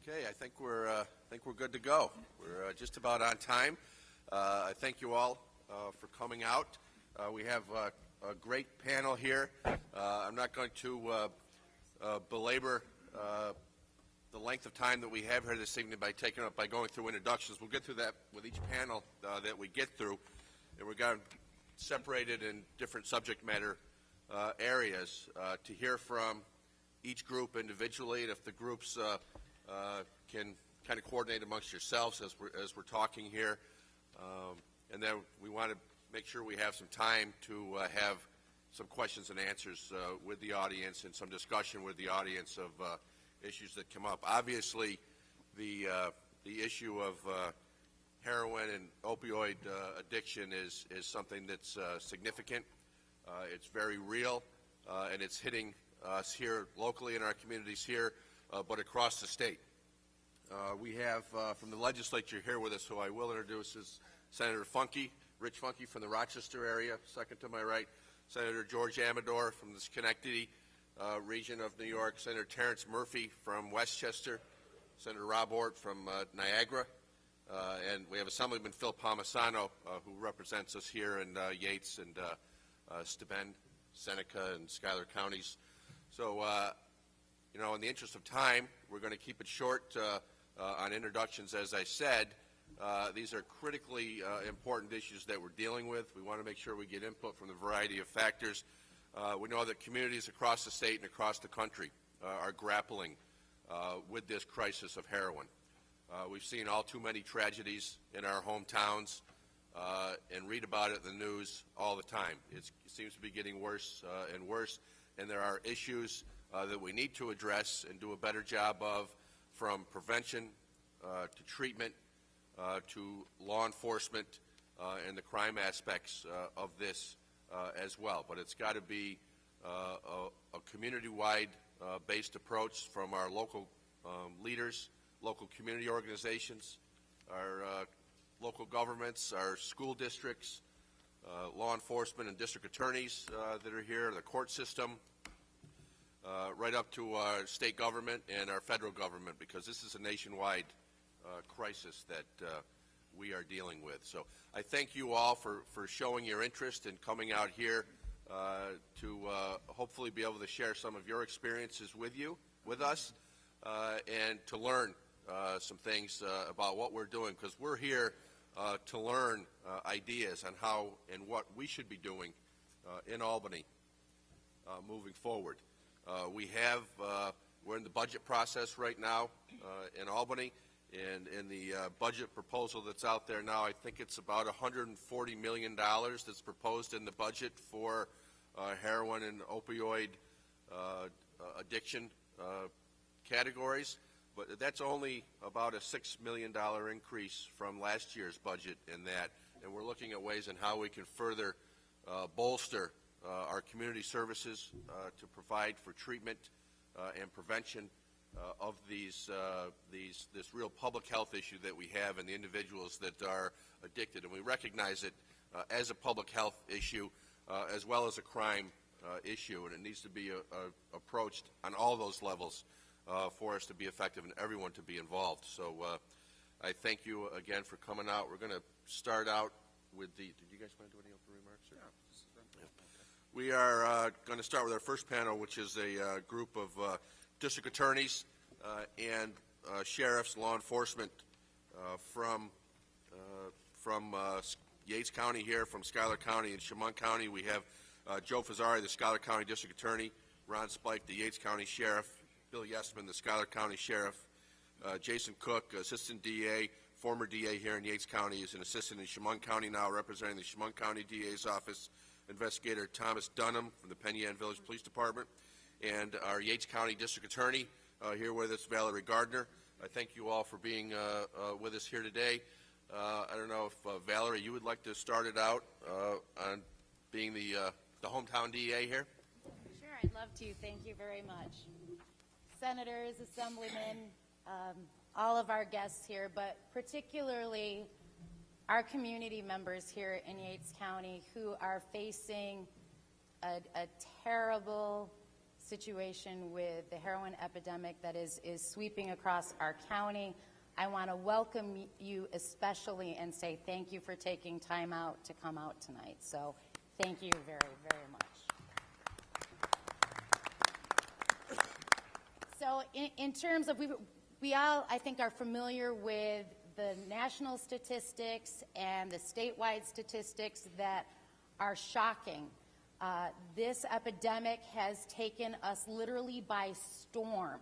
Okay, I think we're good to go. We're just about on time. I thank you all for coming out. We have a great panel here. I'm not going to belabor the length of time that we have here this evening by going through introductions. We'll get through that with each panel that we get through, and we're going to separate it in different subject matter areas to hear from each group individually, and if the groups can kind of coordinate amongst yourselves as we're talking here, and then we want to make sure we have some time to have some questions and answers with the audience and some discussion with the audience of issues that come up. Obviously, the issue of heroin and opioid addiction is something that's significant. It's very real, and it's hitting us here locally in our communities here, but across the state. We have from the legislature here with us, who I will introduce, is Senator Funke, Rich Funke from the Rochester area. Second to my right, Senator George Amedore from the Schenectady region of New York, Senator Terrence Murphy from Westchester, Senator Robert Ortt from Niagara, and we have Assemblyman Phil Palmesano, who represents us here in Yates and Steuben, Seneca, and Schuyler counties. So, you know, in the interest of time, we're going to keep it short on introductions. As I said, these are critically important issues that we're dealing with. We want to make sure we get input from the variety of factors. We know that communities across the state and across the country are grappling with this crisis of heroin. We've seen all too many tragedies in our hometowns and read about it in the news all the time. It seems to be getting worse and worse, and there are issues that we need to address and do a better job of, from prevention to treatment to law enforcement and the crime aspects of this as well. But it's got to be a community-wide based approach from our local leaders, local community organizations, our local governments, our school districts, law enforcement and district attorneys that are here, the court system, right up to our state government and our federal government, because this is a nationwide crisis that we are dealing with. So I thank you all for showing your interest in coming out here to hopefully be able to share some of your experiences with us, and to learn some things about what we're doing, because we're here to learn ideas on how and what we should be doing in Albany moving forward. We're in the budget process right now in Albany, and in the budget proposal that's out there now, I think it's about $140 million that's proposed in the budget for heroin and opioid addiction categories, but that's only about a $6 million increase from last year's budget in that, and we're looking at ways in how we can further bolster our community services to provide for treatment and prevention of this real public health issue that we have in the individuals that are addicted. And we recognize it as a public health issue as well as a crime issue, and it needs to be approached on all those levels for us to be effective and everyone to be involved. So I thank you again for coming out. We're going to start out with did you guys want to do any opening remarks? Or? Yeah. We are going to start with our first panel, which is a group of district attorneys and sheriffs, law enforcement from Yates County here, from Schuyler County and Chemung County. We have Joe Fazzari, the Schuyler County District Attorney, Ron Spike, the Yates County Sheriff, Bill Yesman, the Schuyler County Sheriff, Jason Cook, Assistant DA, former DA here in Yates County, is an assistant in Chemung County now, representing the Chemung County DA's office, Investigator Thomas Dunham from the Penn Yan Village Police Department, and our Yates County District Attorney here with us, Valerie Gardner. I thank you all for being with us here today. I don't know if, Valerie, you would like to start it out on being the hometown DA here? Sure, I'd love to. Thank you very much. Senators, Assemblymen, all of our guests here, but particularly our community members here in Yates County who are facing a terrible situation with the heroin epidemic that is sweeping across our county. I want to welcome you especially and say thank you for taking time out to come out tonight. So thank you very, very much. So in terms of, we all, I think, are familiar with the national statistics and the statewide statistics that are shocking. This epidemic has taken us literally by storm,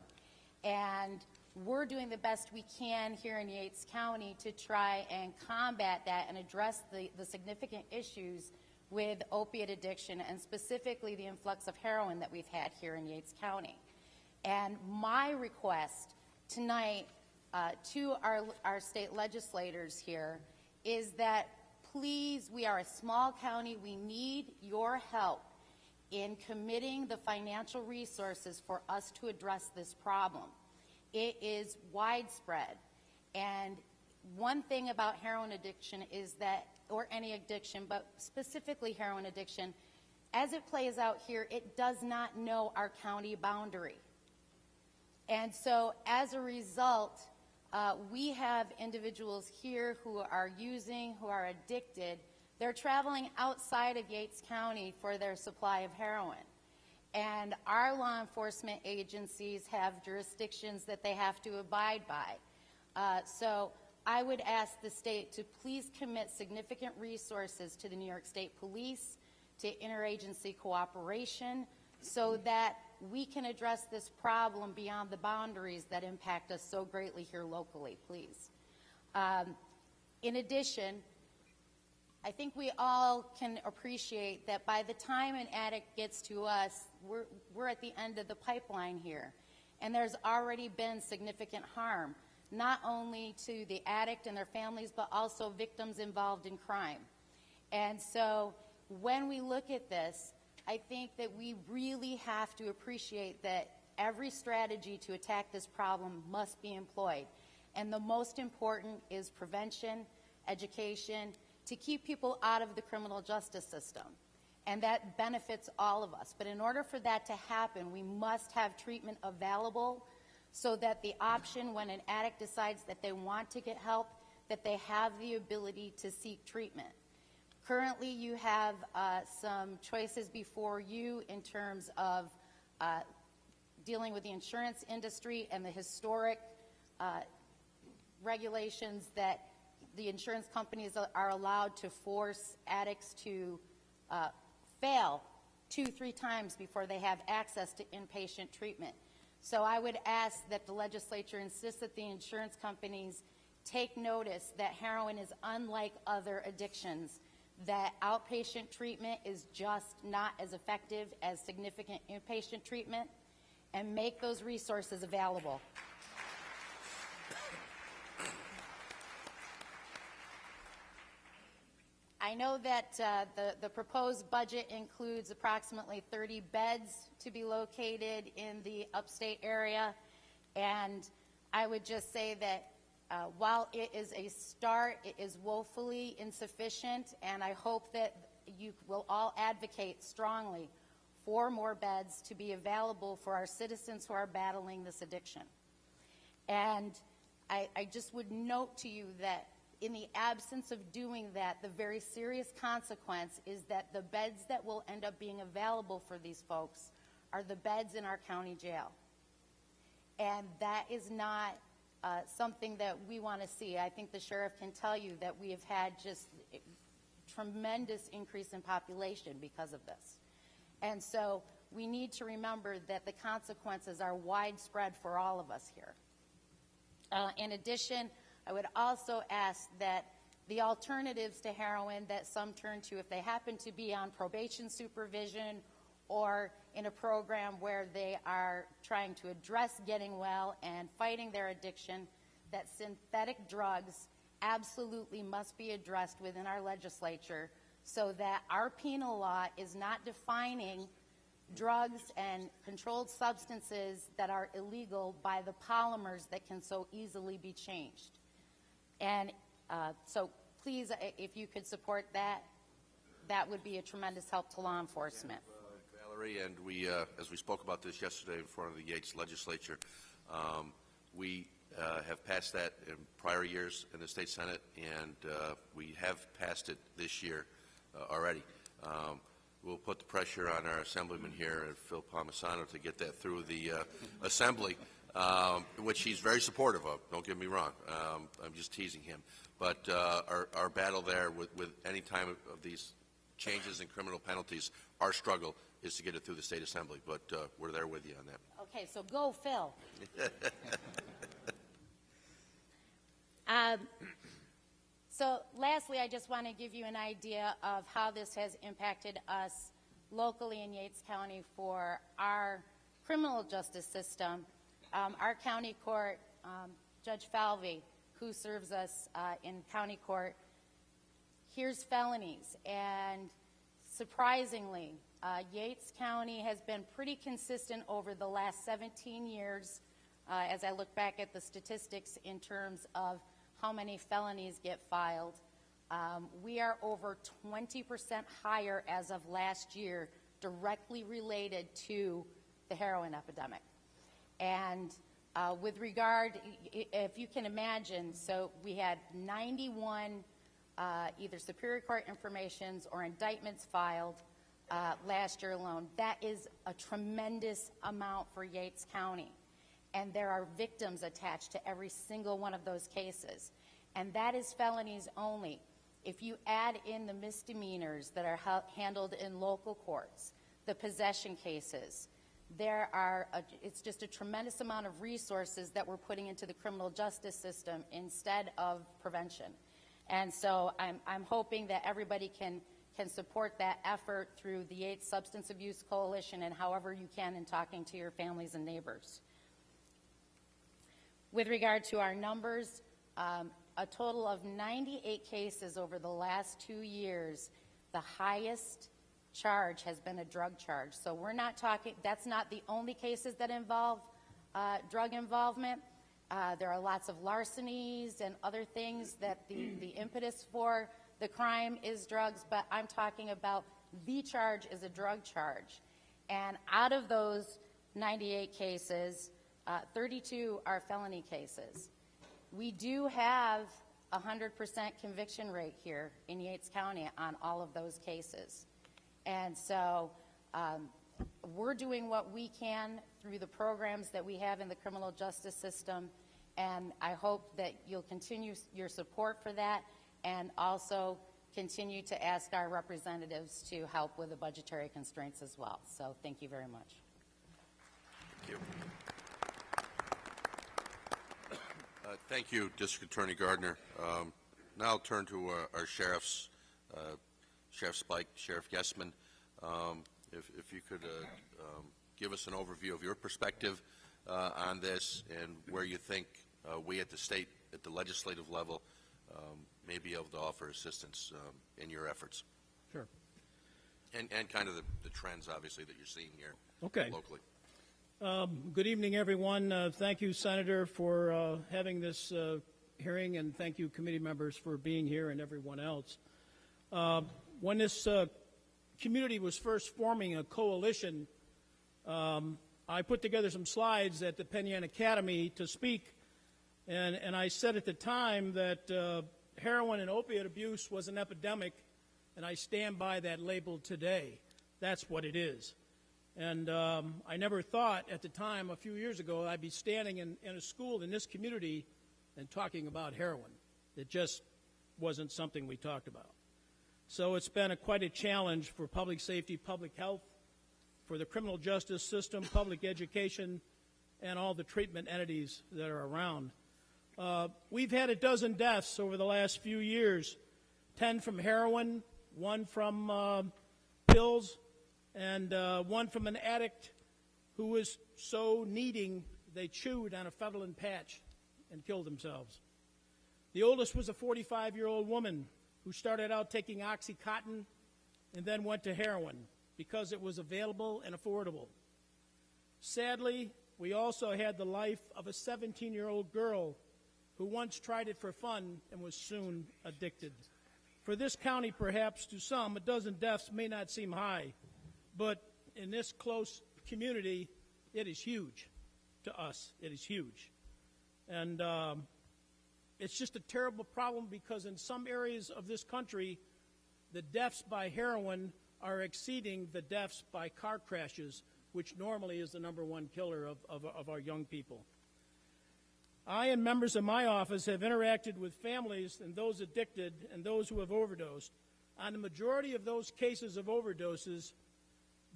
and we're doing the best we can here in Yates County to try and combat that and address the significant issues with opiate addiction, and specifically the influx of heroin that we've had here in Yates County. And my request tonight to our state legislators here is that please, we are a small county, we need your help in committing the financial resources for us to address this problem. It is widespread, and one thing about heroin addiction is that, or any addiction, but specifically heroin addiction, as it plays out here, it does not know our county boundary. And so as a result, we have individuals here who are using, who are addicted. They're traveling outside of Yates County for their supply of heroin. And our law enforcement agencies have jurisdictions that they have to abide by. So I would ask the state to please commit significant resources to the New York State Police, to interagency cooperation, so that we can address this problem beyond the boundaries that impact us so greatly here locally, please. In addition, I think we all can appreciate that by the time an addict gets to us, we're at the end of the pipeline here. And there's already been significant harm, not only to the addict and their families, but also victims involved in crime. And so when we look at this, I think that we really have to appreciate that every strategy to attack this problem must be employed. And the most important is prevention, education, to keep people out of the criminal justice system. And that benefits all of us. But in order for that to happen, we must have treatment available so that the option when an addict decides that they want to get help, that they have the ability to seek treatment. Currently, you have some choices before you in terms of dealing with the insurance industry and the historic regulations that the insurance companies are allowed to force addicts to fail 2-3 times before they have access to inpatient treatment. So I would ask that the legislature insist that the insurance companies take notice that heroin is unlike other addictions, that outpatient treatment is just not as effective as significant inpatient treatment, and make those resources available. I know that the proposed budget includes approximately 30 beds to be located in the upstate area, and I would just say that while it is a start, it is woefully insufficient, and I hope that you will all advocate strongly for more beds to be available for our citizens who are battling this addiction. And I just would note to you that in the absence of doing that, the very serious consequence is that the beds that will end up being available for these folks are the beds in our county jail. And that is not something that we want to see. I think the sheriff can tell you that we have had just a tremendous increase in population because of this. And so we need to remember that the consequences are widespread for all of us here. In addition, I would also ask that the alternatives to heroin that some turn to, if they happen to be on probation supervision or in a program where they are trying to address getting well and fighting their addiction, that synthetic drugs absolutely must be addressed within our legislature so that our penal law is not defining drugs and controlled substances that are illegal by the polymers that can so easily be changed. And so please, if you could support that, that would be a tremendous help to law enforcement. Valerie, and we, as we spoke about this yesterday in front of the Yates legislature, we have passed that in prior years in the state Senate, and we have passed it this year already. We'll put the pressure on our Assemblyman here, Phil Palmesano, to get that through the Assembly, which he's very supportive of. Don't get me wrong. I'm just teasing him. But our battle there with any time of these changes in criminal penalties, our struggle is to get it through the State Assembly. But we're there with you on that. Okay, so go, Phil. So lastly, I just want to give you an idea of how this has impacted us locally in Yates County for our criminal justice system. Our county court, Judge Falvey, who serves us in county court, hears felonies, and surprisingly, Yates County has been pretty consistent over the last 17 years as I look back at the statistics in terms of how many felonies get filed. We are over 20% higher as of last year, directly related to the heroin epidemic. And with regard, if you can imagine, so we had 91 either Superior Court informations or indictments filed last year alone. That is a tremendous amount for Yates County. And there are victims attached to every single one of those cases. And that is felonies only. If you add in the misdemeanors that are handled in local courts, the possession cases, it's just a tremendous amount of resources that we're putting into the criminal justice system instead of prevention. And so I'm hoping that everybody can support that effort through the Yates Substance Abuse Coalition and however you can in talking to your families and neighbors. With regard to our numbers, a total of 98 cases over the last 2 years. The highest charge has been a drug charge. So we're not talking, that's not the only cases that involve drug involvement. There are lots of larcenies and other things that the impetus for the crime is drugs, but I'm talking about the charge is a drug charge. And out of those 98 cases, 32 are felony cases. We do have a 100% conviction rate here in Yates County on all of those cases. And so we're doing what we can through the programs that we have in the criminal justice system, and I hope that you'll continue your support for that and also continue to ask our representatives to help with the budgetary constraints as well. So thank you very much. Thank you. Thank you, District Attorney Gardner. Now I'll turn to our sheriffs, Sheriff Spike, Sheriff Gessman. If you could give us an overview of your perspective on this and where you think we at the state, at the legislative level, may be able to offer assistance in your efforts. Sure. And kind of the trends, obviously, that you're seeing here locally. Good evening, everyone. Thank you, Senator, for having this hearing, and thank you, committee members, for being here and everyone else. When this community was first forming a coalition, I put together some slides at the Penn Yan Academy to speak, and I said at the time that heroin and opiate abuse was an epidemic, and I stand by that label today. That's what it is. And I never thought at the time, a few years ago, I'd be standing in a school in this community and talking about heroin. It just wasn't something we talked about. So it's been quite a challenge for public safety, public health, for the criminal justice system, public education, and all the treatment entities that are around. We've had a dozen deaths over the last few years, 10 from heroin, 1 from pills, and 1 from an addict who was so needing they chewed on a fentanyl patch and killed themselves. The oldest was a 45-year-old woman who started out taking OxyContin and then went to heroin because it was available and affordable. Sadly, we also had the life of a 17-year-old girl who once tried it for fun and was soon addicted. For this county, perhaps to some, a dozen deaths may not seem high, but in this close community, it is huge to us. It is huge. And it's just a terrible problem because in some areas of this country, the deaths by heroin are exceeding the deaths by car crashes, which normally is the #1 killer of our young people. I and members of my office have interacted with families and those addicted and those who have overdosed. On the majority of those cases of overdoses,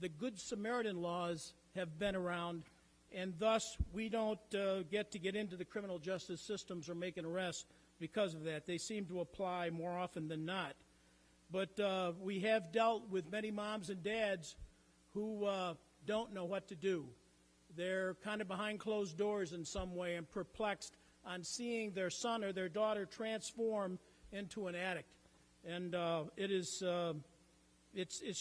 the Good Samaritan laws have been around, and thus we don't get into the criminal justice systems or make an arrest because of that. They seem to apply more often than not. But we have dealt with many moms and dads who don't know what to do. They're kind of behind closed doors in some way and perplexed on seeing their son or their daughter transform into an addict. And it's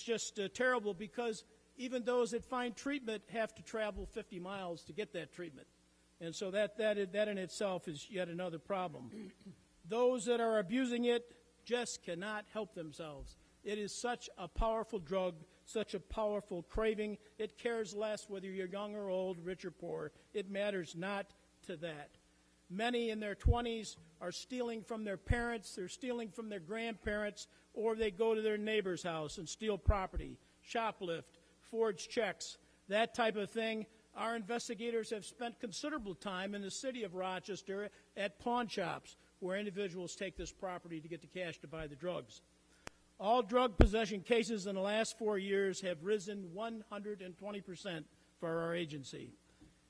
just terrible because even those that find treatment have to travel 50 miles to get that treatment. And so that in itself is yet another problem. Those that are abusing it just cannot help themselves. It is such a powerful drug, such a powerful craving. It cares less whether you're young or old, rich or poor. It matters not to that. Many in their 20s are stealing from their parents, they're stealing from their grandparents, or they go to their neighbor's house and steal property, shoplift, forge checks, that type of thing. Our investigators have spent considerable time in the city of Rochester at pawn shops where individuals take this property to get the cash to buy the drugs. All drug possession cases in the last 4 years have risen 120% for our agency.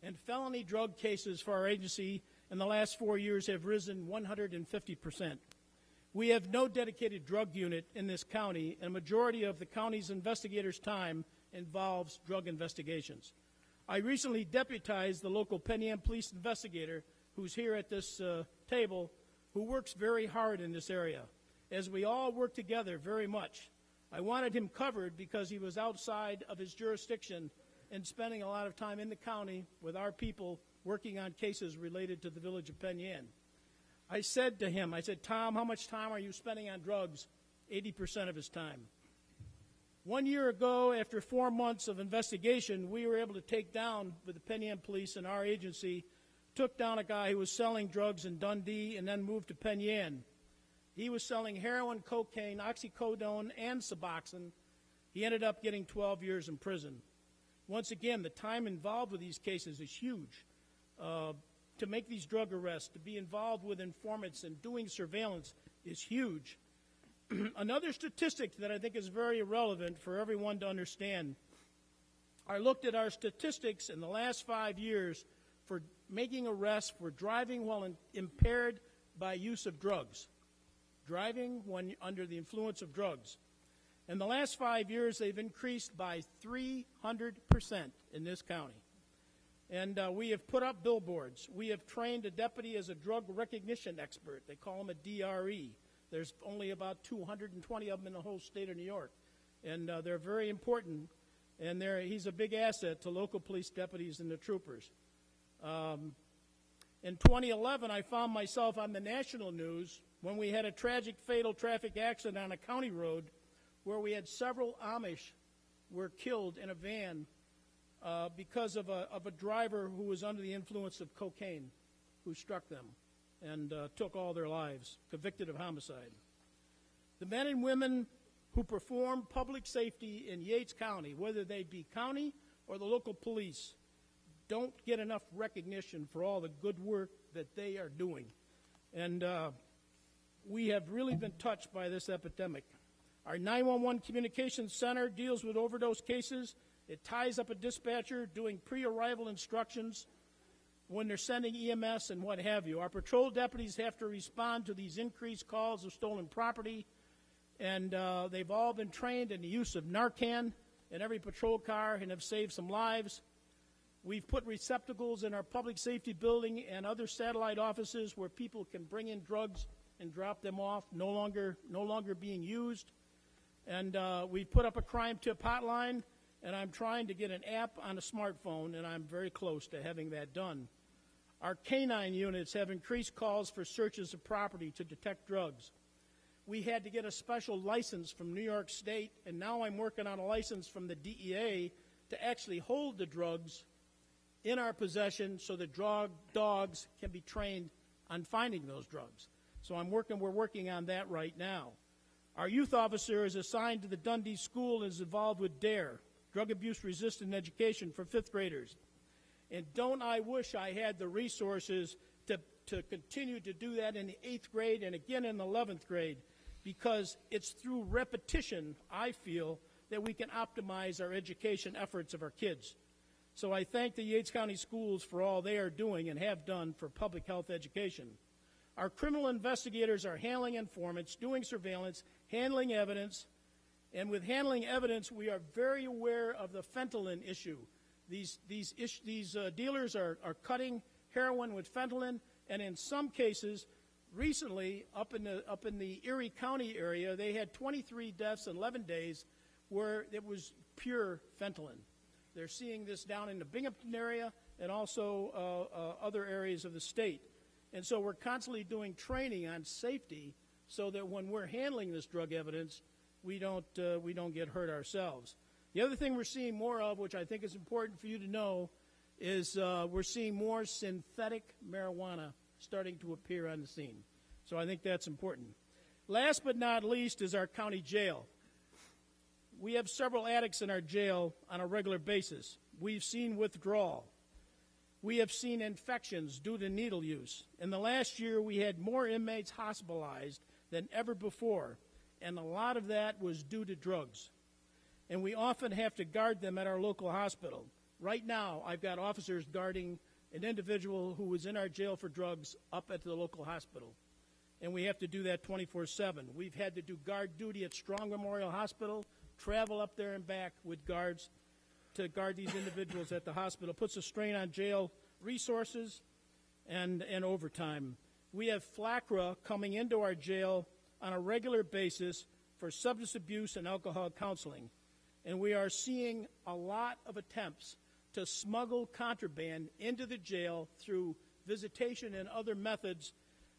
And felony drug cases for our agency in the last 4 years have risen 150%. We have no dedicated drug unit in this county, and a majority of the county's investigators' time involves drug investigations. I recently deputized the local Penn Yan police investigator, who's here at this table, who works very hard in this area. As we all work together very much, I wanted him covered because he was outside of his jurisdiction and spending a lot of time in the county with our people working on cases related to the village of Penn Yan. I said to him, Tom, how much time are you spending on drugs? 80% of his time. 1 year ago, after 4 months of investigation, we were able to take down, with the Penn Yan police and our agency, took down a guy who was selling drugs in Dundee and then moved to Penn Yan. He was selling heroin, cocaine, oxycodone, and Suboxone. He ended up getting 12 years in prison. Once again, the time involved with these cases is huge. To make these drug arrests, to be involved with informants and doing surveillance is huge. Another statistic that I think is very relevant for everyone to understand, I looked at our statistics in the last 5 years for making arrests for driving while impaired by use of drugs, driving when under the influence of drugs. In the last 5 years, they've increased by 300% in this county. And we have put up billboards. We have trained a deputy as a drug recognition expert. They call him a DRE. There's only about 220 of them in the whole state of New York. And they're very important. And he's a big asset to local police deputies and the troopers. In 2011, I found myself on the national news when we had a tragic fatal traffic accident on a county road where we had several Amish were killed in a van because of a driver who was under the influence of cocaine, who struck them and took all their lives, convicted of homicide. The men and women who perform public safety in Yates County, whether they be county or the local police, don't get enough recognition for all the good work that they are doing. And we have really been touched by this epidemic. Our 911 communications center deals with overdose cases. It ties up a dispatcher doing pre-arrival instructions when they're sending EMS and what have you. Our patrol deputies have to respond to these increased calls of stolen property, and they've all been trained in the use of Narcan in every patrol car and have saved some lives. We've put receptacles in our public safety building and other satellite offices where people can bring in drugs and drop them off, no longer being used. And we've put up a crime tip hotline, and I'm trying to get an app on a smartphone, and I'm very close to having that done. Our canine units have increased calls for searches of property to detect drugs. We had to get a special license from New York State, and now I'm working on a license from the DEA to actually hold the drugs in our possession so that dogs can be trained on finding those drugs. So we're working on that right now. Our youth officer is assigned to the Dundee School and is involved with DARE, Drug Abuse Resistant Education for 5th graders. And don't I wish I had the resources to continue to do that in the 8th grade and again in the 11th grade, because it's through repetition, I feel, that we can optimize our education efforts of our kids. So I thank the Yates County Schools for all they are doing and have done for public health education. Our criminal investigators are handling informants, doing surveillance, handling evidence, and with handling evidence, we are very aware of the fentanyl issue. These dealers are cutting heroin with fentanyl, and in some cases, recently, up in the Erie County area, they had 23 deaths in 11 days where it was pure fentanyl. They're seeing this down in the Binghamton area and also other areas of the state. And so we're constantly doing training on safety so that when we're handling this drug evidence, we don't get hurt ourselves. The other thing we're seeing more of, which I think is important for you to know, is we're seeing more synthetic marijuana starting to appear on the scene. So I think that's important. Last but not least is our county jail. We have several addicts in our jail on a regular basis. We've seen withdrawal. We have seen infections due to needle use. In the last year, we had more inmates hospitalized than ever before, and a lot of that was due to drugs. And we often have to guard them at our local hospital. Right now, I've got officers guarding an individual who was in our jail for drugs up at the local hospital. And we have to do that 24/7. We've had to do guard duty at Strong Memorial Hospital, travel up there and back with guards to guard these individuals at the hospital. Puts a strain on jail resources and overtime. We have FLACRA coming into our jail on a regular basis for substance abuse and alcohol counseling. And we are seeing a lot of attempts to smuggle contraband into the jail through visitation and other methods,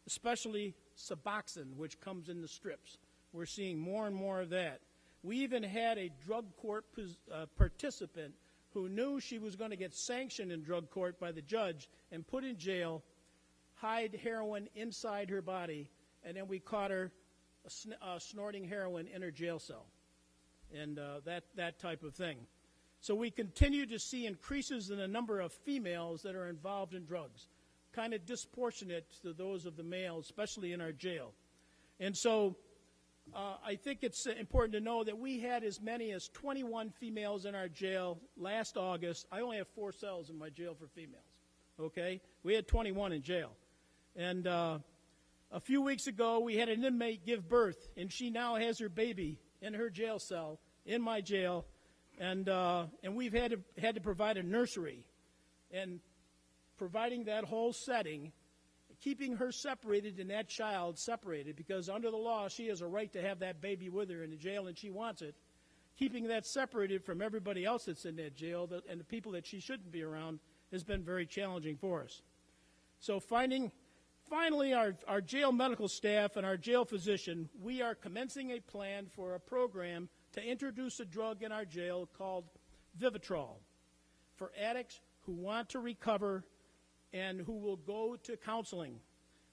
especially Suboxone, which comes in the strips. We're seeing more and more of that. We even had a drug court participant who knew she was going to get sanctioned in drug court by the judge and put in jail, hide heroin inside her body, and then we caught her snorting heroin in her jail cell, and that type of thing. So we continue to see increases in the number of females that are involved in drugs, kind of disproportionate to those of the males, especially in our jail. And so I think it's important to know that we had as many as 21 females in our jail last August. I only have 4 cells in my jail for females, okay? We had 21 in jail. And a few weeks ago, we had an inmate give birth, and she now has her baby in her jail cell in my jail. And we've had to provide a nursery, and providing that whole setting, keeping her separated and that child separated, because under the law she has a right to have that baby with her in the jail and she wants it. Keeping that separated from everybody else that's in that jail and the people that she shouldn't be around has been very challenging for us. So finally, our jail medical staff and our jail physician, we are commencing a plan for a program to introduce a drug in our jail called Vivitrol for addicts who want to recover and who will go to counseling.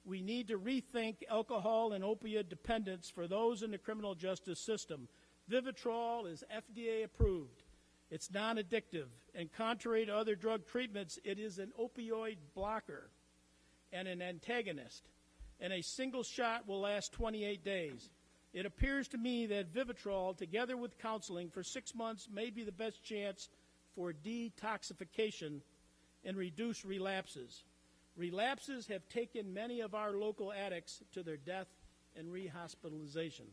We need to rethink alcohol and opiate dependence for those in the criminal justice system. Vivitrol is FDA approved. It's non-addictive, and contrary to other drug treatments, it is an opioid blocker and an antagonist, and a single shot will last 28 days. It appears to me that Vivitrol, together with counseling for 6 months, may be the best chance for detoxification and reduce relapses. Relapses have taken many of our local addicts to their death and rehospitalization.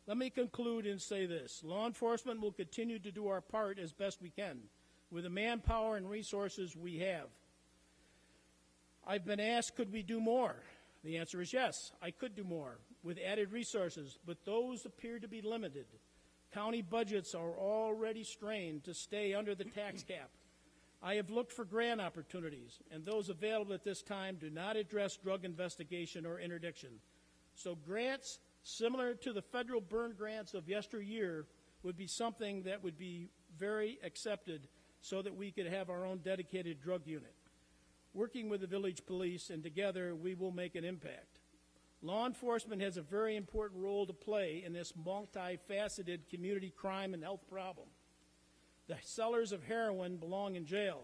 Let me conclude and say this. Law enforcement will continue to do our part as best we can with the manpower and resources we have. I've been asked, could we do more? The answer is yes, I could do more with added resources, but those appear to be limited. County budgets are already strained to stay under the tax cap. I have looked for grant opportunities, and those available at this time do not address drug investigation or interdiction. So grants similar to the federal burn grants of yesteryear would be something that would be very accepted so that we could have our own dedicated drug unit. Working with the village police, and together we will make an impact. Law enforcement has a very important role to play in this multifaceted community crime and health problem. The sellers of heroin belong in jail.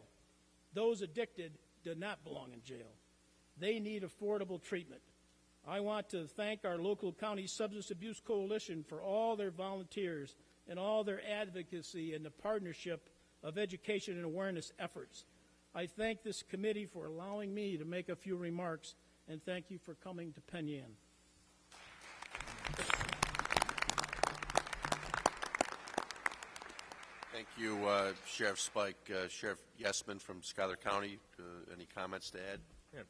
Those addicted do not belong in jail. They need affordable treatment. I want to thank our local county substance abuse coalition for all their volunteers and all their advocacy and the partnership of education and awareness efforts. I thank this committee for allowing me to make a few remarks, and thank you for coming to Penn Yan. Thank you, Sheriff Spike. Sheriff Yesman from Schuyler County, any comments to add? Yeah,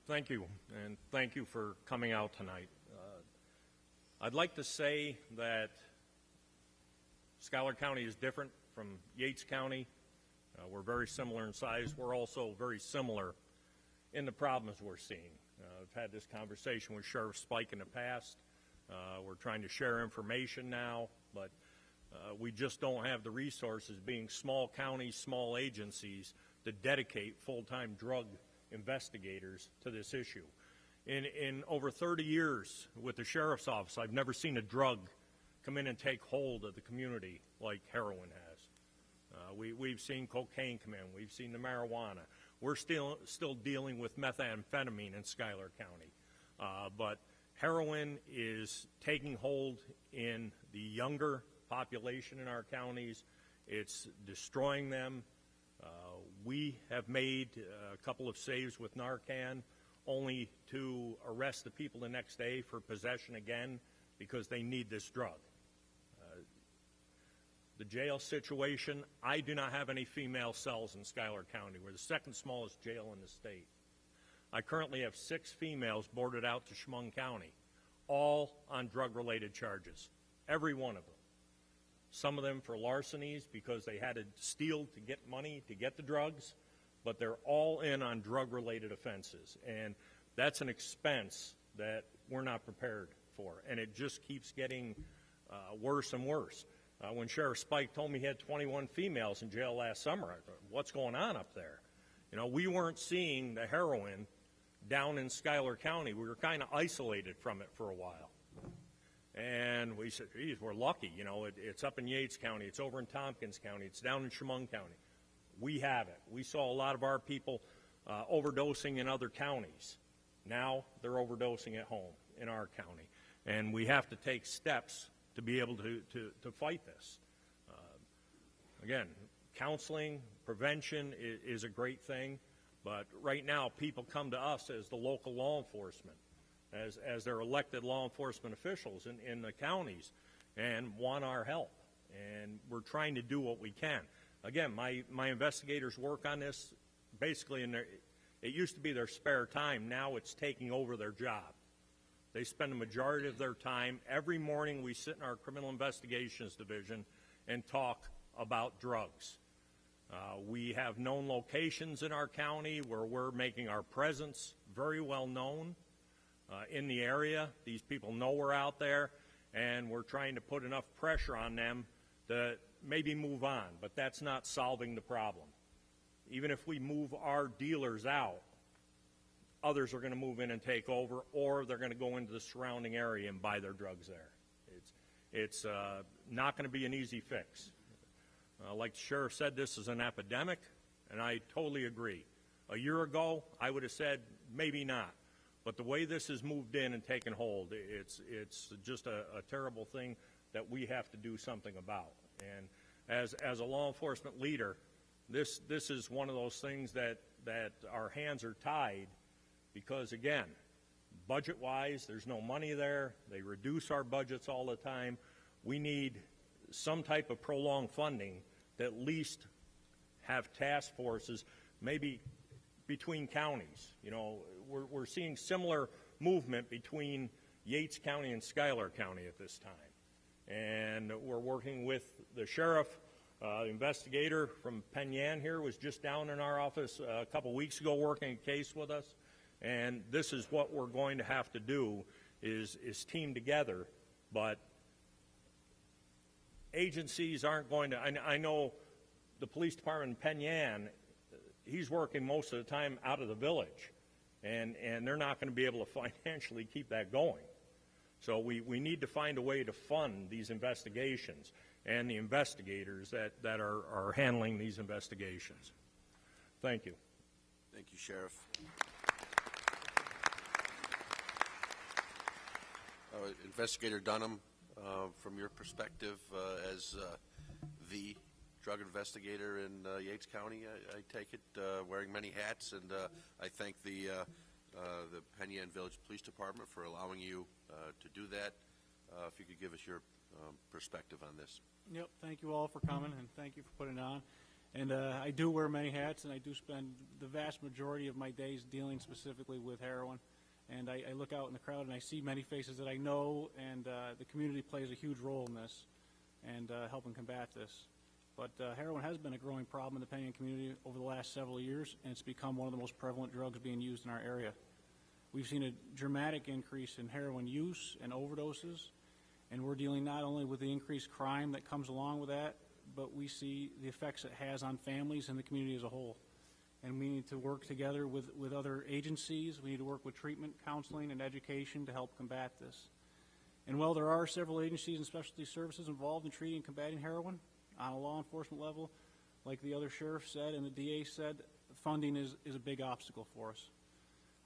thank you, and thank you for coming out tonight. I'd like to say that Schuyler County is different from Yates County. We're very similar in size. We're also very similar in the problems we're seeing. I've had this conversation with Sheriff Spike in the past. We're trying to share information now, but we just don't have the resources, being small counties, small agencies, to dedicate full-time drug investigators to this issue. In over 30 years with the Sheriff's Office, I've never seen a drug come in and take hold of the community like heroin has. We've seen cocaine come in. We've seen the marijuana. We're still dealing with methamphetamine in Schuyler County. But heroin is taking hold in the younger population in our counties. It's destroying them. We have made a couple of saves with Narcan, only to arrest the people the next day for possession again because they need this drug. The jail situation, I do not have any female cells in Schuyler County. We're the second smallest jail in the state. I currently have 6 females boarded out to Chemung County, all on drug-related charges, every one of them. Some of them for larcenies because they had to steal to get money to get the drugs, but they're all in on drug-related offenses. And that's an expense that we're not prepared for, and it just keeps getting worse and worse. When Sheriff Spike told me he had 21 females in jail last summer, I thought, what's going on up there? You know, we weren't seeing the heroin down in Schuyler County. We were kind of isolated from it for a while. And we said, geez, we're lucky. You know, it's up in Yates County. It's over in Tompkins County. It's down in Chemung County. We have it. We saw a lot of our people overdosing in other counties. Now they're overdosing at home in our county. And we have to take steps to be able to fight this. Again, counseling, prevention is a great thing, but right now people come to us as the local law enforcement, as their elected law enforcement officials in the counties, and want our help. And we're trying to do what we can. Again, my investigators work on this basically in it used to be their spare time. Now it's taking over their job. They spend the majority of their time. Every morning we sit in our criminal investigations division and talk about drugs. We have known locations in our county where we're making our presence very well known in the area. These people know we're out there, and we're trying to put enough pressure on them to maybe move on, but that's not solving the problem. Even if we move our dealers out, others are going to move in and take over, or they're going to go into the surrounding area and buy their drugs there. It's not going to be an easy fix. Like the sheriff said, this is an epidemic, and I totally agree. A year ago, I would have said maybe not. But the way this has moved in and taken hold, it's just a terrible thing that we have to do something about. And as a law enforcement leader, this is one of those things that our hands are tied. Because, again, budget-wise, there's no money there. They reduce our budgets all the time. We need some type of prolonged funding to at least have task forces, maybe between counties. You know, we're seeing similar movement between Yates County and Schuyler County at this time. And we're working with the sheriff. The investigator from Penn Yan here was just down in our office a couple weeks ago working a case with us. And this is what we're going to have to do is team together. But agencies aren't going to, I know the police department in Penn Yan, he's working most of the time out of the village, and they're not going to be able to financially keep that going. So we need to find a way to fund these investigations and the investigators that are handling these investigations. Thank you. Thank you, Sheriff. Investigator Dunham, from your perspective as the drug investigator in Yates County, I take it, wearing many hats, and I thank the Penn Yan Village Police Department for allowing you to do that. If you could give us your perspective on this. Yep, thank you all for coming, and thank you for putting it on. And I do wear many hats, and I do spend the vast majority of my days dealing specifically with heroin. And I look out in the crowd, and I see many faces that I know, and the community plays a huge role in this and helping combat this. But heroin has been a growing problem in the Penn Yan community over the last several years, and it's become one of the most prevalent drugs being used in our area. We've seen a dramatic increase in heroin use and overdoses, and we're dealing not only with the increased crime that comes along with that, but we see the effects it has on families and the community as a whole. And we need to work together with other agencies. We need to work with treatment, counseling, and education to help combat this. And while there are several agencies and specialty services involved in treating and combating heroin on a law enforcement level, like the other sheriff said and the DA said, funding is a big obstacle for us.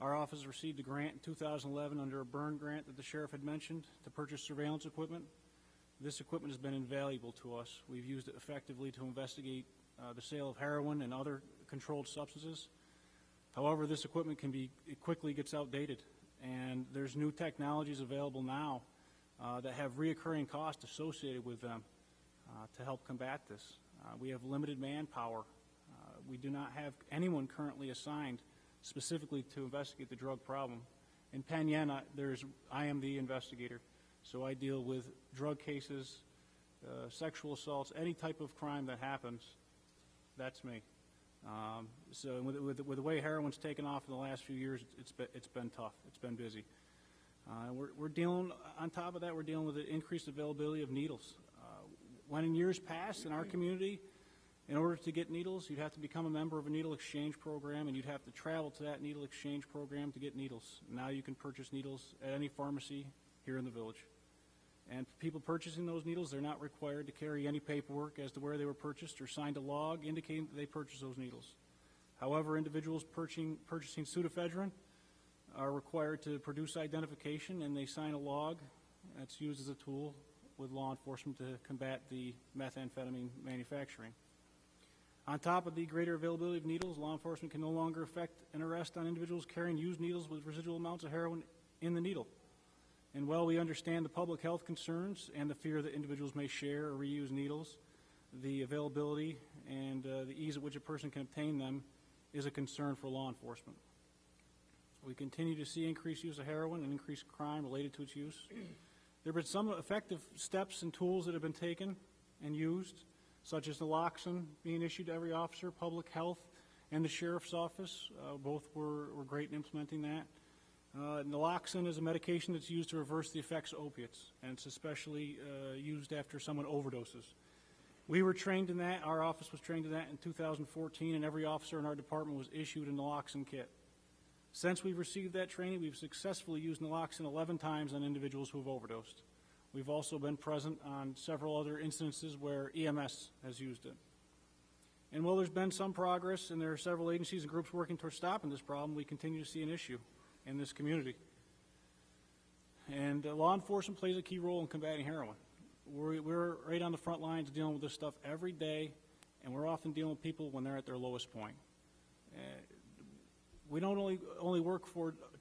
Our office received a grant in 2011 under a burn grant that the sheriff had mentioned to purchase surveillance equipment. This equipment has been invaluable to us. We've used it effectively to investigate the sale of heroin and other controlled substances. However, this equipment it quickly gets outdated, and there's new technologies available now that have reoccurring costs associated with them to help combat this. We have limited manpower. We do not have anyone currently assigned specifically to investigate the drug problem. In Penn Yan, I am the investigator, so I deal with drug cases, sexual assaults, any type of crime that happens. That's me. So with the way heroin's taken off in the last few years, it's been tough. It's been busy. We're dealing, on top of that, we're dealing with the increased availability of needles. When in years past in our community, in order to get needles, you'd have to become a member of a needle exchange program, and you'd have to travel to that needle exchange program to get needles. Now you can purchase needles at any pharmacy here in the village. And for people purchasing those needles, they're not required to carry any paperwork as to where they were purchased or signed a log indicating that they purchased those needles. However, individuals purchasing pseudoephedrine are required to produce identification, and they sign a log that's used as a tool with law enforcement to combat the methamphetamine manufacturing. On top of the greater availability of needles, law enforcement can no longer effect an arrest on individuals carrying used needles with residual amounts of heroin in the needle. And while we understand the public health concerns and the fear that individuals may share or reuse needles, the availability and the ease at which a person can obtain them is a concern for law enforcement. We continue to see increased use of heroin and increased crime related to its use. There have been some effective steps and tools that have been taken and used, such as naloxone being issued to every officer, public health, and the sheriff's office. Both were great in implementing that. Naloxone is a medication that's used to reverse the effects of opiates, and it's especially used after someone overdoses. We were trained in that. Our office was trained in that in 2014, and every officer in our department was issued a naloxone kit. Since we've received that training, we've successfully used naloxone 11 times on individuals who have overdosed. We've also been present on several other instances where EMS has used it. And while there's been some progress, and there are several agencies and groups working towards stopping this problem, we continue to see an issue in this community. And law enforcement plays a key role in combating heroin. We're right on the front lines dealing with this stuff every day, and we're often dealing with people when they're at their lowest point. We don't only work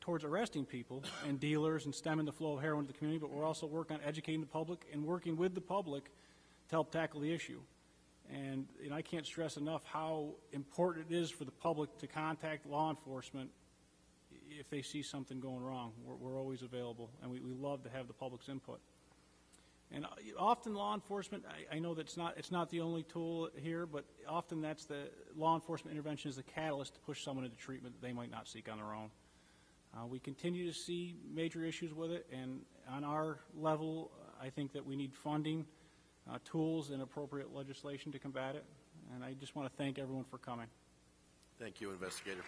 towards arresting people and dealers and stemming the flow of heroin to the community, but we're also working on educating the public and working with the public to help tackle the issue. And I can't stress enough how important it is for the public to contact law enforcement if they see something going wrong. We're always available, and we love to have the public's input. And often law enforcement, I know that it's not the only tool here, but often that's the law enforcement intervention is the catalyst to push someone into treatment that they might not seek on their own. We continue to see major issues with it, and on our level, I think that we need funding tools and appropriate legislation to combat it. And I just want to thank everyone for coming. Thank you, Investigator.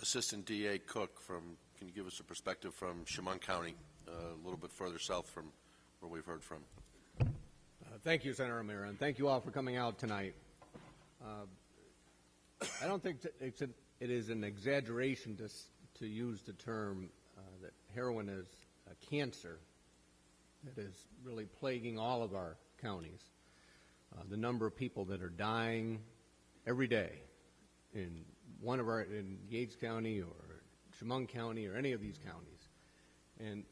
Assistant DA Cook, can you give us a perspective from Chemung County, a little bit further south from where we've heard from? Thank you, Senator O'Meara, and thank you all for coming out tonight. I don't think it is an exaggeration to use the term that heroin is a cancer that is really plaguing all of our counties. The number of people that are dying every day in Yates County or Chemung County or any of these counties. And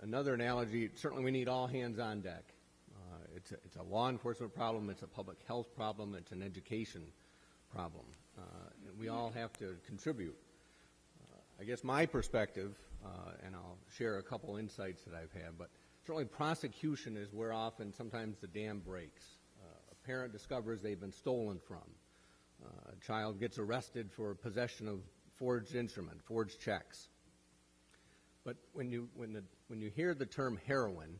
another analogy, certainly we need all hands on deck. It's a law enforcement problem, it's a public health problem, it's an education problem. And we all have to contribute. I guess my perspective, and I'll share a couple insights that I've had, but certainly prosecution is where often sometimes the dam breaks. A parent discovers they've been stolen from. A child gets arrested for possession of forged instrument, forged checks. But when you hear the term heroin,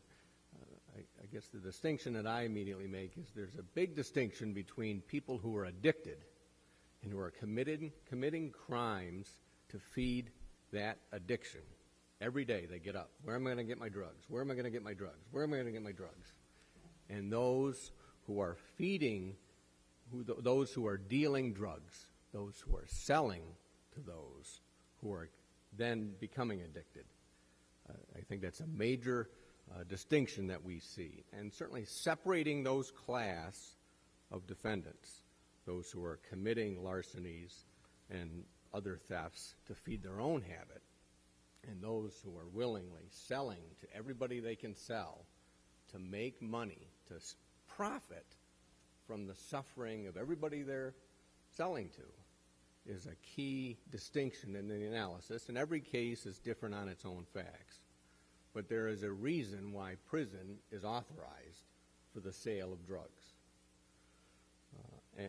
I guess the distinction that I immediately make is there's a big distinction between people who are addicted and who are committing crimes to feed that addiction. Every day they get up. Where am I going to get my drugs? Where am I going to get my drugs? Where am I going to get my drugs? And those who are feeding, those who are dealing drugs, those who are selling to those who are then becoming addicted. I think that's a major distinction that we see. And certainly separating those class of defendants, those who are committing larcenies and other thefts to feed their own habit, and those who are willingly selling to everybody they can sell to make money, to profit from the suffering of everybody they're selling to, is a key distinction in the analysis. And every case is different on its own facts. But there is a reason why prison is authorized for the sale of drugs.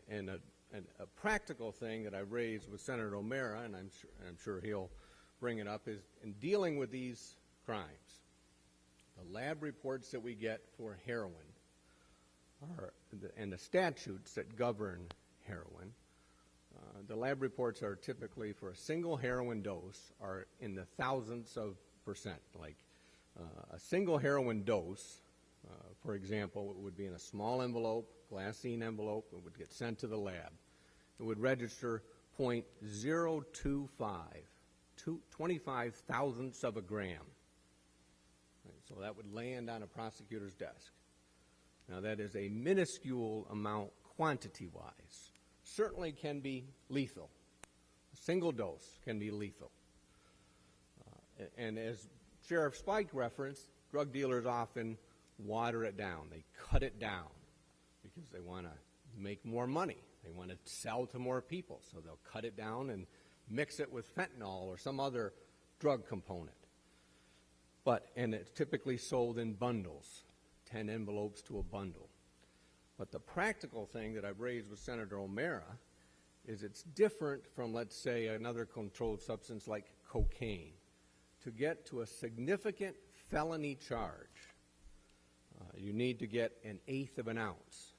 And a practical thing that I raised with Senator O'Meara, and I'm sure he'll bring it up, is in dealing with these crimes, the lab reports that we get for heroin and the statutes that govern heroin, the lab reports are typically for a single heroin dose are in the thousandths of percent. Like a single heroin dose, for example, it would be in a small envelope, glassine envelope. It would get sent to the lab. It would register 0.025, 25 thousandths of a gram. Right, so that would land on a prosecutor's desk. Now that is a minuscule amount quantity-wise. Certainly can be lethal. A single dose can be lethal. And as Sheriff Spike referenced, drug dealers often water it down. They cut it down because they want to make more money. They want to sell to more people, so they'll cut it down and mix it with fentanyl or some other drug component. And it's typically sold in bundles, 10 envelopes to a bundle. But the practical thing that I've raised with Senator O'Meara is it's different from, let's say, another controlled substance like cocaine. To get to a significant felony charge, you need to get 1/8 of an ounce.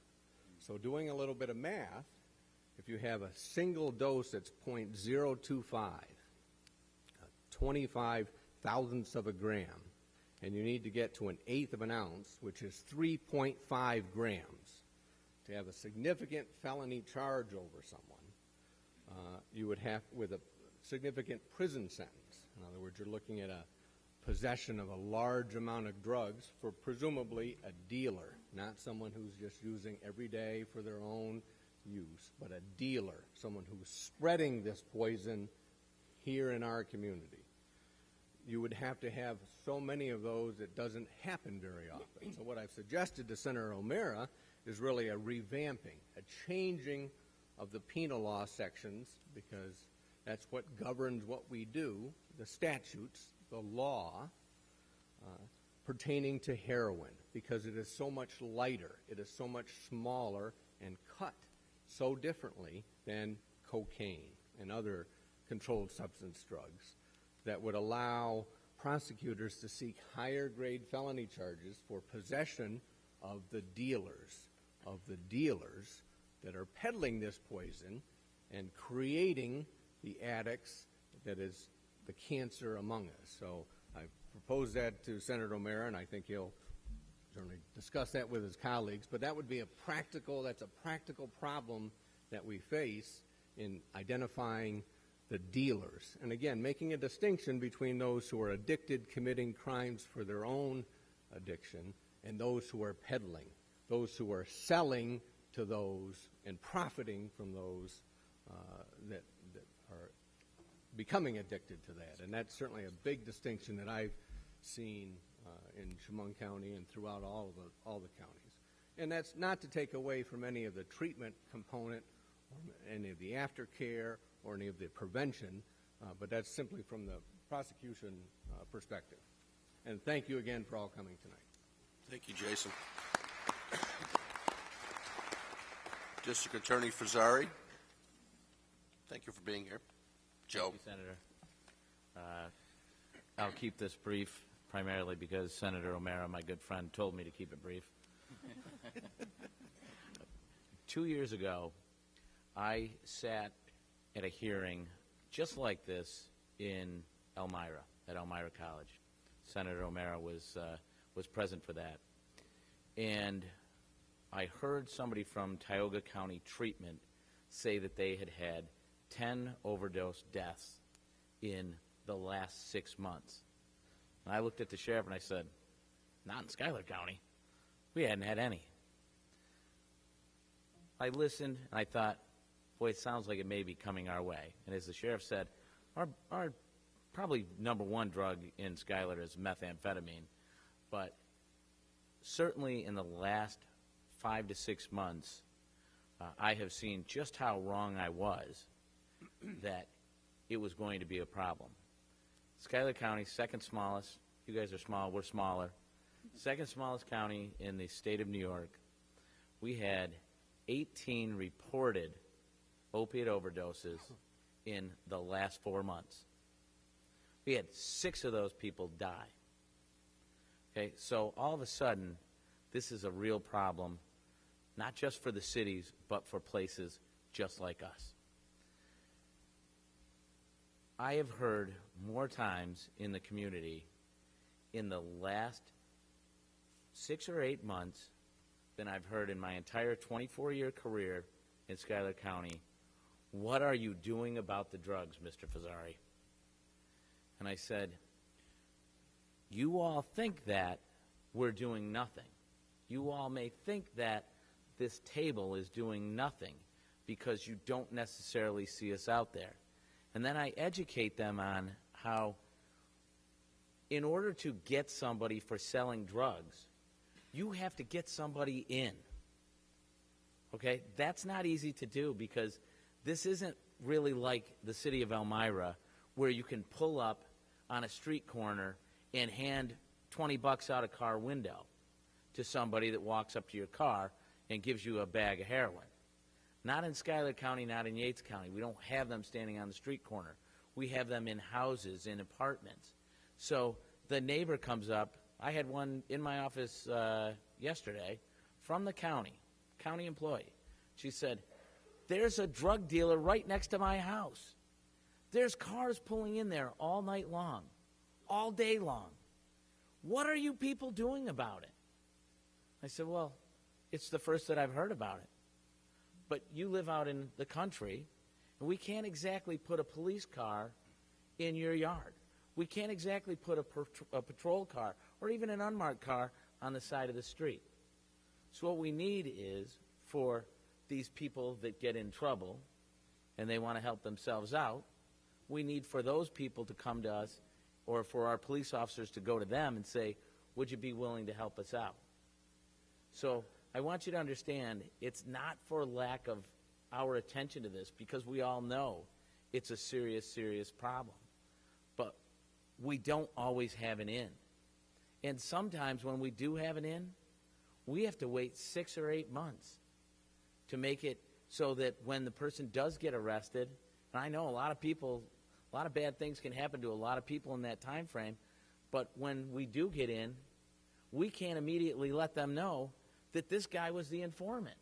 So doing a little bit of math, if you have a single dose that's 0.025, 25 thousandths of a gram, and you need to get to 1/8 of an ounce, which is 3.5 grams, to have a significant felony charge over someone, you would have, with a significant prison sentence. In other words, you're looking at a possession of a large amount of drugs for presumably a dealer, not someone who's just using every day for their own use, but a dealer, someone who's spreading this poison here in our community. You would have to have so many of those, it doesn't happen very often. So what I've suggested to Senator O'Meara is really a revamping, a changing of the penal law sections, because that's what governs what we do, the statutes, the law pertaining to heroin, because it is so much lighter, it is so much smaller, and cut so differently than cocaine and other controlled substance drugs that would allow prosecutors to seek higher grade felony charges for possession of the dealers that are peddling this poison and creating the addicts that is the cancer among us. So I proposed that to Senator O'Mara, and I think he'll certainly discuss that with his colleagues. But that would be that's a practical problem that we face in identifying the dealers. And again, making a distinction between those who are addicted, committing crimes for their own addiction, and those who are peddling, those who are selling to those and profiting from those that are becoming addicted to that. And that's certainly a big distinction that I've seen in Chemung County and throughout all the counties. And that's not to take away from any of the treatment component, or any of the aftercare, or any of the prevention, but that's simply from the prosecution perspective. And thank you again for all coming tonight. Thank you, Jason. District Attorney Fazzari, thank you for being here. Joe. Thank you, Senator. I'll keep this brief, primarily because Senator O'Mara, my good friend, told me to keep it brief. 2 years ago, I sat at a hearing just like this in Elmira, at Elmira College. Senator O'Mara was present for that. And I heard somebody from Tioga County Treatment say that they had had 10 overdose deaths in the last 6 months. And I looked at the sheriff and I said, not in Schuyler County. We hadn't had any. I listened and I thought, boy, it sounds like it may be coming our way. And as the sheriff said, our probably number one drug in Schuyler is methamphetamine. But certainly in the last 5 to 6 months, I have seen just how wrong I was that it was going to be a problem. Schuyler County, second smallest. You guys are small, we're smaller. Second smallest county in the state of New York. We had 18 reported opiate overdoses in the last 4 months. We had 6 of those people die. Okay, so all of a sudden, this is a real problem, not just for the cities, but for places just like us. I have heard more times in the community in the last 6 or 8 months than I've heard in my entire 24-year career in Schuyler County. What are you doing about the drugs, Mr. Fazzari? And I said, you all think that we're doing nothing. You all may think that this table is doing nothing because you don't necessarily see us out there. And then I educate them on how in order to get somebody for selling drugs, you have to get somebody in. Okay? That's not easy to do because this isn't really like the city of Elmira where you can pull up on a street corner and hand $20 out a car window to somebody that walks up to your car and gives you a bag of heroin. Not in Schuyler County, not in Yates County. We don't have them standing on the street corner. We have them in houses, in apartments. So the neighbor comes up. I had one in my office yesterday from the county employee. She said, there's a drug dealer right next to my house. There's cars pulling in there all night long, all day long. What are you people doing about it? I said, well, it's the first that I've heard about it. But you live out in the country, and we can't exactly put a police car in your yard. We can't exactly put a patrol car or even an unmarked car on the side of the street. So what we need is for these people that get in trouble and they want to help themselves out, we need for those people to come to us or for our police officers to go to them and say, would you be willing to help us out? So I want you to understand it's not for lack of our attention to this because we all know it's a serious, serious problem. But we don't always have an in. And sometimes when we do have an in, we have to wait 6 or 8 months to make it so that when the person does get arrested, and I know a lot of people, a lot of bad things can happen to a lot of people in that time frame, But when we do get in, we can't immediately let them know that this guy was the informant,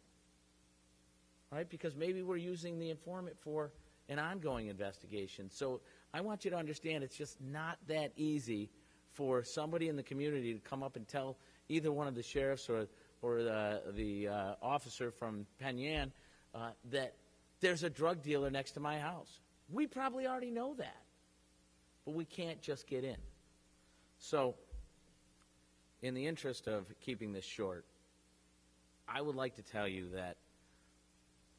right? Because maybe we're using the informant for an ongoing investigation. So I want you to understand it's just not that easy for somebody in the community to come up and tell either one of the sheriffs or the officer from Penn Yan that there's a drug dealer next to my house. We probably already know that, but we can't just get in. So in the interest of keeping this short, I would like to tell you that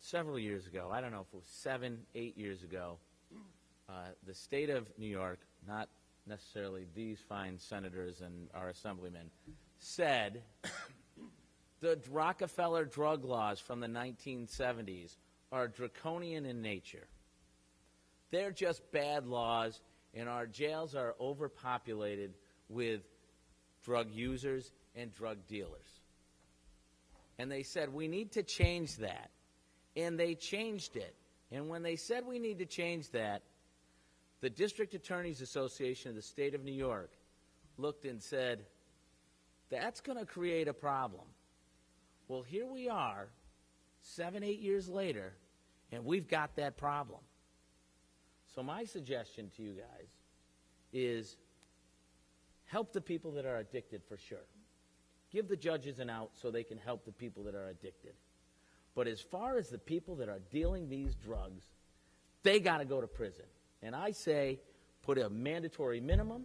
several years ago, I don't know if it was 7, 8 years ago, the state of New York, not necessarily these fine senators and our assemblymen, said the Rockefeller drug laws from the 1970s are draconian in nature. They're just bad laws, and our jails are overpopulated with drug users and drug dealers. And they said, we need to change that. And they changed it. And when they said we need to change that, the District Attorneys Association of the state of New York looked and said, that's going to create a problem. Well, here we are, 7, 8 years later, and we've got that problem. So my suggestion to you guys is help the people that are addicted for sure. Give the judges an out so they can help the people that are addicted. But as far as the people that are dealing these drugs, they got to go to prison. And I say put a mandatory minimum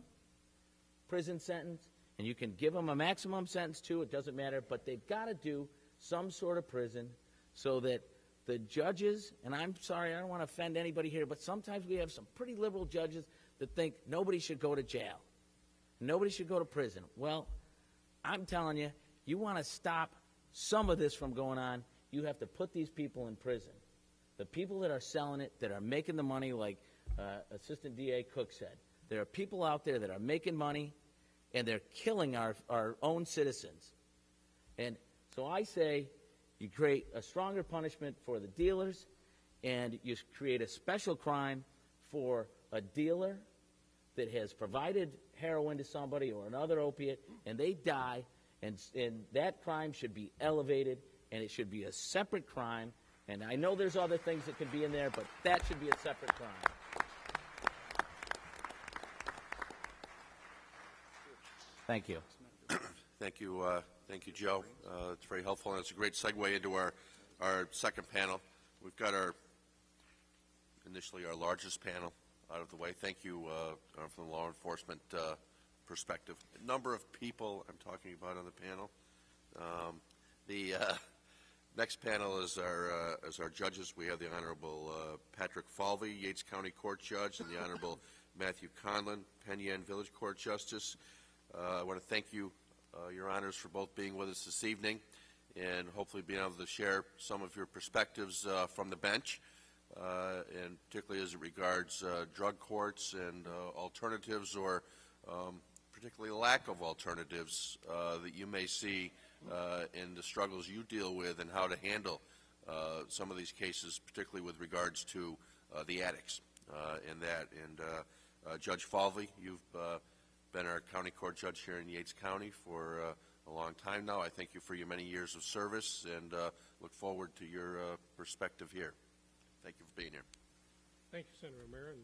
prison sentence, and you can give them a maximum sentence too, it doesn't matter, but they've got to do some sort of prison so that the judges, and I'm sorry, I don't want to offend anybody here, but sometimes we have some pretty liberal judges that think nobody should go to jail. Nobody should go to prison. Well, I'm telling you, you want to stop some of this from going on, you have to put these people in prison. The people that are selling it, that are making the money, like Assistant DA Cook said, there are people out there that are making money, and they're killing our own citizens. And so I say you create a stronger punishment for the dealers, and you create a special crime for a dealer that has provided heroin to somebody or another opiate, and they die, and that crime should be elevated, and it should be a separate crime. And I know there's other things that could be in there, but that should be a separate crime. Thank you. Thank you, Joe. It's very helpful, and it's a great segue into our second panel. We've got initially our largest panel out of the way. Thank you from the law enforcement perspective. The number of people I'm talking about on the panel. The next panel is our judges. We have the Honorable Patrick Falvey, Yates County Court Judge, and the Honorable Matthew Conlon, Penn Yan Village Court Justice. I want to thank you, Your Honors, for both being with us this evening and hopefully being able to share some of your perspectives from the bench, and particularly as it regards drug courts and alternatives, or particularly lack of alternatives that you may see in the struggles you deal with and how to handle some of these cases, particularly with regards to the addicts and that. And Judge Falvey, you've been our county court judge here in Yates County for a long time now. I thank you for your many years of service and look forward to your perspective here. Thank you for being here. Thank you, Senator Mayor and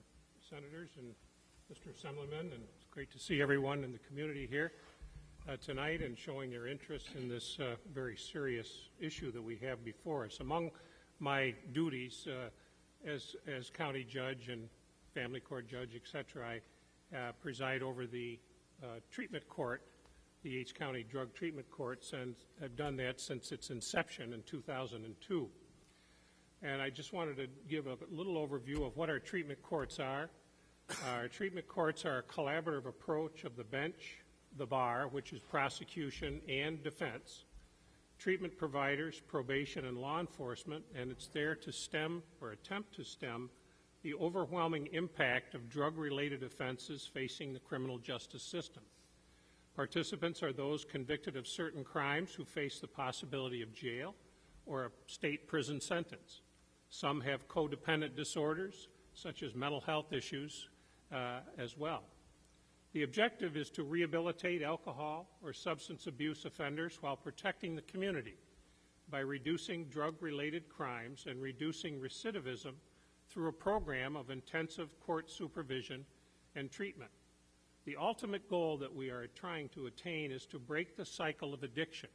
senators and Mr. Assemblyman, and it's great to see everyone in the community here tonight and showing their interest in this very serious issue that we have before us. Among my duties as county judge and family court judge, etc., I preside over the treatment court, the Yates County Drug Treatment Courts, and I've done that since its inception in 2002. And I just wanted to give a little overview of what our treatment courts are. Our treatment courts are a collaborative approach of the bench, the bar, which is prosecution and defense, treatment providers, probation, and law enforcement, and it's there to stem or attempt to stem the overwhelming impact of drug-related offenses facing the criminal justice system. Participants are those convicted of certain crimes who face the possibility of jail or a state prison sentence. Some have codependent disorders, such as mental health issues as well. The objective is to rehabilitate alcohol or substance abuse offenders while protecting the community by reducing drug-related crimes and reducing recidivism through a program of intensive court supervision and treatment. The ultimate goal that we are trying to attain is to break the cycle of addiction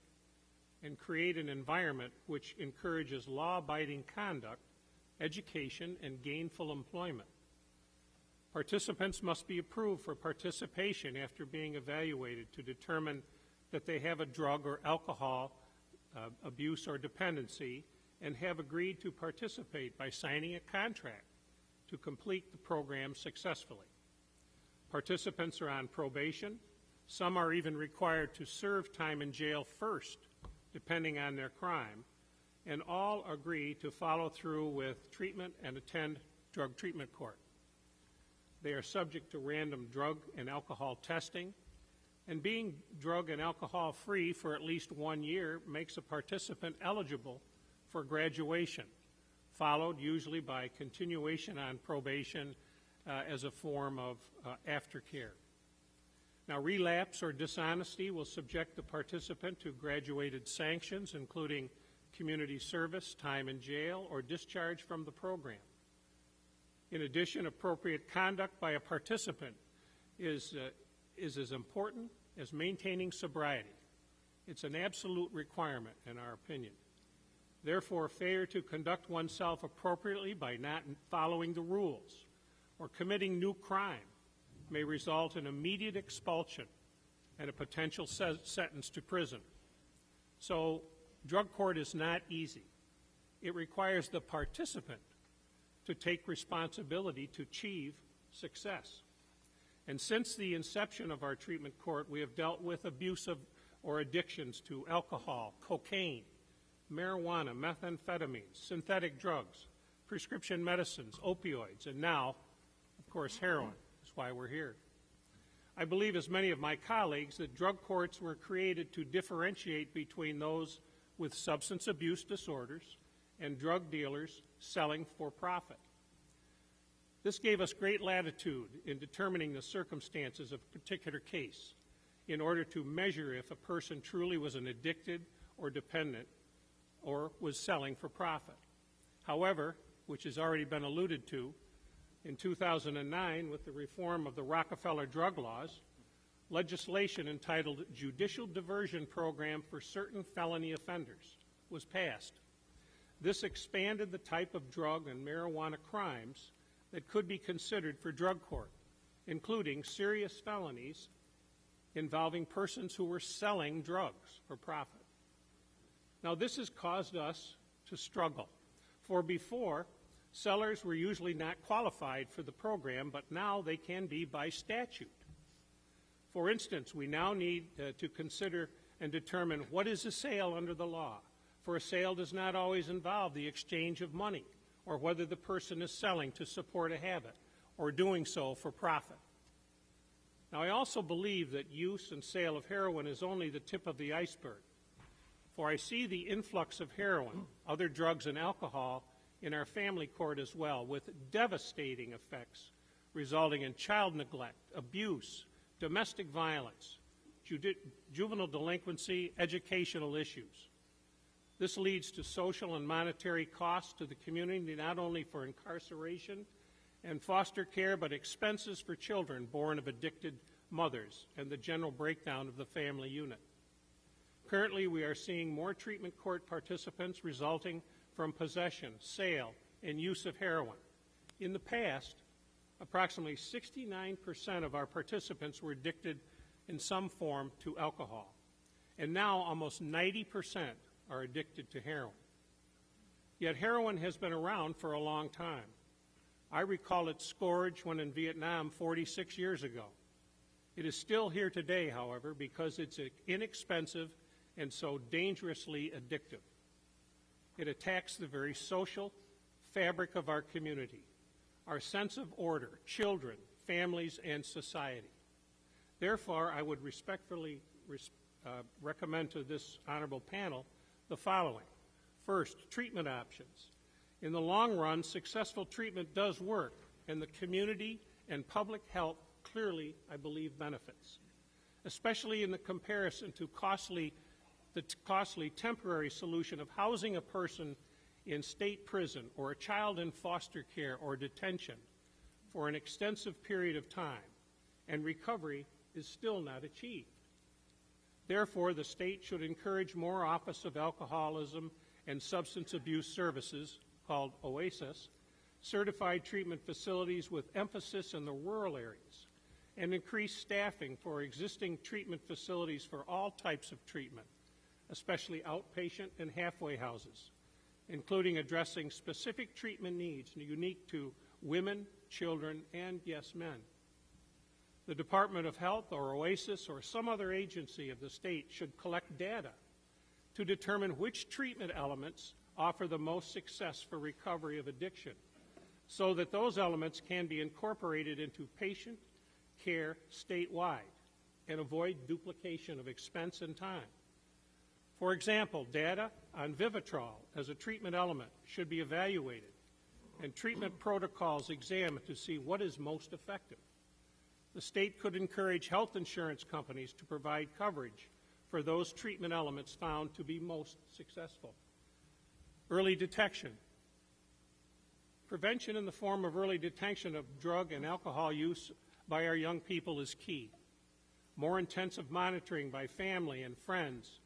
and create an environment which encourages law-abiding conduct, education, and gainful employment. Participants must be approved for participation after being evaluated to determine that they have a drug or alcohol abuse or dependency and have agreed to participate by signing a contract to complete the program successfully. Participants are on probation. Some are even required to serve time in jail first, depending on their crime, and all agree to follow through with treatment and attend drug treatment court. They are subject to random drug and alcohol testing, and being drug and alcohol free for at least 1 year makes a participant eligible for graduation, followed usually by continuation on probation as a form of aftercare. Now, relapse or dishonesty will subject the participant to graduated sanctions, including community service, time in jail, or discharge from the program. In addition, appropriate conduct by a participant is as important as maintaining sobriety. It's an absolute requirement, in our opinion. Therefore, failure to conduct oneself appropriately by not following the rules or committing new crime may result in immediate expulsion and a potential sentence to prison. So, drug court is not easy. It requires the participant to take responsibility to achieve success. And since the inception of our treatment court, we have dealt with abuse or addictions to alcohol, cocaine, marijuana, methamphetamines, synthetic drugs, prescription medicines, opioids, and now, of course, heroin. That's why we're here. I believe, as many of my colleagues, that drug courts were created to differentiate between those with substance abuse disorders and drug dealers selling for profit. This gave us great latitude in determining the circumstances of a particular case in order to measure if a person truly was an addicted or dependent or was selling for profit. However, which has already been alluded to, in 2009, with the reform of the Rockefeller drug laws, legislation entitled Judicial Diversion Program for Certain Felony Offenders was passed. This expanded the type of drug and marijuana crimes that could be considered for drug court, including serious felonies involving persons who were selling drugs for profit. Now, this has caused us to struggle, for before, sellers were usually not qualified for the program, but now they can be by statute. For instance, we now need to consider and determine what is a sale under the law, for a sale does not always involve the exchange of money or whether the person is selling to support a habit or doing so for profit. Now, I also believe that use and sale of heroin is only the tip of the iceberg, for I see the influx of heroin, other drugs, and alcohol in our family court as well, with devastating effects resulting in child neglect, abuse, domestic violence, juvenile delinquency, educational issues. This leads to social and monetary costs to the community, not only for incarceration and foster care, but expenses for children born of addicted mothers and the general breakdown of the family unit. Currently, we are seeing more treatment court participants resulting from possession, sale, and use of heroin. In the past, approximately 69% of our participants were addicted in some form to alcohol, and now almost 90% are addicted to heroin. Yet heroin has been around for a long time. I recall its scourge when in Vietnam 46 years ago. It is still here today, however, because it's inexpensive and so dangerously addictive. It attacks the very social fabric of our community, our sense of order, children, families, and society. Therefore, I would respectfully recommend to this honorable panel the following. First, treatment options. In the long run, successful treatment does work, and the community and public health clearly, I believe, benefits, especially in the comparison to the costly temporary solution of housing a person in state prison or a child in foster care or detention for an extensive period of time, and recovery is still not achieved. Therefore, the state should encourage more Office of Alcoholism and Substance Abuse Services, called OASIS, certified treatment facilities with emphasis in the rural areas, and increase staffing for existing treatment facilities for all types of treatment, especially outpatient and halfway houses, including addressing specific treatment needs unique to women, children, and, yes, men. The Department of Health or OASIS or some other agency of the state should collect data to determine which treatment elements offer the most success for recovery of addiction, so that those elements can be incorporated into patient care statewide and avoid duplication of expense and time. For example, data on Vivitrol as a treatment element should be evaluated and treatment protocols examined to see what is most effective. The state could encourage health insurance companies to provide coverage for those treatment elements found to be most successful. Early detection. Prevention in the form of early detection of drug and alcohol use by our young people is key. More intensive monitoring by family and friends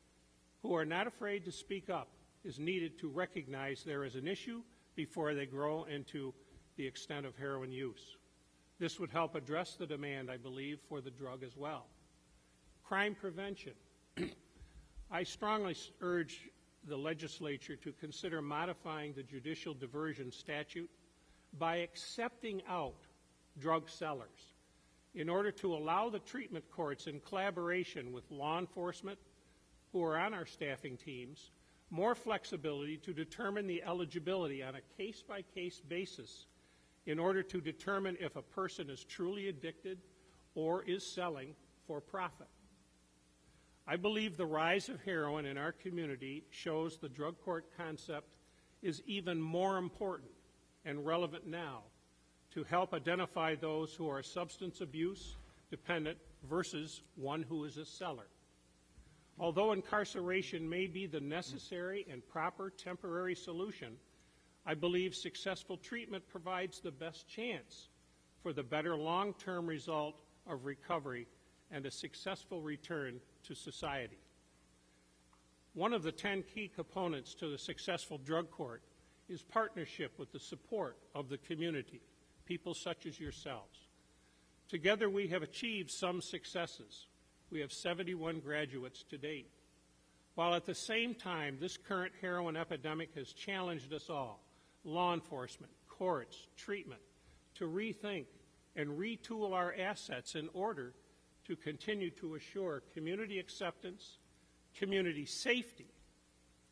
who are not afraid to speak up is needed to recognize there is an issue before they grow into the extent of heroin use. This would help address the demand, I believe, for the drug as well. Crime prevention. I strongly urge the legislature to consider modifying the judicial diversion statute by accepting out drug sellers in order to allow the treatment courts, in collaboration with law enforcement who are on our staffing teams, more flexibility to determine the eligibility on a case-by-case basis in order to determine if a person is truly addicted or is selling for profit. I believe the rise of heroin in our community shows the drug court concept is even more important and relevant now to help identify those who are substance abuse dependent versus one who is a seller. Although incarceration may be the necessary and proper temporary solution, I believe successful treatment provides the best chance for the better long-term result of recovery and a successful return to society. One of the 10 key components to the successful drug court is partnership with the support of the community, people such as yourselves. Together we have achieved some successes. We have 71 graduates to date. While at the same time, this current heroin epidemic has challenged us all, law enforcement, courts, treatment, to rethink and retool our assets in order to continue to assure community acceptance, community safety,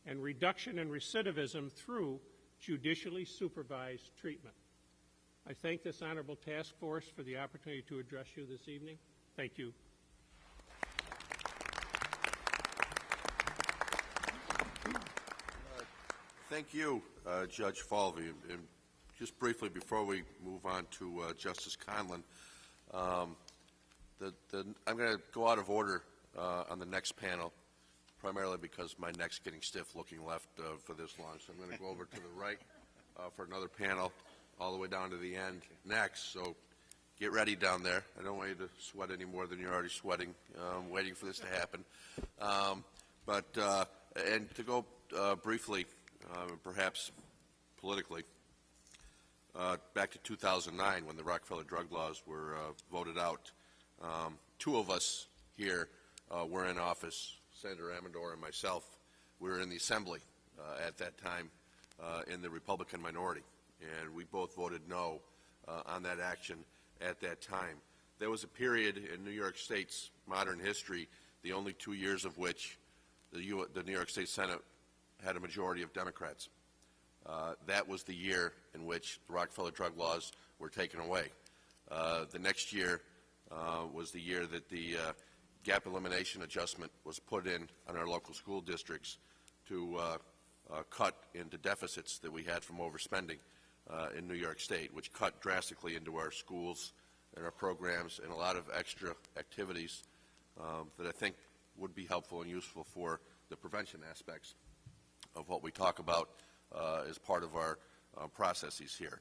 and reduction in recidivism through judicially supervised treatment. I thank this honorable task force for the opportunity to address you this evening. Thank you. Thank you, Judge Falvey. And just briefly, before we move on to Justice Conlon, I'm going to go out of order on the next panel, primarily because my neck's getting stiff looking left for this long. So I'm going to go over to the right for another panel all the way down to the end next. So get ready down there. I don't want you to sweat any more than you're already sweating, waiting for this to happen. And to go briefly, perhaps politically, back to 2009 when the Rockefeller drug laws were voted out, two of us here were in office, Senator Amedore and myself. We were in the Assembly at that time in the Republican minority, and we both voted no on that action at that time. There was a period in New York State's modern history, the only 2 years of which the New York State Senate had a majority of Democrats. That was the year in which the Rockefeller drug laws were taken away. The next year was the year that the gap elimination adjustment was put in on our local school districts to cut into deficits that we had from overspending in New York State, which cut drastically into our schools, in our programs and a lot of extra activities that I think would be helpful and useful for the prevention aspects of what we talk about as part of our processes here.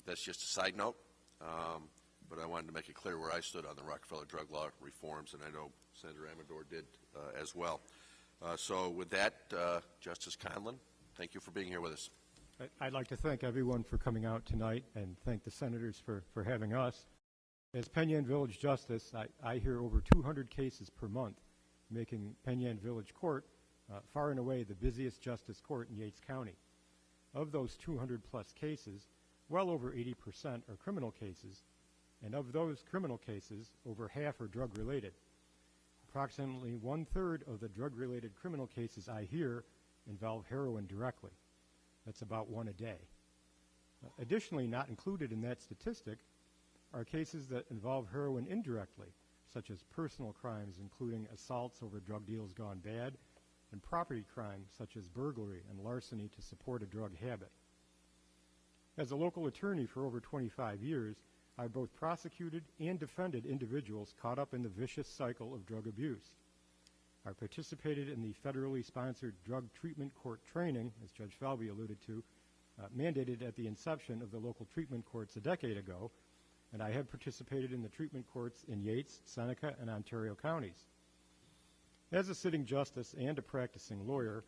That's just a side note, but I wanted to make it clear where I stood on the Rockefeller drug law reforms, and I know Senator Amedore did as well. So with that, Justice Conlon, thank you for being here with us. I'd like to thank everyone for coming out tonight and thank the senators for having us. As Penn Yan Village Justice, I hear over 200 cases per month, making Penn Yan Village Court far and away the busiest justice court in Yates County. Of those 200 plus cases, well over 80% are criminal cases, and of those criminal cases, over half are drug related. Approximately 1/3 of the drug related criminal cases I hear involve heroin directly. That's about one a day. Additionally, not included in that statistic are cases that involve heroin indirectly, such as personal crimes, including assaults over drug deals gone bad, and property crimes, such as burglary and larceny to support a drug habit. As a local attorney for over 25 years, I've both prosecuted and defended individuals caught up in the vicious cycle of drug abuse. I participated in the federally sponsored drug treatment court training, as Judge Falvey alluded to, mandated at the inception of the local treatment courts a decade ago, and I have participated in the treatment courts in Yates, Seneca, and Ontario counties. As a sitting justice and a practicing lawyer,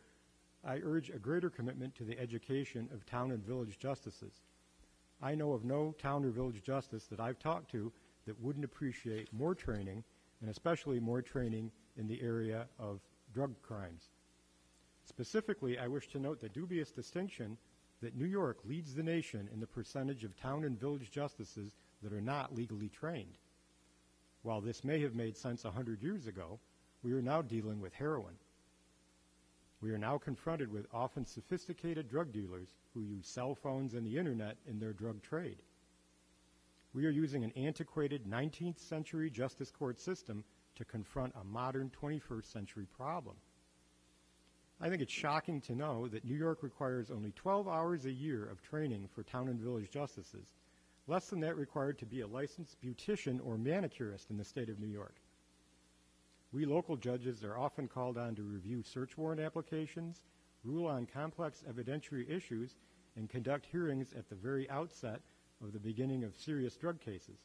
I urge a greater commitment to the education of town and village justices. I know of no town or village justice that I've talked to that wouldn't appreciate more training, and especially more training in the area of drug crimes. Specifically, I wish to note the dubious distinction that New York leads the nation in the percentage of town and village justices that are not legally trained. While this may have made sense 100 years ago, we are now dealing with heroin. We are now confronted with often sophisticated drug dealers who use cell phones and the internet in their drug trade. We are using an antiquated 19th century justice court system to confront a modern 21st century problem. I think it's shocking to know that New York requires only 12 hours a year of training for town and village justices, less than that required to be a licensed beautician or manicurist in the state of New York. We local judges are often called on to review search warrant applications, rule on complex evidentiary issues, and conduct hearings at the very outset of the beginning of serious drug cases.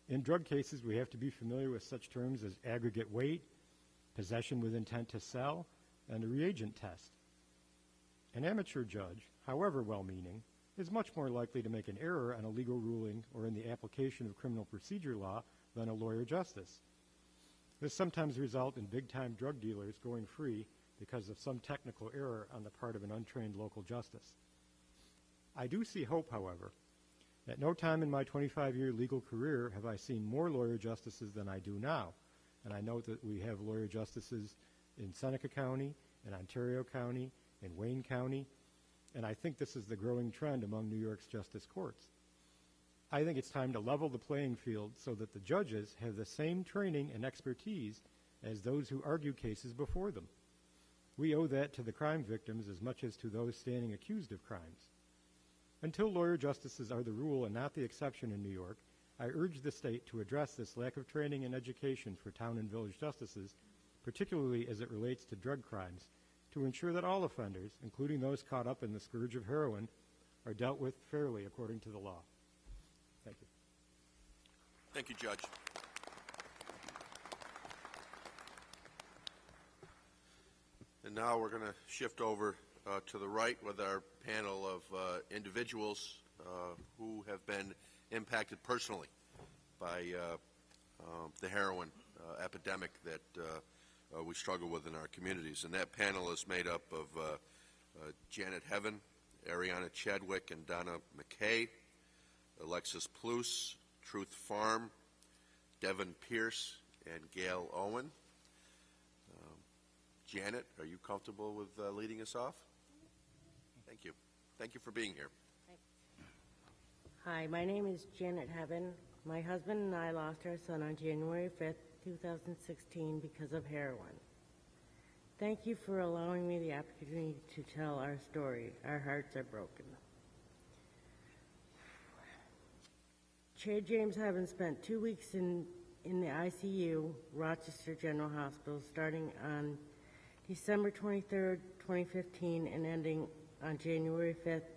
In drug cases, we have to be familiar with such terms as aggregate weight, possession with intent to sell, and a reagent test. An amateur judge, however well-meaning, is much more likely to make an error on a legal ruling or in the application of criminal procedure law than a lawyer justice. This sometimes results in big-time drug dealers going free because of some technical error on the part of an untrained local justice. I do see hope, however. At no time in my 25-year legal career have I seen more lawyer justices than I do now, and I note that we have lawyer justices in Seneca County, in Ontario County, in Wayne County, and I think this is the growing trend among New York's justice courts. I think it's time to level the playing field so that the judges have the same training and expertise as those who argue cases before them. We owe that to the crime victims as much as to those standing accused of crimes. Until lawyer justices are the rule and not the exception in New York, I urge the state to address this lack of training and education for town and village justices, particularly as it relates to drug crimes, to ensure that all offenders, including those caught up in the scourge of heroin, are dealt with fairly according to the law. Thank you. Thank you, Judge. And now we're going to shift over to the right with our panel of individuals who have been impacted personally by the heroin epidemic that we struggle with in our communities. And that panel is made up of Janet Heaven, Ariana Chadwick, and Donna McKay, Alexis Plouse, Truth Farm, Devin Pierce, and Gail Owen. Janet, are you comfortable with leading us off? Thank you. Thank you for being here. Hi, my name is Janet Heaven. My husband and I lost our son on January 5th, 2016 because of heroin. Thank you for allowing me the opportunity to tell our story. Our hearts are broken. Chad James having spent 2 weeks in the ICU, Rochester General Hospital, starting on December 23rd, 2015, and ending on January 5th,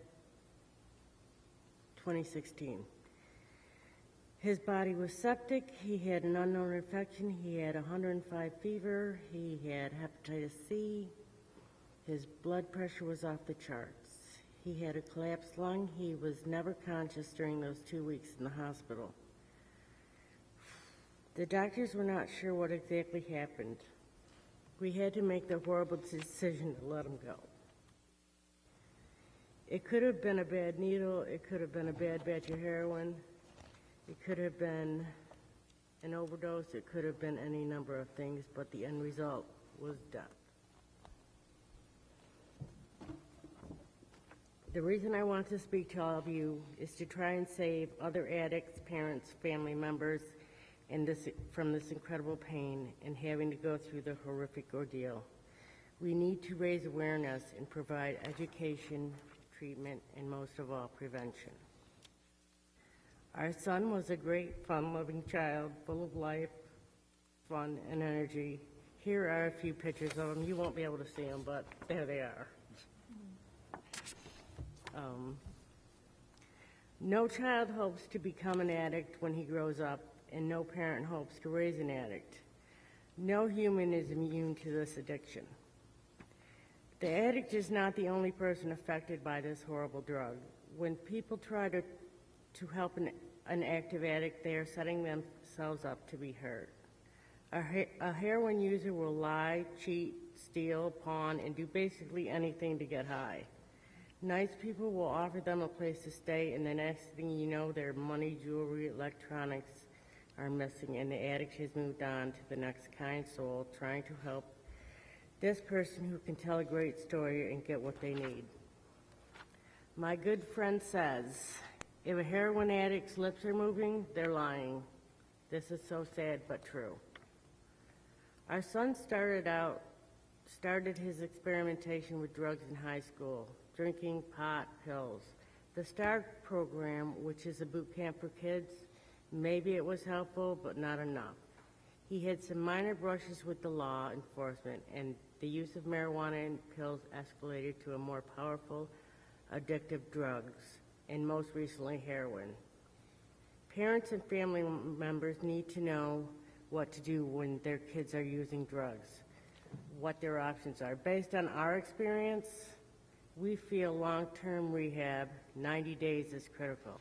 2016. His body was septic, he had an unknown infection, he had 105 fever, he had hepatitis C, his blood pressure was off the charts. He had a collapsed lung, he was never conscious during those 2 weeks in the hospital. The doctors were not sure what exactly happened. We had to make the horrible decision to let him go. It could have been a bad needle, it could have been a bad batch of heroin, it could have been an overdose, it could have been any number of things, but the end result was death. The reason I want to speak to all of you is to try and save other addicts, parents, family members, and from this incredible pain and having to go through the horrific ordeal. We need to raise awareness and provide education, treatment, and most of all, prevention. Our son was a great, fun-loving child, full of life, fun, and energy. Here are a few pictures of him. You won't be able to see them, but there they are. No child hopes to become an addict when he grows up, and no parent hopes to raise an addict. No human is immune to this addiction. The addict is not the only person affected by this horrible drug. When people try to help an active addict, they are setting themselves up to be hurt. A heroin user will lie, cheat, steal, pawn, and do basically anything to get high. Nice people will offer them a place to stay, and the next thing you know, their money, jewelry, electronics are missing, and the addict has moved on to the next kind soul trying to help this person who can tell a great story and get what they need. My good friend says, if a heroin addict's lips are moving, they're lying. This is so sad but true. Our son started his experimentation with drugs in high school, drinking pot, pills. The STAR program, which is a boot camp for kids, maybe it was helpful, but not enough. He had some minor brushes with the law enforcement, and the use of marijuana and pills escalated to a more powerful, addictive drugs, and most recently heroin. Parents and family members need to know what to do when their kids are using drugs, what their options are. Based on our experience, we feel long-term rehab, 90 days, is critical.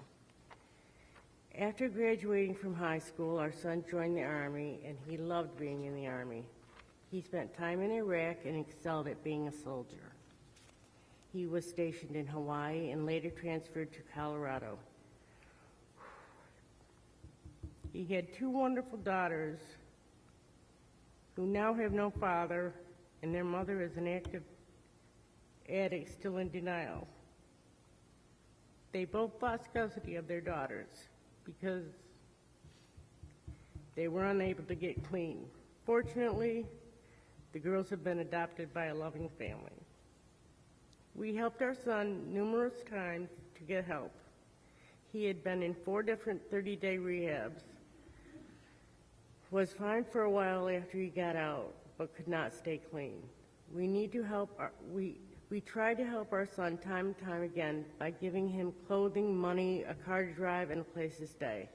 After graduating from high school, our son joined the Army, and he loved being in the Army. He spent time in Iraq and excelled at being a soldier. He was stationed in Hawaii and later transferred to Colorado. He had 2 wonderful daughters who now have no father, and their mother is an active addict still in denial. They both lost custody of their daughters because they were unable to get clean. Fortunately, the girls have been adopted by a loving family. We helped our son numerous times to get help. He had been in 4 different 30-day rehabs, was fine for a while after he got out, but could not stay clean. We tried to help our son time and time again by giving him clothing, money, a car to drive, and a place to stay.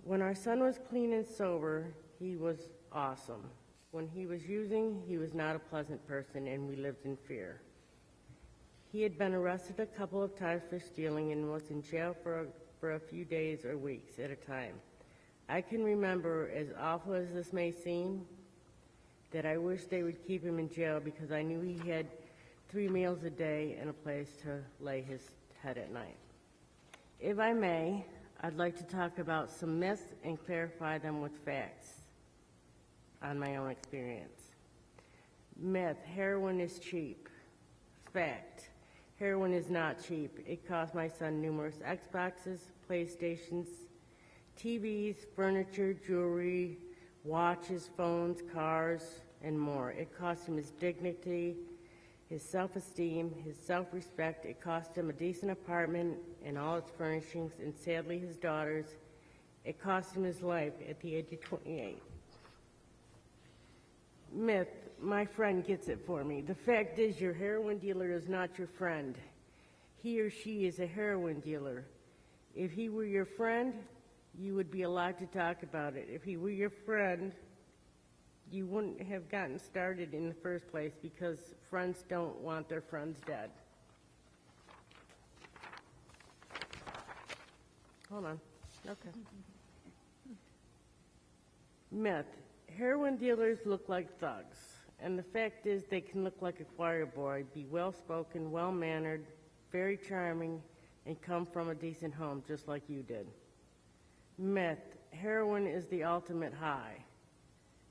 When our son was clean and sober, he was awesome. When he was using, he was not a pleasant person, and we lived in fear. He had been arrested a couple of times for stealing and was in jail for a few days or weeks at a time. I can remember, as awful as this may seem, that I wish they would keep him in jail because I knew he had 3 meals a day and a place to lay his head at night. If I may, I'd like to talk about some myths and clarify them with facts on my own experience. Myth, heroin is cheap. Fact, heroin is not cheap. It cost my son numerous Xboxes, PlayStations, TVs, furniture, jewelry, watches, phones, cars, and more. It cost him his dignity, his self-esteem, his self-respect. It cost him a decent apartment and all its furnishings, and sadly his daughter's. It cost him his life at the age of 28. Myth, my friend gets it for me. The fact is, your heroin dealer is not your friend. He or she is a heroin dealer. If he were your friend, you would be allowed to talk about it. If he were your friend, you wouldn't have gotten started in the first place, because friends don't want their friends dead. Hold on. Okay. Myth. Heroin dealers look like thugs, and the fact is they can look like a choir boy, be well-spoken, well-mannered, very charming, and come from a decent home just like you did. Myth. Heroin is the ultimate high.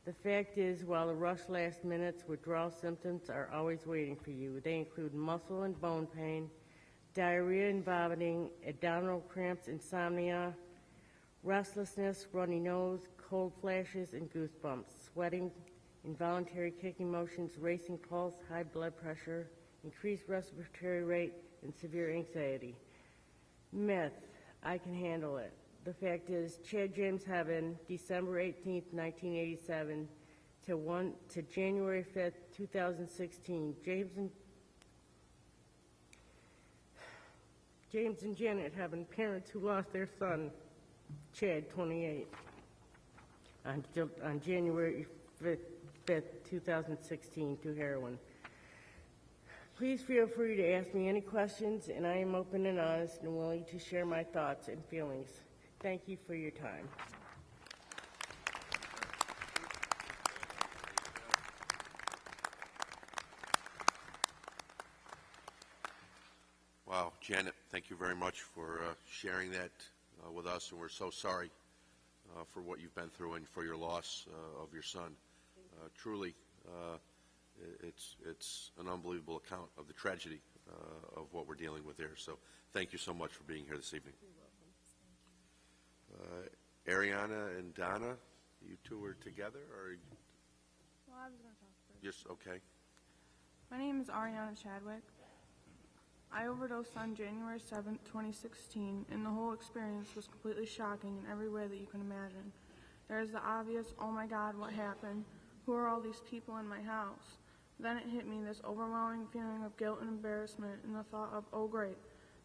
The fact is, while the rush last minutes, withdrawal symptoms are always waiting for you. They include muscle and bone pain, diarrhea and vomiting, abdominal cramps, insomnia, restlessness, runny nose, cold flashes, and goosebumps, sweating, involuntary kicking motions, racing pulse, high blood pressure, increased respiratory rate, and severe anxiety. Myth, I can handle it. The fact is, Chad James Heaven, December 18th, 1987, to January 5th, 2016. James and Janet Heaven, parents who lost their son, Chad, 28, on January 5th, 2016, to heroin. Please feel free to ask me any questions, and I am open and honest and willing to share my thoughts and feelings. Thank you for your time. Wow, Janet, thank you very much for sharing that with us, and we're so sorry for what you've been through and for your loss of your son. Truly, it's an unbelievable account of the tragedy of what we're dealing with here. So thank you so much for being here this evening. Ariana and Donna, you two are together, or? Well, I was going to talk first. Yes, okay. My name is Ariana Chadwick. I overdosed on January 7th, 2016, and the whole experience was completely shocking in every way that you can imagine. There's the obvious, oh my God, what happened? Who are all these people in my house? Then it hit me, this overwhelming feeling of guilt and embarrassment, and the thought of, oh great,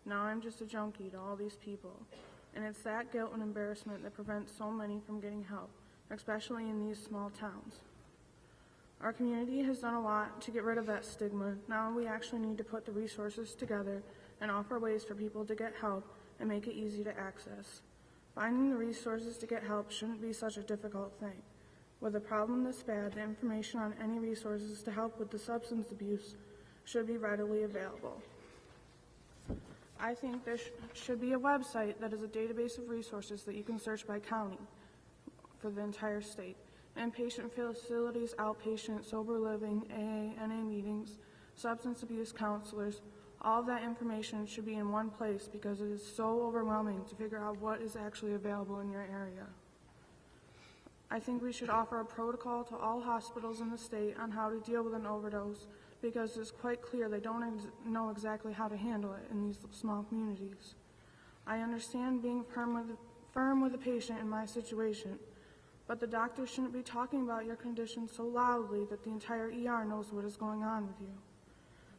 now I'm just a junkie to all these people. And it's that guilt and embarrassment that prevents so many from getting help, especially in these small towns. Our community has done a lot to get rid of that stigma. Now we actually need to put the resources together and offer ways for people to get help and make it easy to access. Finding the resources to get help shouldn't be such a difficult thing. With a problem this bad, the information on any resources to help with the substance abuse should be readily available. I think there should be a website that is a database of resources that you can search by county for the entire state. Inpatient facilities, outpatient, sober living, AA, NA meetings, substance abuse counselors, all of that information should be in one place because it is so overwhelming to figure out what is actually available in your area. I think we should offer a protocol to all hospitals in the state on how to deal with an overdose, because it's quite clear they don't know exactly how to handle it in these small communities. I understand being firm with the patient in my situation, but the doctor shouldn't be talking about your condition so loudly that the entire ER knows what is going on with you.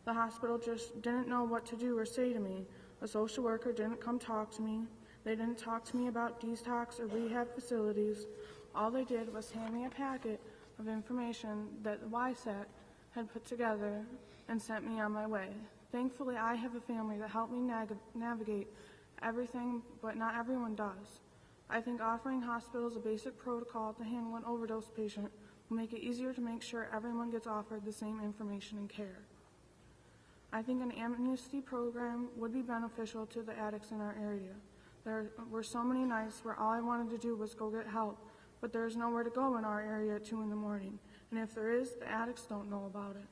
The hospital just didn't know what to do or say to me. A social worker didn't come talk to me. They didn't talk to me about detox or rehab facilities. All they did was hand me a packet of information that the YSAT had put together and sent me on my way. Thankfully, I have a family that helped me navigate everything, but not everyone does. I think offering hospitals a basic protocol to handle an overdose patient will make it easier to make sure everyone gets offered the same information and care. I think an amnesty program would be beneficial to the addicts in our area. There were so many nights where all I wanted to do was go get help, but there's nowhere to go in our area at 2 in the morning. And if there is, the addicts don't know about it.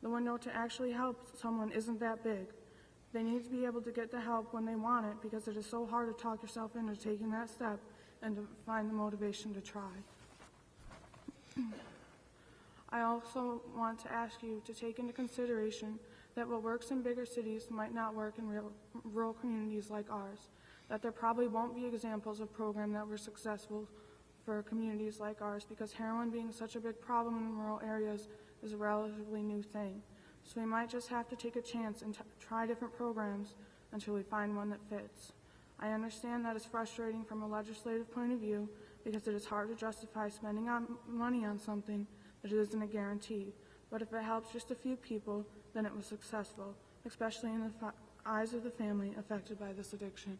The window to actually help someone isn't that big. They need to be able to get the help when they want it, because it is so hard to talk yourself into taking that step and to find the motivation to try. I also want to ask you to take into consideration that what works in bigger cities might not work in rural communities like ours, that there probably won't be examples of programs that were successful for communities like ours because heroin being such a big problem in rural areas is a relatively new thing. So we might just have to take a chance and try different programs until we find one that fits. I understand that it's frustrating from a legislative point of view because it is hard to justify spending money on something that isn't a guarantee. But if it helps just a few people, then it was successful, especially in the eyes of the family affected by this addiction.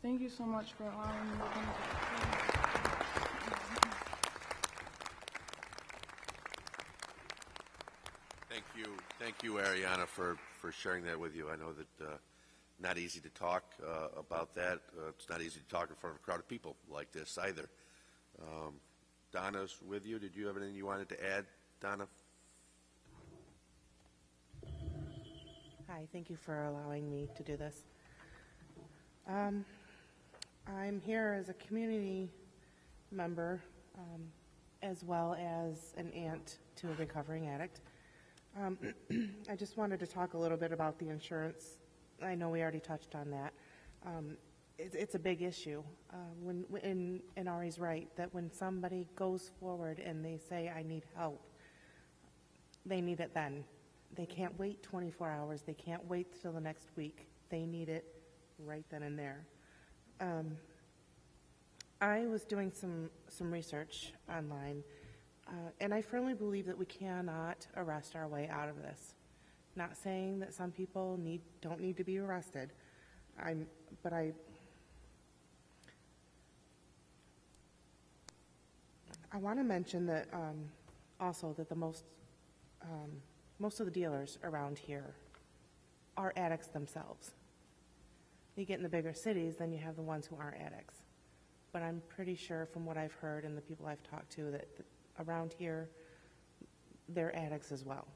Thank you so much for allowing me to come. Thank you, Ariana, for sharing that with you. I know that not easy to talk about that. It's not easy to talk in front of a crowd of people like this either. Donna's with you. Did you have anything you wanted to add, Donna? Hi, thank you for allowing me to do this. I'm here as a community member as well as an aunt to a recovering addict. I just wanted to talk a little bit about the insurance. I know we already touched on that. It's a big issue. And Ari's right, that when somebody goes forward and they say, I need help, they need it then. They can't wait 24 hours. They can't wait till the next week. They need it right then and there. I was doing some research online, and I firmly believe that we cannot arrest our way out of this. Not saying that some people don't need to be arrested, but I want to mention that also that the most of the dealers around here are addicts themselves. You get in the bigger cities, then you have the ones who aren't addicts. But I'm pretty sure from what I've heard and the people I've talked to that around here, they're addicts as well.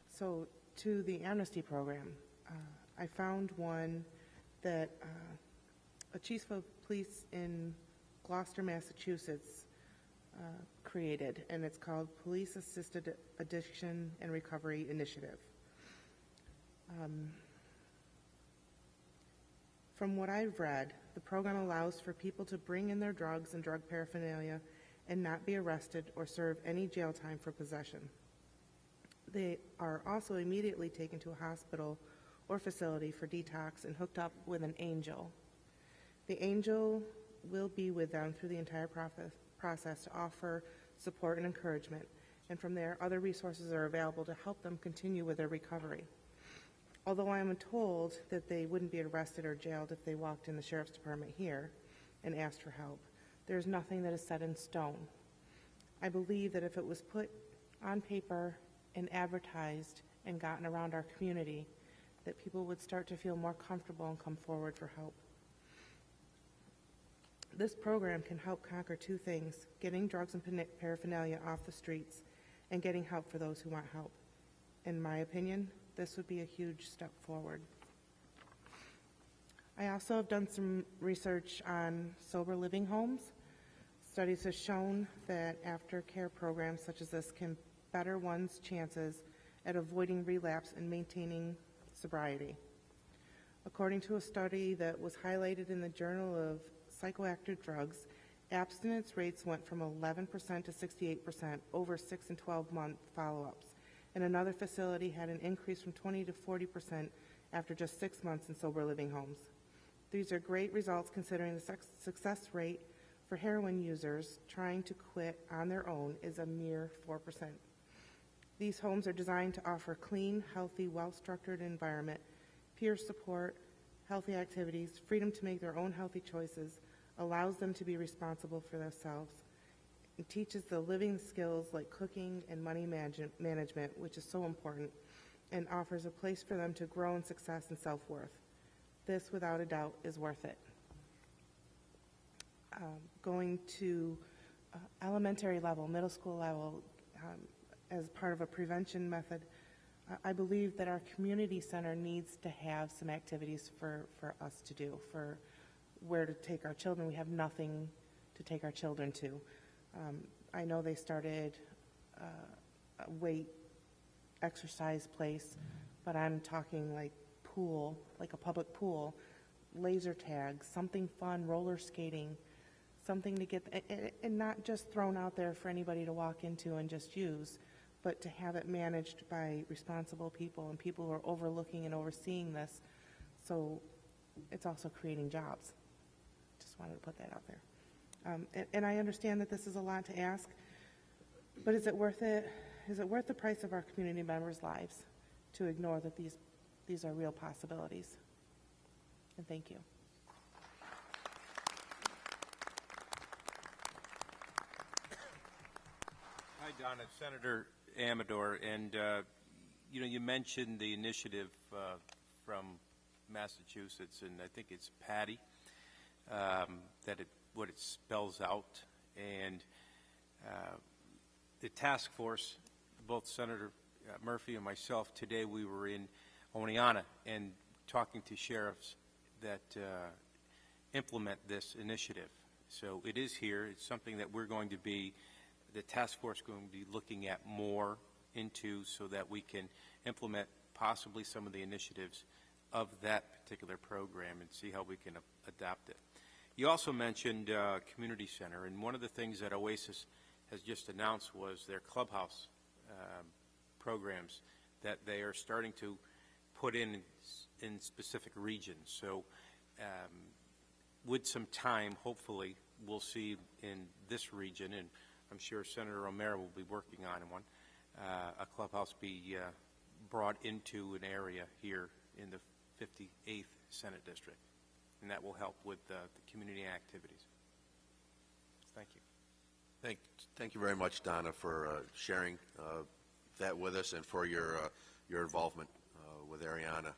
So to the amnesty program, I found one that a chief of police in Gloucester, Massachusetts created, and it's called Police Assisted Addiction and Recovery Initiative. From what I've read, the program allows for people to bring in their drugs and drug paraphernalia and not be arrested or serve any jail time for possession. They are also immediately taken to a hospital or facility for detox and hooked up with an angel. The angel will be with them through the entire process to offer support and encouragement, and from there, other resources are available to help them continue with their recovery. Although I am told that they wouldn't be arrested or jailed if they walked in the sheriff's department here and asked for help, there is nothing that is set in stone. I believe that if it was put on paper and advertised and gotten around our community, that people would start to feel more comfortable and come forward for help. This program can help conquer two things: getting drugs and paraphernalia off the streets and getting help for those who want help. In my opinion, this would be a huge step forward. I also have done some research on sober living homes. Studies have shown that aftercare programs such as this can better one's chances at avoiding relapse and maintaining sobriety. According to a study that was highlighted in the Journal of Psychoactive Drugs, abstinence rates went from 11% to 68% over 6 and 12-month follow-ups, and another facility had an increase from 20 to 40% after just 6 months in sober living homes. These are great results considering the success rate for heroin users trying to quit on their own is a mere 4%. These homes are designed to offer clean, healthy, well-structured environment, peer support, healthy activities, freedom to make their own healthy choices, allows them to be responsible for themselves. It teaches the living skills like cooking and money management, which is so important, and offers a place for them to grow in success and self-worth. This, without a doubt, is worth it. Going to elementary level, middle school level, as part of a prevention method, I believe that our community center needs to have some activities for us to do, for where to take our children. We have nothing to take our children to. I know they started weight exercise place, but I'm talking like pool, like a public pool, laser tag, something fun, roller skating, something to get, and not just thrown out there for anybody to walk into and just use, but to have it managed by responsible people and people who are overlooking and overseeing this. So it's also creating jobs. Just wanted to put that out there. And I understand that this is a lot to ask, but is it worth it? Is it worth the price of our community members' lives to ignore that these are real possibilities? And thank you. Hi, Donna. Senator Amedore, and you mentioned the initiative from Massachusetts, and I think it's Patty, what it spells out, and the task force, both Senator Murphy and myself, today we were in Tonowanda and talking to sheriffs that implement this initiative. So it is here. It's something that we're going to be, the task force going to be looking at more into so that we can implement possibly some of the initiatives of that particular program and see how we can adapt it. You also mentioned community center, and one of the things that Oasis has just announced was their clubhouse programs that they are starting to put in specific regions. So with some time, hopefully, we'll see in this region, and I'm sure Senator Romero will be working on one, a clubhouse be brought into an area here in the 58th Senate District, and that will help with the community activities. Thank you. Thank you very much, Donna, for sharing that with us and for your involvement with Ariana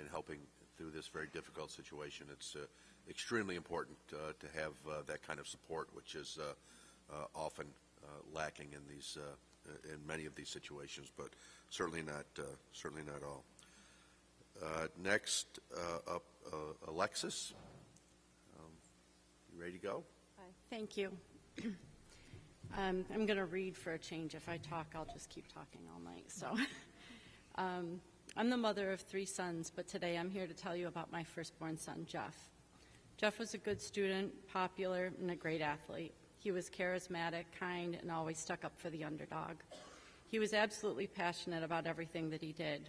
in helping through this very difficult situation. It's extremely important to have that kind of support, which is often lacking in these in many of these situations, but certainly not all. Next up, Alexis. You ready to go? Hi. Thank you. I'm going to read for a change. If I talk, I'll just keep talking all night. So, I'm the mother of 3 sons, but today I'm here to tell you about my firstborn son, Jeff. Jeff was a good student, popular, and a great athlete. He was charismatic, kind, and always stuck up for the underdog. He was absolutely passionate about everything that he did.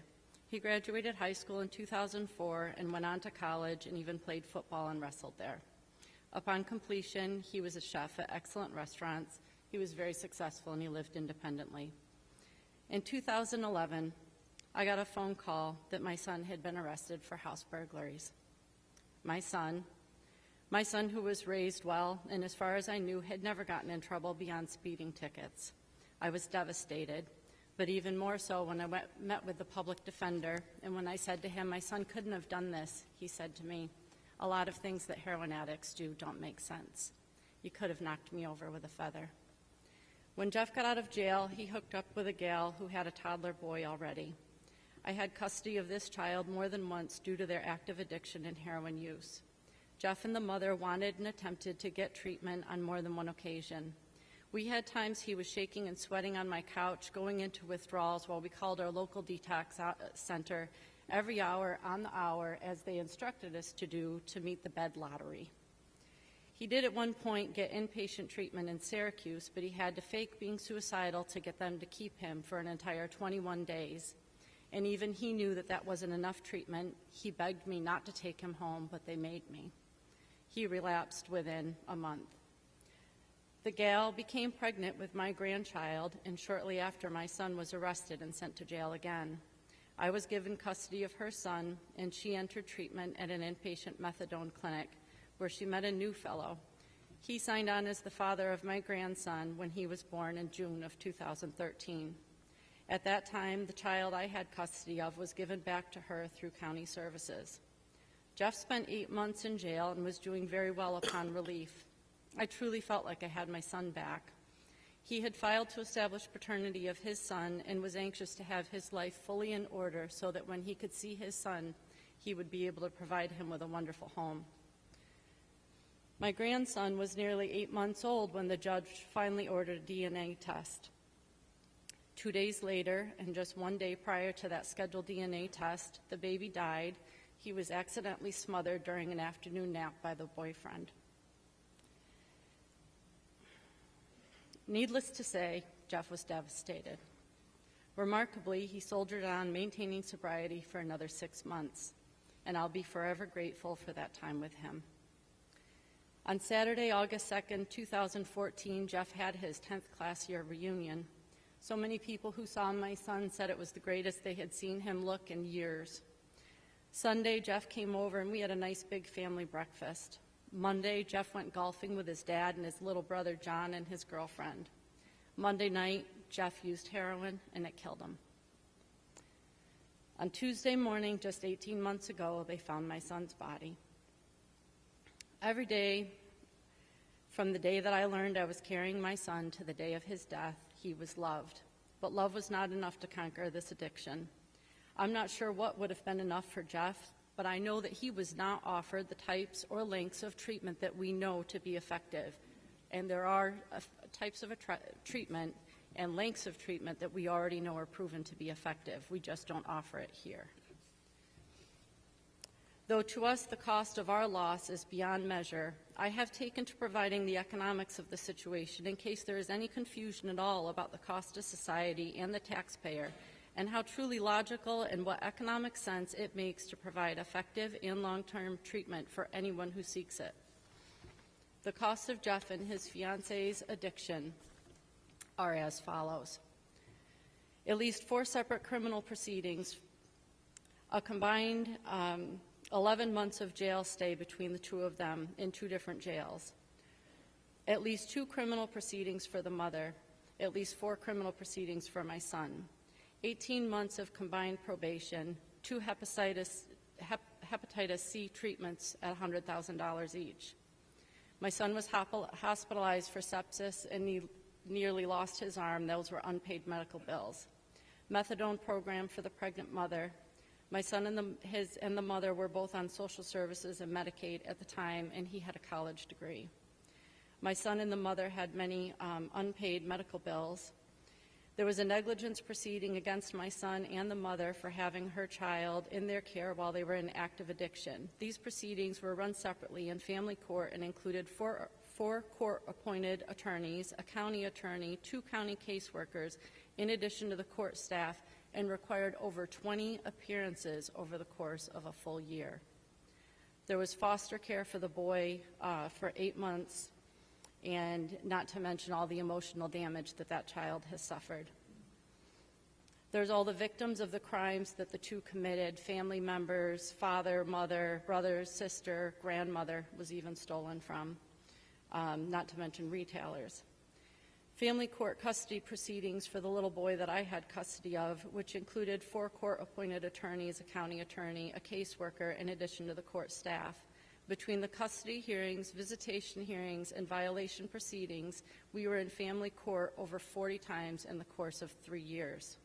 He graduated high school in 2004 and went on to college and even played football and wrestled there. Upon completion, he was a chef at excellent restaurants. He was very successful, and he lived independently. In 2011, I got a phone call that my son had been arrested for house burglaries. My son, who was raised well and, as far as I knew, had never gotten in trouble beyond speeding tickets. I was devastated, but even more so when I met with the public defender, and when I said to him, my son couldn't have done this, he said to me, a lot of things that heroin addicts do don't make sense. You could have knocked me over with a feather. When Jeff got out of jail, he hooked up with a gal who had a toddler boy already. I had custody of this child more than once due to their active addiction and heroin use. Jeff and the mother wanted and attempted to get treatment on more than one occasion. We had times he was shaking and sweating on my couch, going into withdrawals while we called our local detox center every hour on the hour, as they instructed us to do, to meet the bed lottery. He did at one point get inpatient treatment in Syracuse, but he had to fake being suicidal to get them to keep him for an entire 21 days. And even he knew that that wasn't enough treatment. He begged me not to take him home, but they made me. He relapsed within a month. The gal became pregnant with my grandchild, and shortly after, my son was arrested and sent to jail again. I was given custody of her son, and she entered treatment at an inpatient methadone clinic where she met a new fellow. He signed on as the father of my grandson when he was born in June of 2013. At that time, the child I had custody of was given back to her through county services. Jeff spent 8 months in jail and was doing very well upon relief. I truly felt like I had my son back. He had filed to establish paternity of his son and was anxious to have his life fully in order so that when he could see his son, he would be able to provide him with a wonderful home. My grandson was nearly 8 months old when the judge finally ordered a DNA test. 2 days later, and just 1 day prior to that scheduled DNA test, the baby died. He was accidentally smothered during an afternoon nap by the boyfriend. Needless to say, Jeff was devastated. Remarkably, he soldiered on, maintaining sobriety for another 6 months, and I'll be forever grateful for that time with him. On Saturday, August 2nd, 2014, Jeff had his 10th class year reunion. So many people who saw my son said it was the greatest they had seen him look in years. Sunday, Jeff came over and we had a nice big family breakfast. Monday, Jeff went golfing with his dad and his little brother John and his girlfriend. Monday night, Jeff used heroin and it killed him. On Tuesday morning, just 18 months ago, they found my son's body. Every day, from the day that I learned I was carrying my son to the day of his death, he was loved. But love was not enough to conquer this addiction. I'm not sure what would have been enough for Jeff, but I know that he was not offered the types or lengths of treatment that we know to be effective. And there are types of treatment and lengths of treatment that we already know are proven to be effective. We just don't offer it here. Though to us the cost of our loss is beyond measure, I have taken to providing the economics of the situation in case there is any confusion at all about the cost to society and the taxpayer, and how truly logical and what economic sense it makes to provide effective and long-term treatment for anyone who seeks it. The costs of Jeff and his fiancee's addiction are as follows. At least 4 separate criminal proceedings, a combined 11 months of jail stay between the two of them in 2 different jails, at least 2 criminal proceedings for the mother, at least 4 criminal proceedings for my son, 18 months of combined probation, 2 hepatitis C treatments at $100,000 each. My son was hospitalized for sepsis and he nearly lost his arm. Those were unpaid medical bills. Methadone program for the pregnant mother. My son and the mother were both on social services and Medicaid at the time, and he had a college degree. My son and the mother had many unpaid medical bills. There was a negligence proceeding against my son and the mother for having her child in their care while they were in active addiction. These proceedings were run separately in family court and included four court-appointed attorneys, a county attorney, 2 county caseworkers, in addition to the court staff, and required over 20 appearances over the course of a full year. There was foster care for the boy for 8 months, and not to mention all the emotional damage that that child has suffered. There's all the victims of the crimes that the 2 committed, family members, father, mother, brother, sister, grandmother was even stolen from, not to mention retailers. Family court custody proceedings for the little boy that I had custody of, which included 4 court-appointed attorneys, a county attorney, a caseworker, in addition to the court staff. Between the custody hearings, visitation hearings, and violation proceedings, we were in family court over 40 times in the course of 3 years.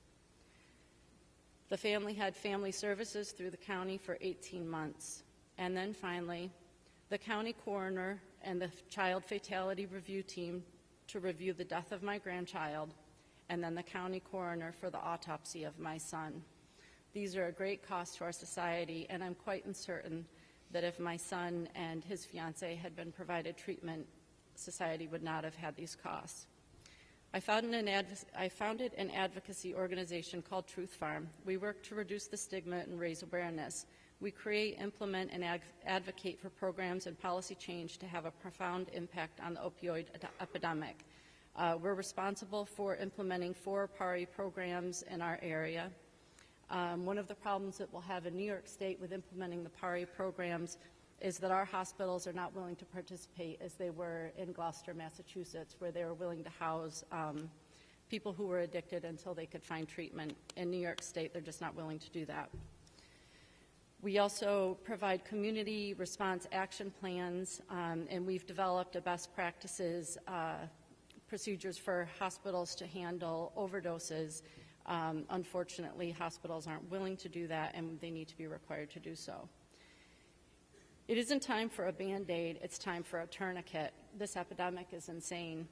The family had family services through the county for 18 months. And then finally, the county coroner and the child fatality review team to review the death of my grandchild, and then the county coroner for the autopsy of my son. These are a great cost to our society, and I'm quite certain that if my son and his fiancée had been provided treatment, society would not have had these costs. I founded an advocacy organization called Truth Farm. We work to reduce the stigma and raise awareness. We create, implement, and advocate for programs and policy change to have a profound impact on the opioid epidemic. We're responsible for implementing 4 PARI programs in our area. One of the problems that we'll have in New York State with implementing the PARI programs is that our hospitals are not willing to participate as they were in Gloucester, Massachusetts, where they were willing to house people who were addicted until they could find treatment. In New York State, they're just not willing to do that. We also provide community response action plans, and we've developed a best practices procedures for hospitals to handle overdoses. Unfortunately, hospitals aren't willing to do that, and they need to be required to do so. It isn't time for a Band-Aid, it's time for a tourniquet. This epidemic is insane.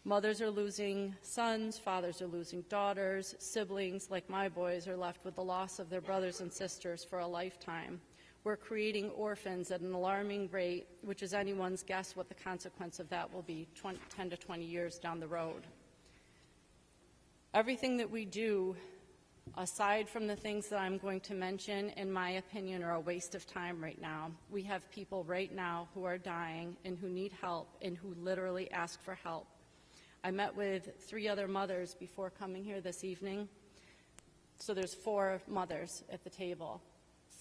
Mothers are losing sons, fathers are losing daughters, siblings like my boys are left with the loss of their brothers and sisters for a lifetime. We're creating orphans at an alarming rate, which is anyone's guess what the consequence of that will be 10 to 20 years down the road. Everything that we do, aside from the things that I'm going to mention, in my opinion, are a waste of time right now. We have people right now who are dying and who need help and who literally ask for help. I met with 3 other mothers before coming here this evening. So there's 4 mothers at the table.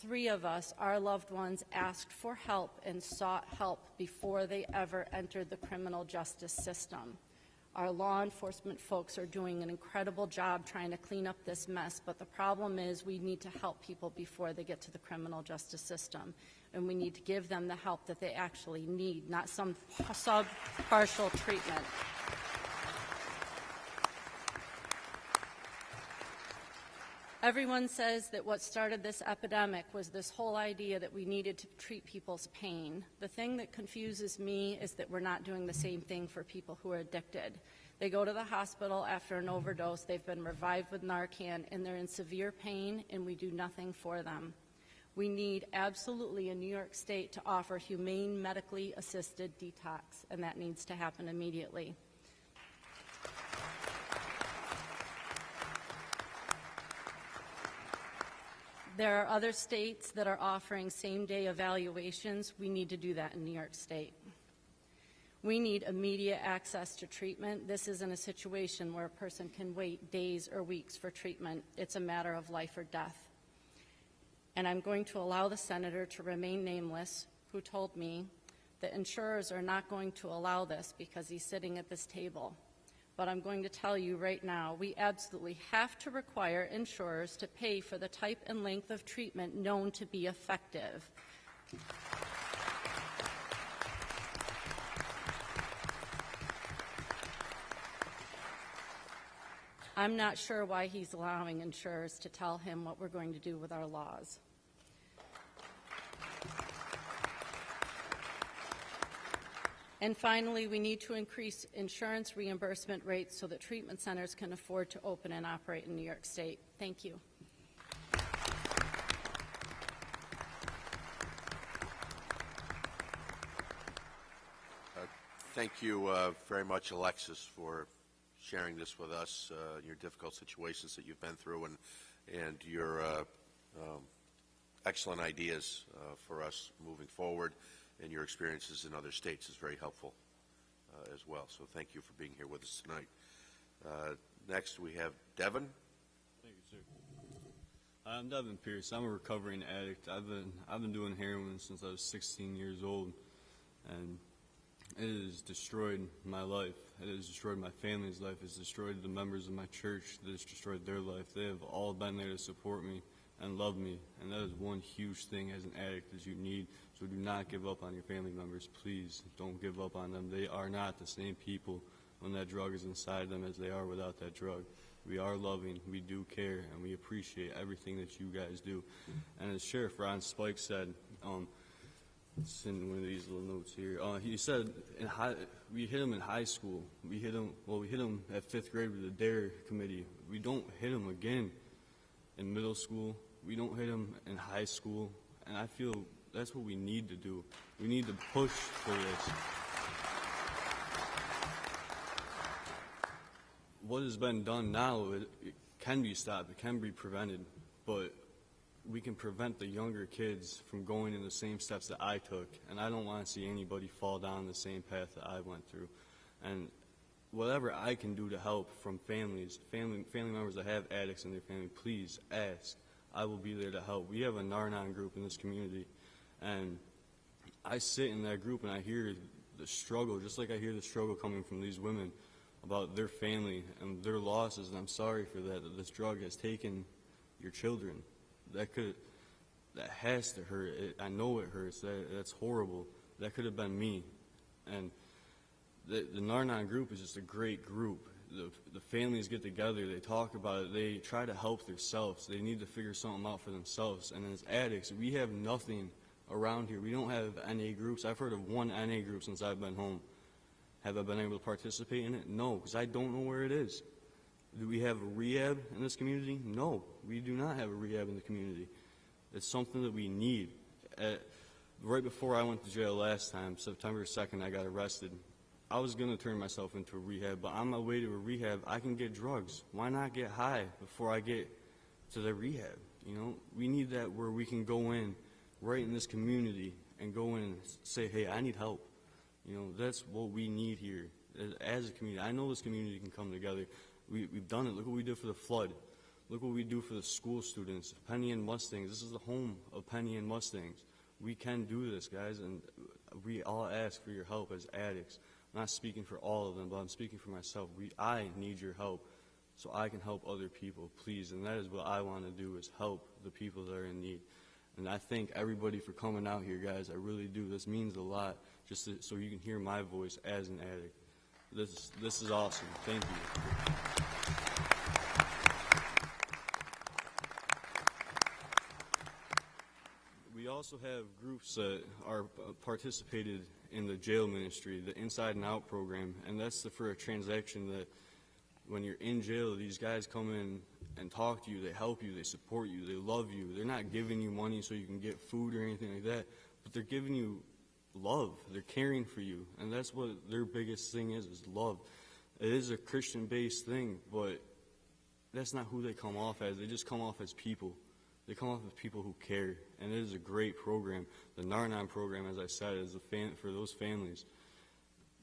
3 of us, our loved ones, asked for help and sought help before they ever entered the criminal justice system. Our law enforcement folks are doing an incredible job trying to clean up this mess, but the problem is we need to help people before they get to the criminal justice system, and we need to give them the help that they actually need, not some partial treatment. Everyone says that what started this epidemic was this whole idea that we needed to treat people's pain. The thing that confuses me is that we're not doing the same thing for people who are addicted. They go to the hospital after an overdose, they've been revived with Narcan, and they're in severe pain, and we do nothing for them. We need absolutely in New York State to offer humane medically assisted detox, and that needs to happen immediately. There are other states that are offering same-day evaluations. We need to do that in New York State. We need immediate access to treatment. This isn't a situation where a person can wait days or weeks for treatment. It's a matter of life or death. And I'm going to allow the senator to remain nameless, who told me that insurers are not going to allow this because he's sitting at this table. But I'm going to tell you right now, we absolutely have to require insurers to pay for the type and length of treatment known to be effective. I'm not sure why he's allowing insurers to tell him what we're going to do with our laws. And finally, we need to increase insurance reimbursement rates so that treatment centers can afford to open and operate in New York State. Thank you. Thank you very much, Alexis, for sharing this with us, your difficult situations that you've been through, and your excellent ideas for us moving forward. And your experiences in other states is very helpful as well. So thank you for being here with us tonight. Next, we have Devin. Thank you, sir. I'm Devin Pierce. I'm a recovering addict. I've been doing heroin since I was 16 years old, and it has destroyed my life. It has destroyed my family's life. It's destroyed the members of my church. It has destroyed their life. They have all been there to support me and love me, and that is one huge thing as an addict that you need. So do not give up on your family members. Please don't give up on them. They are not the same people when that drug is inside them as they are without that drug. We are loving, we do care, and we appreciate everything that you guys do. And as Sheriff Ron Spike said, it's in one of these little notes here. He said we hit him in high school. We hit him at 5th grade with the DARE committee. We don't hit him again in middle school. We don't hit him in high school. And I feel that's what we need to do. We need to push for this. What has been done now, it can be stopped, it can be prevented, but we can prevent the younger kids from going in the same steps that I took, and I don't want to see anybody fall down the same path that I went through. And whatever I can do to help from family members that have addicts in their family, please ask. I will be there to help. We have a Narnan group in this community, and I sit in that group and I hear the struggle, just like I hear the struggle coming from these women about their family and their losses, and I'm sorry for that this drug has taken your children. That has to hurt. I know it hurts. That's horrible. That could have been me. And the Narnan group is just a great group. The families get together, they talk about it, they try to help themselves. They need to figure something out for themselves. And as addicts, we have nothing around here. We don't have NA groups. I've heard of one NA group since I've been home. Have I been able to participate in it? No, because I don't know where it is. Do we have a rehab in this community? No, we do not have a rehab in the community. It's something that we need. Right before I went to jail last time, September 2nd, I got arrested. I was going to turn myself into a rehab, but on my way to a rehab, I can get drugs. Why not get high before I get to the rehab? You know, we need that where we can go in right in this community and go in and say, hey, I need help. You know, that's what we need here as a community. I know this community can come together. We've done it. Look what we did for the flood. Look what we do for the school students. Penn Yan Mustangs. This is the home of Penn Yan Mustangs. We can do this, guys, and we all ask for your help as addicts. I'm not speaking for all of them, but I'm speaking for myself. I need your help so I can help other people, please. And that is what I want to do, is help the people that are in need. And I thank everybody for coming out here, guys. I really do. This means a lot, just so you can hear my voice as an addict. This is awesome. Thank you. We also have groups that are participated in the jail ministry, the Inside and Out program, and that's for a transaction that when you're in jail, these guys come in and talk to you, they help you, they support you, they love you. They're not giving you money so you can get food or anything like that, but they're giving you love. They're caring for you, and that's what their biggest thing is love. It is a Christian-based thing, but that's not who they come off as. They just come off as people. They come off as people who care, and it is a great program. The Narnan program, as I said, is for those families.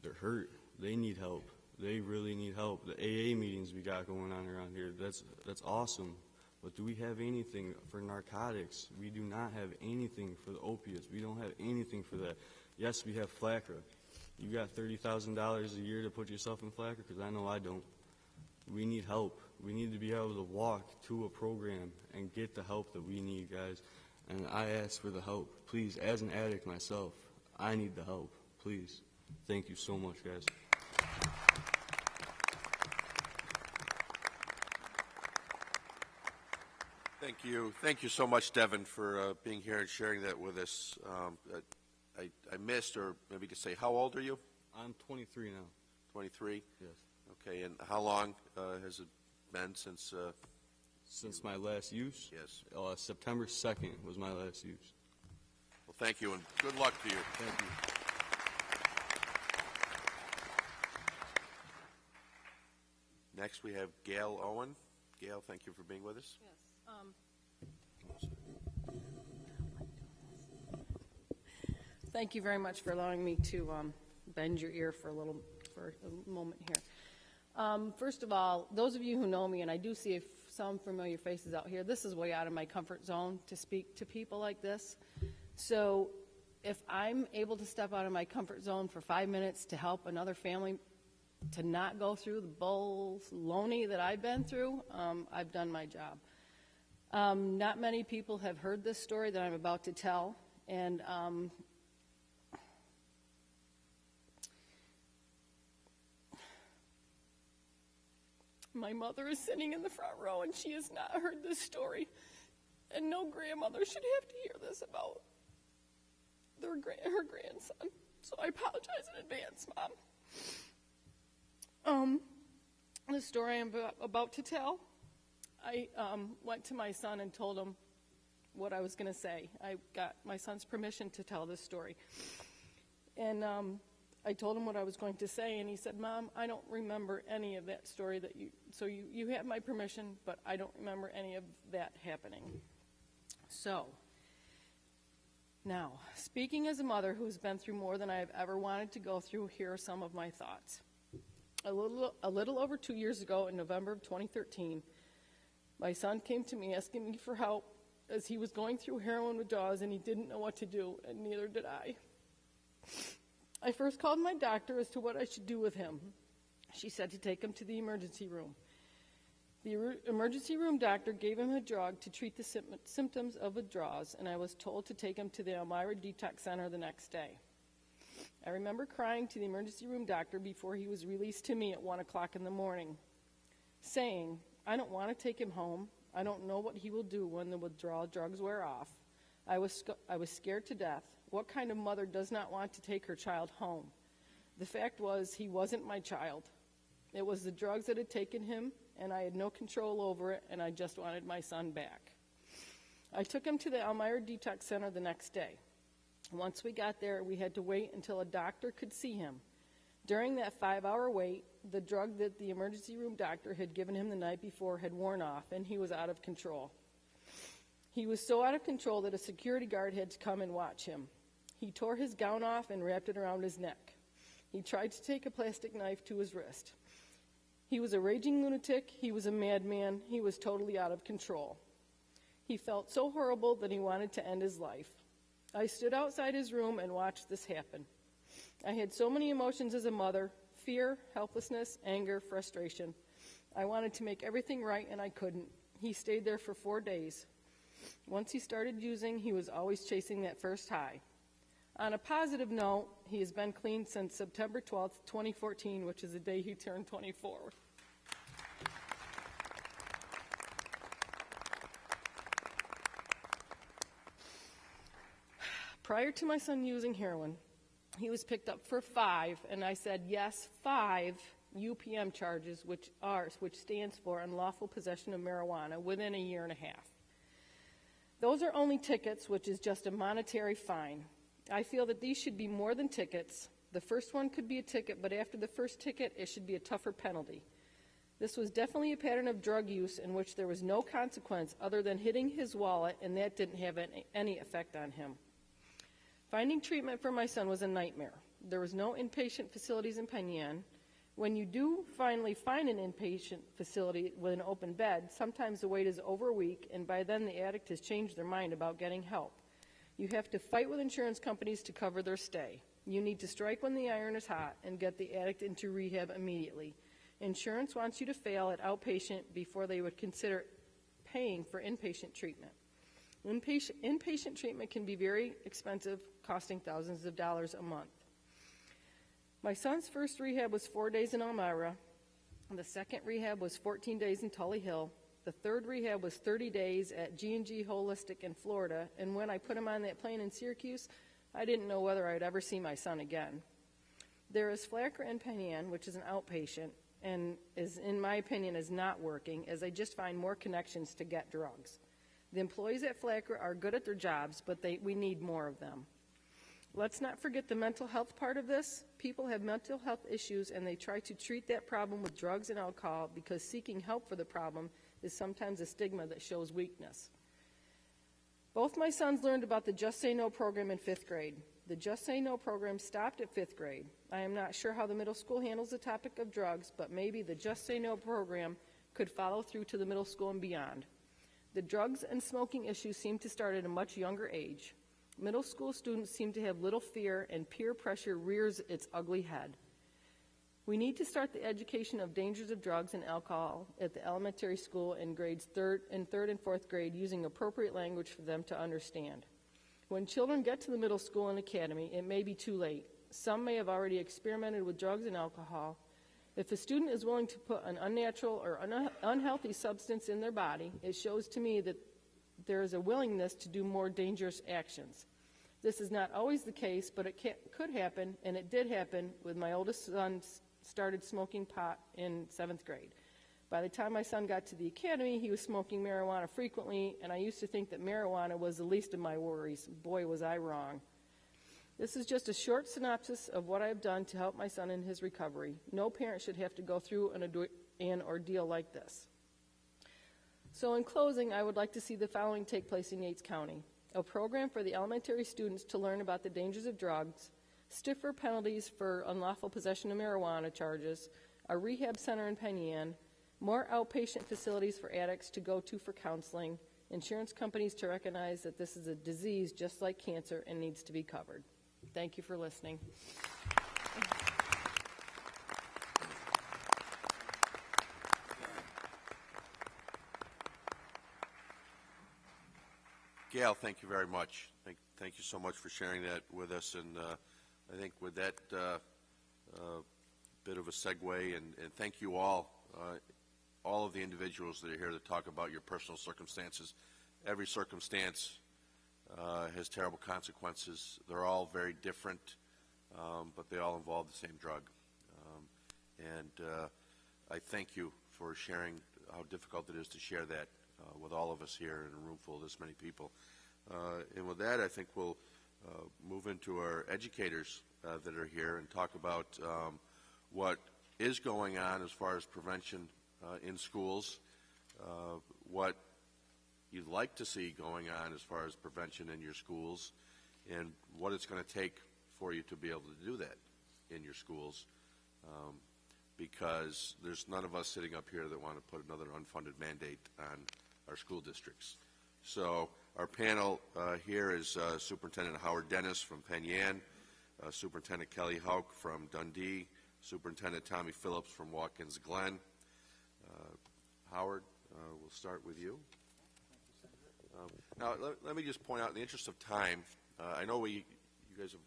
They're hurt. They need help. They really need help. The AA meetings we got going on around here, that's awesome. But do we have anything for narcotics? We do not have anything for the opiates. We don't have anything for that. Yes, we have FLACRA. You got $30,000 a year to put yourself in FLACRA? Because I know I don't. We need help. We need to be able to walk to a program and get the help that we need, guys. And I ask for the help. Please, as an addict myself, I need the help. Please. Thank you so much, guys. Thank you. Thank you so much, Devin, for being here and sharing that with us. I missed, or maybe to say, how old are you? I'm 23 now. 23? Yes. Okay, and how long has it been since? Since my last use? Yes. September 2nd was my last use. Well, thank you, and good luck to you. Thank you. Next, we have Gail Owen. Gail, thank you for being with us. Yes. Thank you very much for allowing me to bend your ear for a moment here. First of all, those of you who know me, and I do see some familiar faces out here, this is way out of my comfort zone to speak to people like this. So if I'm able to step out of my comfort zone for 5 minutes to help another family to not go through the baloney that I've been through, I've done my job. Not many people have heard this story that I'm about to tell, and my mother is sitting in the front row, and she has not heard this story, and no grandmother should have to hear this about her grandson, so I apologize in advance, Mom. The story I'm about to tell, I went to my son and told him what I was going to say. I got my son's permission to tell this story. And I told him what I was going to say, and he said, Mom, I don't remember any of that story that you have my permission, but I don't remember any of that happening. So, now, speaking as a mother who's been through more than I have ever wanted to go through, here are some of my thoughts. A little over 2 years ago, in November of 2013, my son came to me asking me for help as he was going through heroin withdrawals, and he didn't know what to do, and neither did I. I first called my doctor as to what I should do with him. She said to take him to the emergency room. The emergency room doctor gave him a drug to treat the symptoms of withdrawals, and I was told to take him to the Elmira Detox Center the next day. I remember crying to the emergency room doctor before he was released to me at 1 o'clock in the morning, saying, I don't want to take him home. I don't know what he will do when the withdrawal drugs wear off. I was scared to death. What kind of mother does not want to take her child home? The fact was, he wasn't my child. It was the drugs that had taken him, and I had no control over it, and I just wanted my son back. I took him to the Elmira Detox Center the next day. Once we got there, we had to wait until a doctor could see him. During that 5-hour wait, the drug that the emergency room doctor had given him the night before had worn off, and he was out of control. He was so out of control that a security guard had to come and watch him. He tore his gown off and wrapped it around his neck. He tried to take a plastic knife to his wrist. He was a raging lunatic. He was a madman. He was totally out of control. He felt so horrible that he wanted to end his life. I stood outside his room and watched this happen. I had so many emotions as a mother: fear, helplessness, anger, frustration. I wanted to make everything right, and I couldn't. He stayed there for 4 days. Once he started using, he was always chasing that first high. On a positive note, he has been clean since September 12th, 2014, which is the day he turned 24. Prior to my son using heroin, he was picked up for 5, and I said, yes, 5 UPM charges, which stands for unlawful possession of marijuana, within a year and a half. Those are only tickets, which is just a monetary fine. I feel that these should be more than tickets. The first one could be a ticket, but after the first ticket, it should be a tougher penalty. This was definitely a pattern of drug use in which there was no consequence other than hitting his wallet, and that didn't have any effect on him. Finding treatment for my son was a nightmare. There was no inpatient facilities in Penn Yan. When you do finally find an inpatient facility with an open bed, sometimes the wait is over a week, and by then the addict has changed their mind about getting help. You have to fight with insurance companies to cover their stay. You need to strike when the iron is hot and get the addict into rehab immediately. Insurance wants you to fail at outpatient before they would consider paying for inpatient treatment. Inpatient treatment can be very expensive, costing thousands of dollars a month. My son's first rehab was 4 days in Elmira. The second rehab was 14 days in Tully Hill. The third rehab was 30 days at G&G Holistic in Florida, and when I put him on that plane in Syracuse, I didn't know whether I'd ever see my son again. There is Flacker and Penn Yan, which is an outpatient, and in my opinion, is not working, as I just find more connections to get drugs. The employees at Flacker are good at their jobs, but we need more of them. Let's not forget the mental health part of this. People have mental health issues, and they try to treat that problem with drugs and alcohol because seeking help for the problem is sometimes a stigma that shows weakness. Both my sons learned about the Just Say No program in 5th grade. The Just Say No program stopped at 5th grade. I am not sure how the middle school handles the topic of drugs, but maybe the Just Say No program could follow through to the middle school and beyond. The drugs and smoking issues seem to start at a much younger age. Middle school students seem to have little fear, and peer pressure rears its ugly head. We need to start the education of dangers of drugs and alcohol at the elementary school in grades 3rd and 4th grade, using appropriate language for them to understand. When children get to the middle school and academy, it may be too late. Some may have already experimented with drugs and alcohol. If a student is willing to put an unnatural or unhealthy substance in their body, it shows to me that there is a willingness to do more dangerous actions. This is not always the case, but it could happen, and it did happen with my oldest son started smoking pot in 7th grade. By the time my son got to the academy, he was smoking marijuana frequently, and I used to think that marijuana was the least of my worries. Boy, was I wrong. This is just a short synopsis of what I have done to help my son in his recovery. No parent should have to go through an ordeal like this. So in closing, I would like to see the following take place in Yates County: a program for the elementary students to learn about the dangers of drugs, stiffer penalties for unlawful possession of marijuana charges, a rehab center in Penn Yan, more outpatient facilities for addicts to go to for counseling, insurance companies to recognize that this is a disease just like cancer and needs to be covered. Thank you for listening. Gail, thank you very much. Thank you so much for sharing that with us. And I think with that bit of a segue, and thank you all of the individuals that are here to talk about your personal circumstances. Every circumstance has terrible consequences. They're all very different. but they all involve the same drug. I thank you for sharing how difficult it is to share that with all of us here in a room full of this many people. And with that, I think we'll move into our educators that are here and talk about what is going on as far as prevention in schools, what you'd like to see going on as far as prevention in your schools, and what it's going to take for you to be able to do that in your schools, because there's none of us sitting up here that want to put another unfunded mandate on our school districts. So our panel here is Superintendent Howard Dennis from Penn Yan, Superintendent Kelly Hauk from Dundee, Superintendent Tommy Phillips from Watkins Glen. Howard, we'll start with you. Now, let me just point out, in the interest of time, I know you guys have,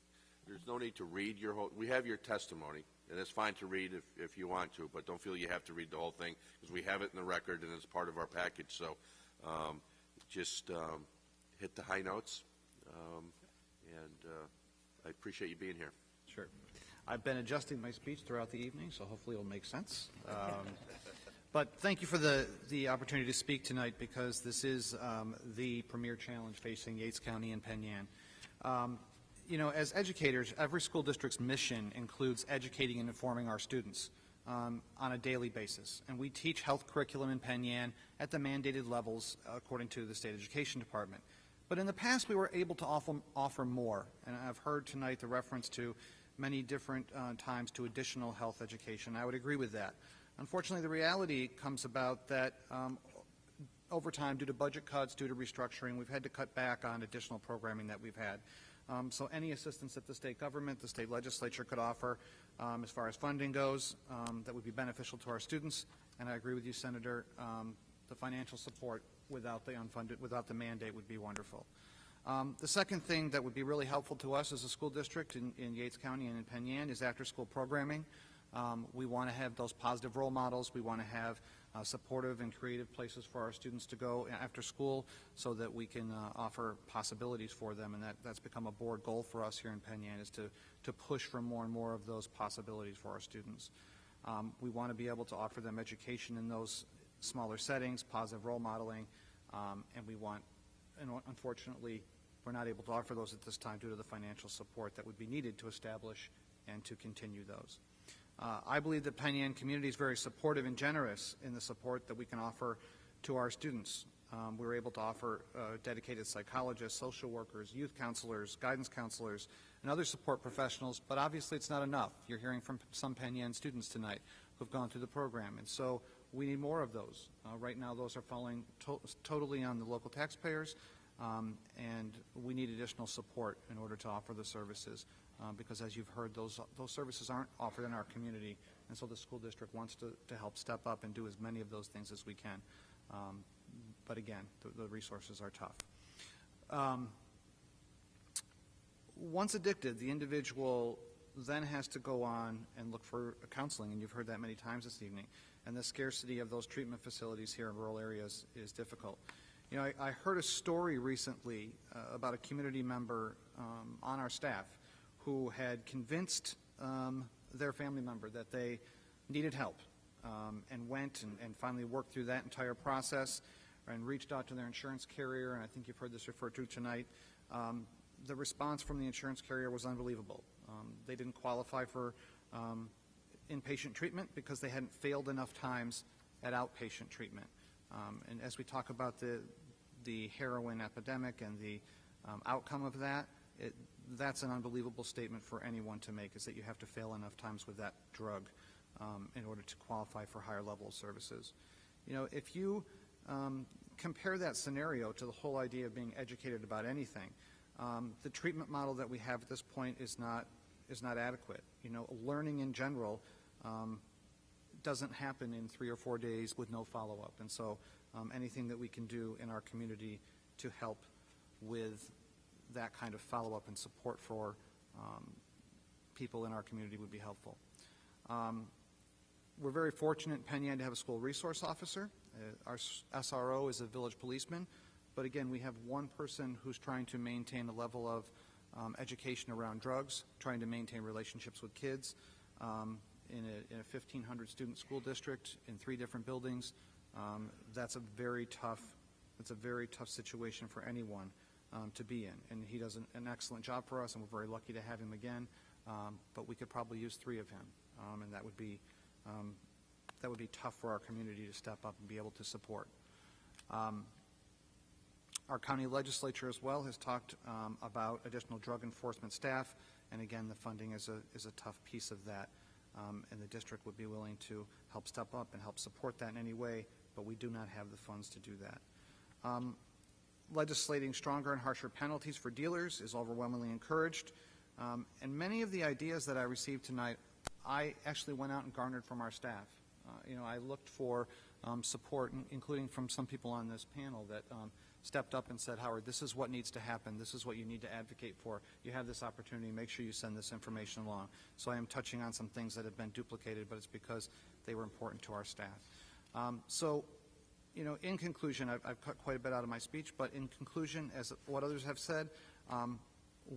there's no need to read your whole, we have your testimony, and it's fine to read if you want to, but don't feel you have to read the whole thing, because we have it in the record and it's part of our package. So just hit the high notes, and I appreciate you being here. Sure. I've been adjusting my speech throughout the evening, so hopefully it'll make sense. But thank you for the opportunity to speak tonight, because this is the premier challenge facing Yates County and Penn Yan. You know, as educators, every school district's mission includes educating and informing our students on a daily basis. And we teach health curriculum in Penn Yan at the mandated levels according to the State Education Department. But in the past, we were able to offer more. And I've heard tonight the reference to many different times to additional health education. I would agree with that. Unfortunately, the reality comes about that over time, due to budget cuts, due to restructuring, we've had to cut back on additional programming that we've had. So any assistance that the state government, the state legislature could offer as far as funding goes, that would be beneficial to our students. And I agree with you, Senator, the financial support without the unfunded, without the mandate would be wonderful. The second thing that would be really helpful to us as a school district in Yates County and in Penn Yan is after-school programming. We want to have those positive role models. We want to have supportive and creative places for our students to go after school so that we can offer possibilities for them, and that's become a board goal for us here in Penn Yan, is to push for more and more of those possibilities for our students. We want to be able to offer them education in those smaller settings, positive role modeling, and we want, and unfortunately, we're not able to offer those at this time due to the financial support that would be needed to establish and to continue those. I believe the Penn Yan community is very supportive and generous in the support that we can offer to our students. We were able to offer dedicated psychologists, social workers, youth counselors, guidance counselors, and other support professionals, but obviously it's not enough. You're hearing from some Penn Yan students tonight who've gone through the program, and so we need more of those. Right now those are falling totally on the local taxpayers, and we need additional support in order to offer the services. Because as you've heard, those services aren't offered in our community, and so the school district wants to help step up and do as many of those things as we can. But again, the resources are tough. Once addicted, the individual then has to go on and look for counseling, and you've heard that many times this evening. And the scarcity of those treatment facilities here in rural areas is difficult. You know, I heard a story recently about a community member on our staff who had convinced their family member that they needed help, and went and finally worked through that entire process and reached out to their insurance carrier, and I think you've heard this referred to tonight. The response from the insurance carrier was unbelievable. They didn't qualify for inpatient treatment because they hadn't failed enough times at outpatient treatment. And as we talk about the heroin epidemic and the outcome of that, that's an unbelievable statement for anyone to make, is that you have to fail enough times with that drug in order to qualify for higher level of services. You know, if you compare that scenario to the whole idea of being educated about anything, the treatment model that we have at this point is not adequate. You know, learning in general doesn't happen in 3 or 4 days with no follow-up, and so anything that we can do in our community to help with that kind of follow-up and support for people in our community would be helpful. We're very fortunate in Penn Yan to have a school resource officer. Our SRO is a village policeman, but again, we have one person who's trying to maintain a level of education around drugs, trying to maintain relationships with kids in a 1,500 student school district in 3 different buildings. That's a very tough situation for anyone to be in. And he does an excellent job for us, and we're very lucky to have him again. But we could probably use 3 of him, and that would be tough for our community to step up and be able to support. Our county legislature as well has talked about additional drug enforcement staff, and again, the funding is a tough piece of that, and the district would be willing to help step up and help support that in any way, but we do not have the funds to do that. Legislating stronger and harsher penalties for dealers is overwhelmingly encouraged, and many of the ideas that I received tonight, I actually went out and garnered from our staff. I looked for support, including from some people on this panel that stepped up and said, Howard, this is what needs to happen. This is what you need to advocate for. You have this opportunity. Make sure you send this information along. So I am touching on some things that have been duplicated, but it's because they were important to our staff. In conclusion, I've cut quite a bit out of my speech, but in conclusion, as what others have said,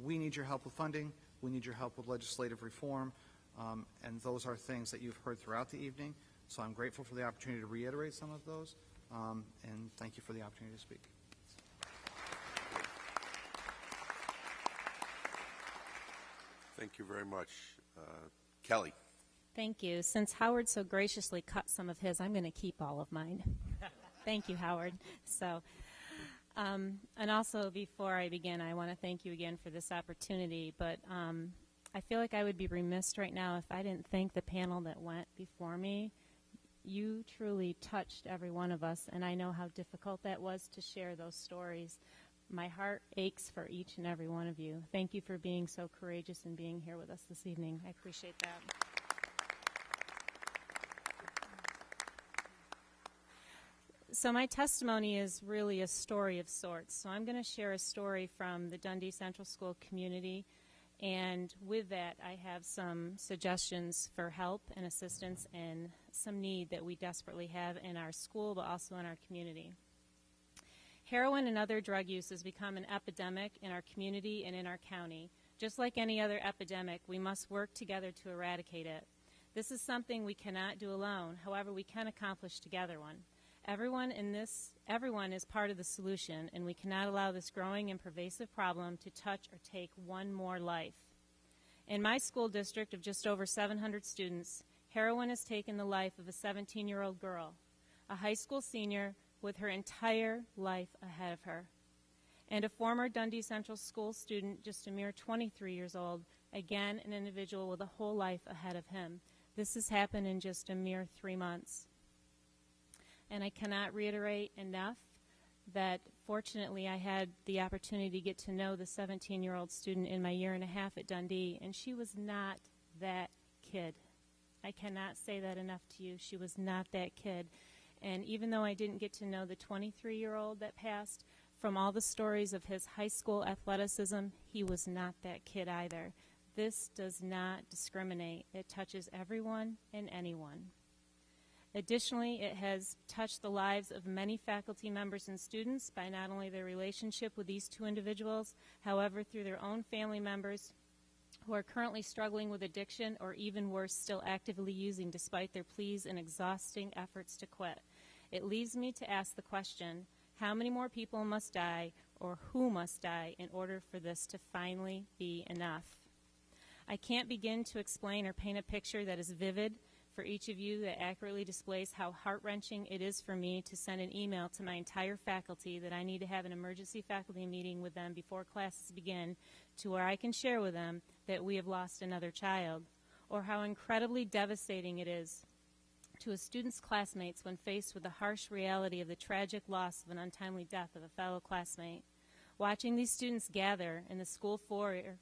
we need your help with funding. We need your help with legislative reform, and those are things that you've heard throughout the evening. So I'm grateful for the opportunity to reiterate some of those, and thank you for the opportunity to speak. Thank you very much. Kelly. Thank you. Since Howard so graciously cut some of his, I'm going to keep all of mine. Thank you, Howard. And also, before I begin, I want to thank you again for this opportunity, but I feel like I would be remiss right now if I didn't thank the panel that went before me. You truly touched every one of us, and I know how difficult that was to share those stories. My heart aches for each and every one of you. Thank you for being so courageous and being here with us this evening. I appreciate that. So my testimony is really a story of sorts. So I'm going to share a story from the Dundee Central School community, and with that I have some suggestions for help and assistance and some need that we desperately have in our school but also in our community. Heroin and other drug use has become an epidemic in our community and in our county. Just like any other epidemic, we must work together to eradicate it. This is something we cannot do alone. However, we can accomplish together one. Everyone is part of the solution, and we cannot allow this growing and pervasive problem to touch or take one more life. In my school district of just over 700 students, heroin has taken the life of a 17-year-old girl, a high school senior with her entire life ahead of her, and a former Dundee Central School student, just a mere 23 years old, again an individual with a whole life ahead of him. This has happened in just a mere 3 months. And I cannot reiterate enough that fortunately I had the opportunity to get to know the 17-year-old student in my 1.5 years at Dundee, and she was not that kid. I cannot say that enough to you. She was not that kid. And even though I didn't get to know the 23-year-old that passed, from all the stories of his high school athleticism, he was not that kid either. This does not discriminate. It touches everyone and anyone. Additionally, it has touched the lives of many faculty members and students by not only their relationship with these 2 individuals, however, through their own family members who are currently struggling with addiction or even worse, still actively using despite their pleas and exhausting efforts to quit. It leaves me to ask the question, how many more people must die or who must die in order for this to finally be enough? I can't begin to explain or paint a picture that is vivid for each of you that accurately displays how heart-wrenching it is for me to send an email to my entire faculty that I need to have an emergency faculty meeting with them before classes begin, to where I can share with them that we have lost another child, or how incredibly devastating it is to a student's classmates when faced with the harsh reality of the tragic loss of an untimely death of a fellow classmate. Watching these students gather in the school foyer,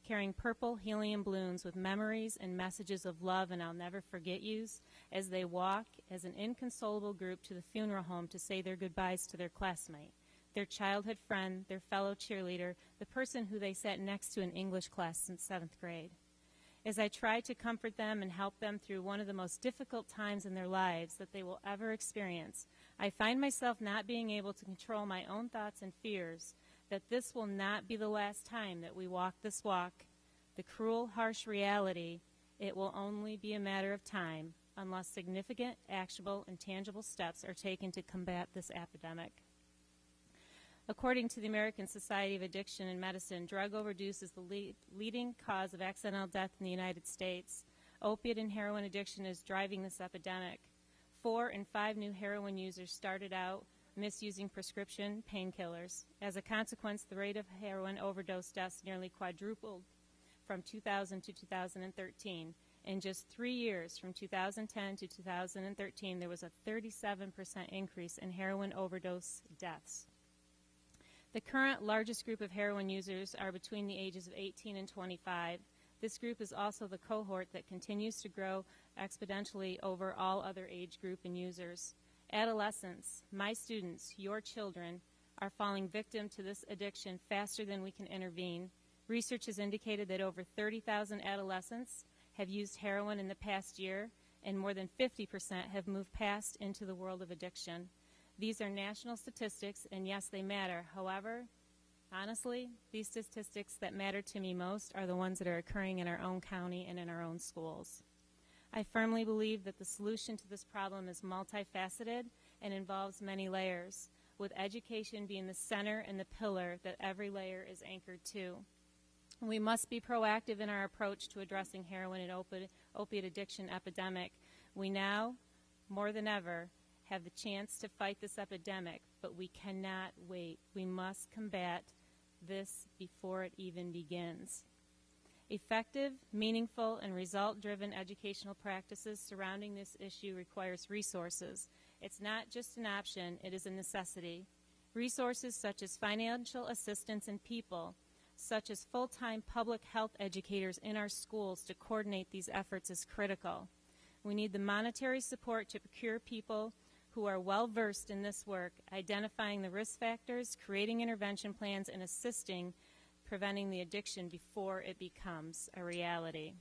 carrying purple helium balloons with memories and messages of love and I'll never forget yous, as they walk as an inconsolable group to the funeral home to say their goodbyes to their classmate, their childhood friend, their fellow cheerleader, the person who they sat next to in English class since 7th grade. As I try to comfort them and help them through one of the most difficult times in their lives that they will ever experience, I find myself not being able to control my own thoughts and fears that this will not be the last time that we walk this walk, the cruel, harsh reality, it will only be a matter of time unless significant, actionable, and tangible steps are taken to combat this epidemic. According to the American Society of Addiction and Medicine, drug overdose is the leading cause of accidental death in the United States. Opiate and heroin addiction is driving this epidemic. 4 in 5 new heroin users started out misusing prescription painkillers. As a consequence, the rate of heroin overdose deaths nearly quadrupled from 2000 to 2013. In just 3 years, from 2010 to 2013, there was a 37% increase in heroin overdose deaths. The current largest group of heroin users are between the ages of 18 and 25. This group is also the cohort that continues to grow exponentially over all other age group and users. Adolescents, my students, your children, are falling victim to this addiction faster than we can intervene. Research has indicated that over 30,000 adolescents have used heroin in the past year, and more than 50% have moved past into the world of addiction. These are national statistics, and yes, they matter. However, honestly, these statistics that matter to me most are the ones that are occurring in our own county and in our own schools. I firmly believe that the solution to this problem is multifaceted and involves many layers, with education being the center and the pillar that every layer is anchored to. We must be proactive in our approach to addressing heroin and opiate addiction epidemic. We now, more than ever, have the chance to fight this epidemic, but we cannot wait. We must combat this before it even begins. Effective, meaningful, and result-driven educational practices surrounding this issue requires resources. It's not just an option, it is a necessity. Resources such as financial assistance and people, such as full-time public health educators in our schools to coordinate these efforts is critical. We need the monetary support to procure people who are well-versed in this work, identifying the risk factors, creating intervention plans, and assisting preventing the addiction before it becomes a reality.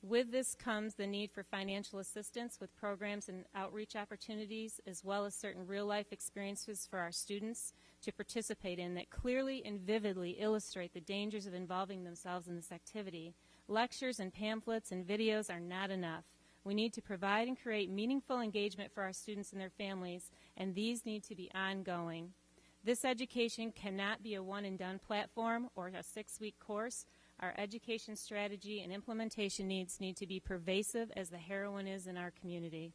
With this comes the need for financial assistance with programs and outreach opportunities, as well as certain real-life experiences for our students to participate in that clearly and vividly illustrate the dangers of involving themselves in this activity. Lectures and pamphlets and videos are not enough. We need to provide and create meaningful engagement for our students and their families, and these need to be ongoing. This education cannot be a one-and-done platform or a 6-week course. Our education strategy and implementation needs need to be pervasive as the heroin is in our community.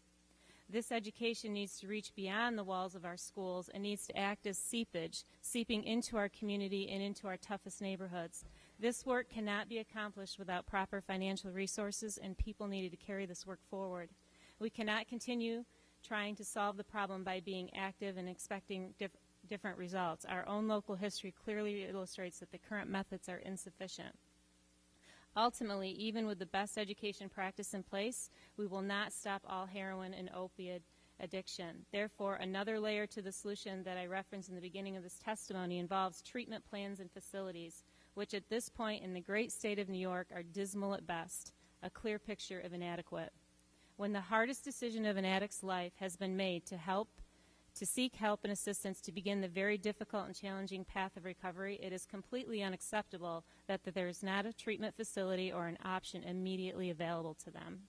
This education needs to reach beyond the walls of our schools and needs to act as seepage, seeping into our community and into our toughest neighborhoods. This work cannot be accomplished without proper financial resources, and people needed to carry this work forward. We cannot continue trying to solve the problem by being active and expecting different results. Our own local history clearly illustrates that the current methods are insufficient. Ultimately, even with the best education practice in place, we will not stop all heroin and opiate addiction. Therefore, another layer to the solution that I referenced in the beginning of this testimony involves treatment plans and facilities, which at this point in the great state of New York are dismal at best, a clear picture of inadequate. When the hardest decision of an addict's life has been made to seek help and assistance to begin the very difficult and challenging path of recovery, it is completely unacceptable that there is not a treatment facility or an option immediately available to them.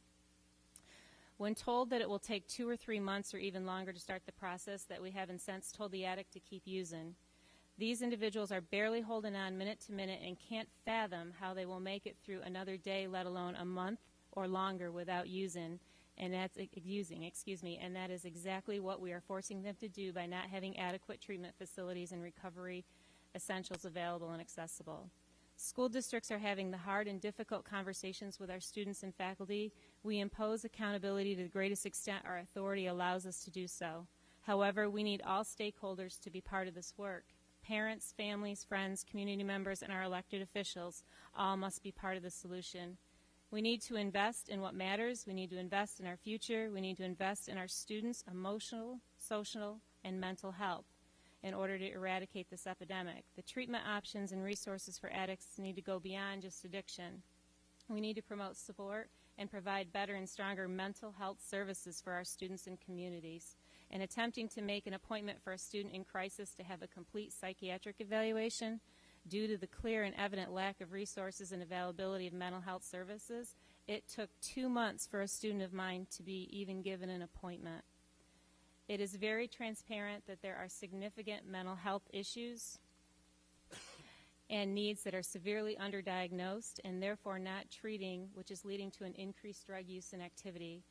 When told that it will take 2 or 3 months or even longer to start the process, that we have in sense told the addict to keep using. These individuals are barely holding on minute to minute and can't fathom how they will make it through another day, let alone a month or longer without using. And that is exactly what we are forcing them to do by not having adequate treatment facilities and recovery essentials available and accessible. School districts are having the hard and difficult conversations with our students and faculty. We impose accountability to the greatest extent our authority allows us to do so. However, we need all stakeholders to be part of this work. Parents, families, friends, community members, and our elected officials all must be part of the solution. We need to invest in what matters. We need to invest in our future. We need to invest in our students' emotional, social, and mental health in order to eradicate this epidemic. The treatment options and resources for addicts need to go beyond just addiction. We need to promote support and provide better and stronger mental health services for our students and communities. and attempting to make an appointment for a student in crisis to have a complete psychiatric evaluation due to the clear and evident lack of resources and availability of mental health services, it took 2 months for a student of mine to be even given an appointment. It is very transparent that there are significant mental health issues and needs that are severely underdiagnosed and therefore not treating, which is leading to an increased drug use and activity.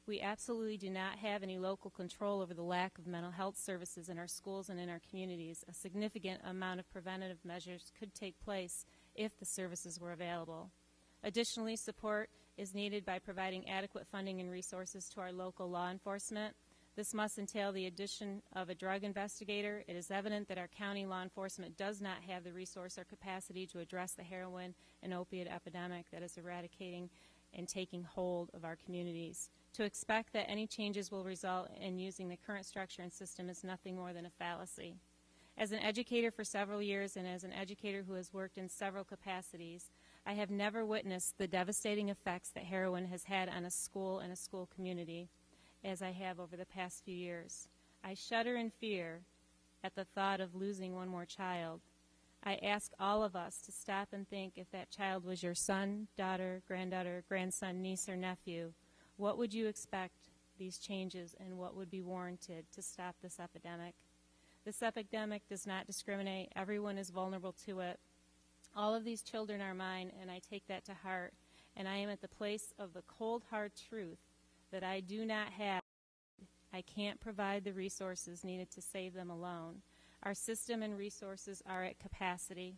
We absolutely do not have any local control over the lack of mental health services in our schools and in our communities. A significant amount of preventative measures could take place if the services were available. Additionally, support is needed by providing adequate funding and resources to our local law enforcement. This must entail the addition of a drug investigator. It is evident that our county law enforcement does not have the resource or capacity to address the heroin and opiate epidemic that is eradicating and taking hold of our communities. To expect that any changes will result in using the current structure and system is nothing more than a fallacy. As an educator for several years and as an educator who has worked in several capacities, I have never witnessed the devastating effects that heroin has had on a school and a school community as I have over the past few years. I shudder in fear at the thought of losing one more child. I ask all of us to stop and think, if that child was your son, daughter, granddaughter, grandson, niece, or nephew, what would you expect these changes and what would be warranted to stop this epidemic? This epidemic does not discriminate. Everyone is vulnerable to it. All of these children are mine, and I take that to heart. And I am at the place of the cold, hard truth that I do not have. I can't provide the resources needed to save them alone. Our system and resources are at capacity.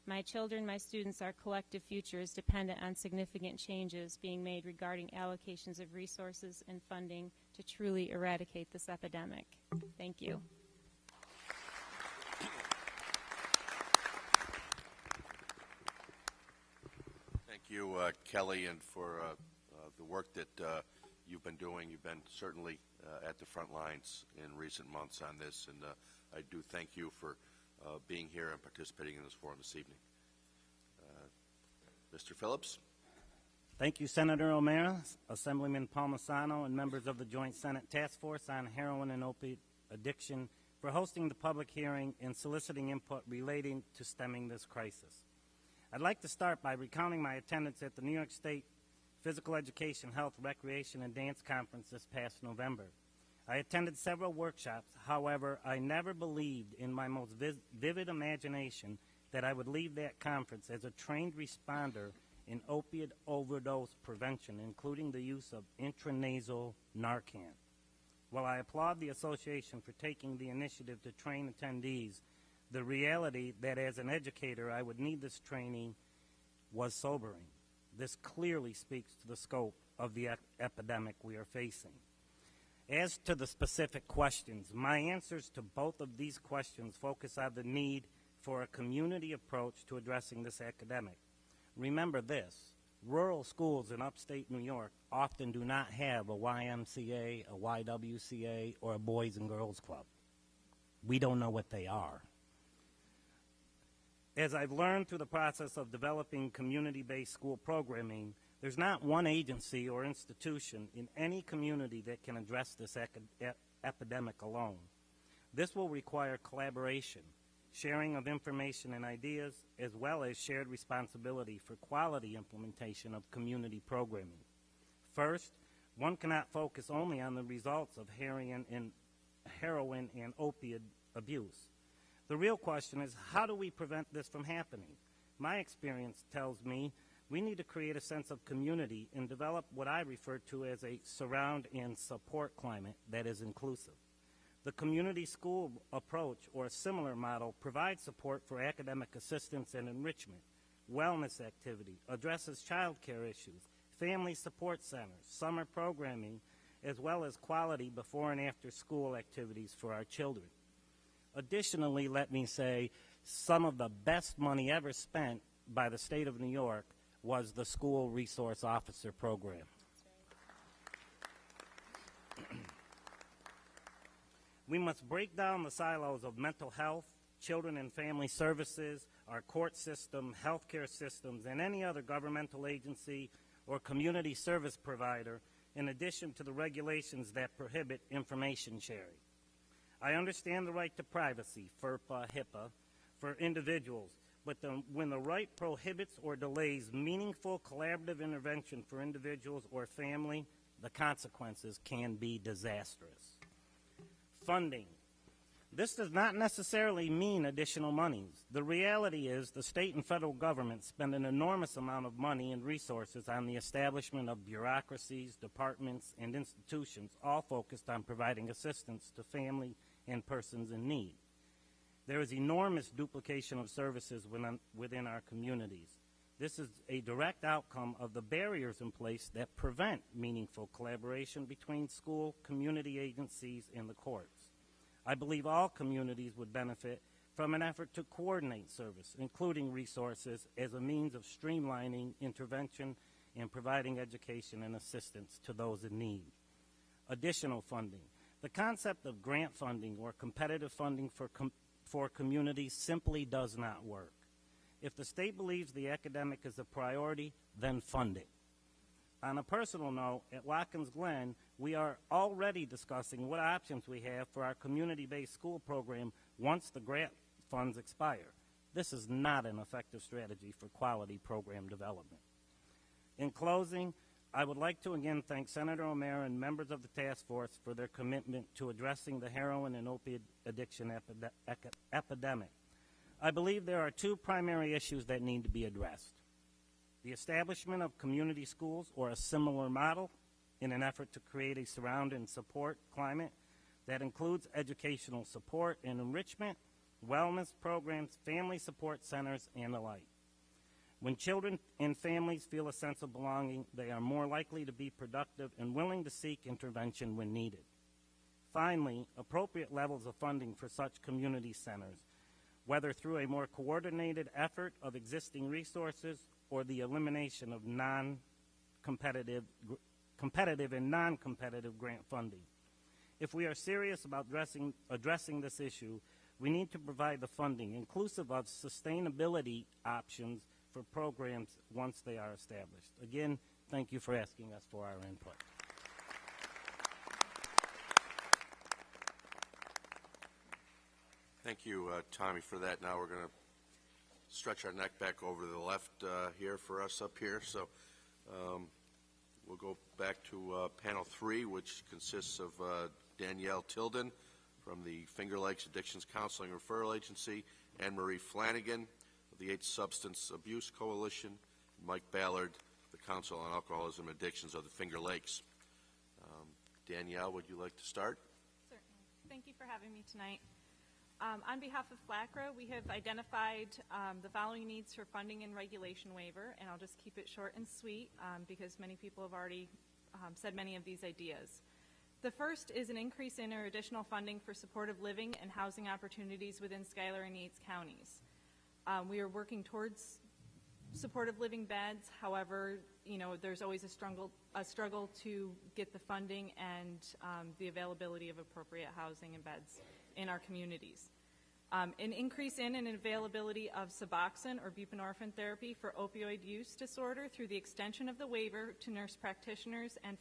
My children, my students, our collective future is dependent on significant changes being made regarding allocations of resources and funding to truly eradicate this epidemic. Thank you. Thank you, Kelly, and for the work that you've been doing. You've been certainly at the front lines in recent months on this, and I do thank you for being here and participating in this forum this evening. Mr. Phillips. Thank you, Senator O'Meara, Assemblyman Palmesano, and members of the Joint Senate Task Force on Heroin and Opiate Addiction for hosting the public hearing and soliciting input relating to stemming this crisis. I'd like to start by recounting my attendance at the New York State Physical Education, Health, Recreation, and Dance Conference this past November. I attended several workshops. However, I never believed in my most vivid imagination that I would leave that conference as a trained responder in opiate overdose prevention, including the use of intranasal Narcan. While I applaud the association for taking the initiative to train attendees, the reality that as an educator I would need this training was sobering. This clearly speaks to the scope of the epidemic we are facing. As to the specific questions, my answers to both of these questions focus on the need for a community approach to addressing this epidemic. Remember this, rural schools in upstate New York often do not have a YMCA, a YWCA, or a Boys and Girls Club. We don't know what they are. As I've learned through the process of developing community-based school programming, there's not one agency or institution in any community that can address this epidemic alone. This will require collaboration, sharing of information and ideas, as well as shared responsibility for quality implementation of community programming. First, one cannot focus only on the results of heroin and opiate abuse. The real question is, how do we prevent this from happening? My experience tells me we need to create a sense of community and develop what I refer to as a surround and support climate that is inclusive. The community school approach or a similar model provides support for academic assistance and enrichment, wellness activity, addresses child care issues, family support centers, summer programming, as well as quality before and after school activities for our children. Additionally, let me say, some of the best money ever spent by the state of New York was the School Resource Officer Program. We must break down the silos of mental health, children and family services, our court system, healthcare systems, and any other governmental agency or community service provider, in addition to the regulations that prohibit information sharing. I understand the right to privacy, FERPA, HIPAA, for individuals, but when the right prohibits or delays meaningful collaborative intervention for individuals or family, the consequences can be disastrous. Funding. This does not necessarily mean additional monies. The reality is the state and federal government spend an enormous amount of money and resources on the establishment of bureaucracies, departments, and institutions, all focused on providing assistance to family and persons in need. There is enormous duplication of services within our communities. This is a direct outcome of the barriers in place that prevent meaningful collaboration between school, community agencies, and the courts. I believe all communities would benefit from an effort to coordinate service, including resources, as a means of streamlining intervention and providing education and assistance to those in need. Additional funding. The concept of grant funding or competitive funding for communities simply does not work. If the state believes the academic is a priority, then fund it. On a personal note, at Watkins Glen, we are already discussing what options we have for our community-based school program once the grant funds expire. This is not an effective strategy for quality program development. In closing, I would like to again thank Senator O'Meara and members of the task force for their commitment to addressing the heroin and opiate addiction epidemic. I believe there are two primary issues that need to be addressed: the establishment of community schools or a similar model in an effort to create a surround and support climate that includes educational support and enrichment, wellness programs, family support centers, and the like. When children and families feel a sense of belonging, they are more likely to be productive and willing to seek intervention when needed. Finally, appropriate levels of funding for such community centers, whether through a more coordinated effort of existing resources or the elimination of competitive and non-competitive grant funding. If we are serious about addressing this issue, we need to provide the funding inclusive of sustainability options for programs once they are established. Again, thank you for asking us for our input. Thank you, Tommy, for that. Now we're going to stretch our neck back over to the left here for us up here. So we'll go back to panel 3, which consists of Danielle Tilden from the Finger Lakes Addictions Counseling Referral Agency, Anne Marie Flanagan of the 8th Substance Abuse Coalition, and Mike Ballard, the Council on Alcoholism and Addictions of the Finger Lakes. Danielle, would you like to start? Certainly. Thank you for having me tonight. On behalf of FLACRA, we have identified the following needs for funding and regulation waiver, and I'll just keep it short and sweet because many people have already said many of these ideas. The first is an increase in or additional funding for supportive living and housing opportunities within Schuyler and Yates counties. We are working towards supportive living beds. However, there's always a struggle to get the funding and the availability of appropriate housing and beds in our communities. An increase in and availability of Suboxone or buprenorphine therapy for opioid use disorder through the extension of the waiver to nurse practitioners and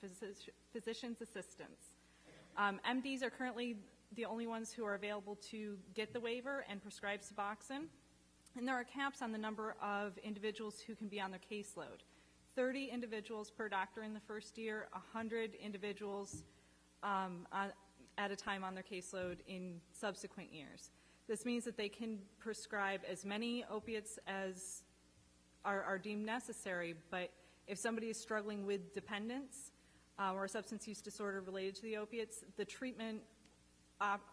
physician's assistants. MDs are currently the only ones who are available to get the waiver and prescribe Suboxone, and there are caps on the number of individuals who can be on their caseload. 30 individuals per doctor in the first year, 100 individuals at a time on their caseload in subsequent years. This means that they can prescribe as many opiates as are deemed necessary, but if somebody is struggling with dependence or a substance use disorder related to the opiates, the treatment,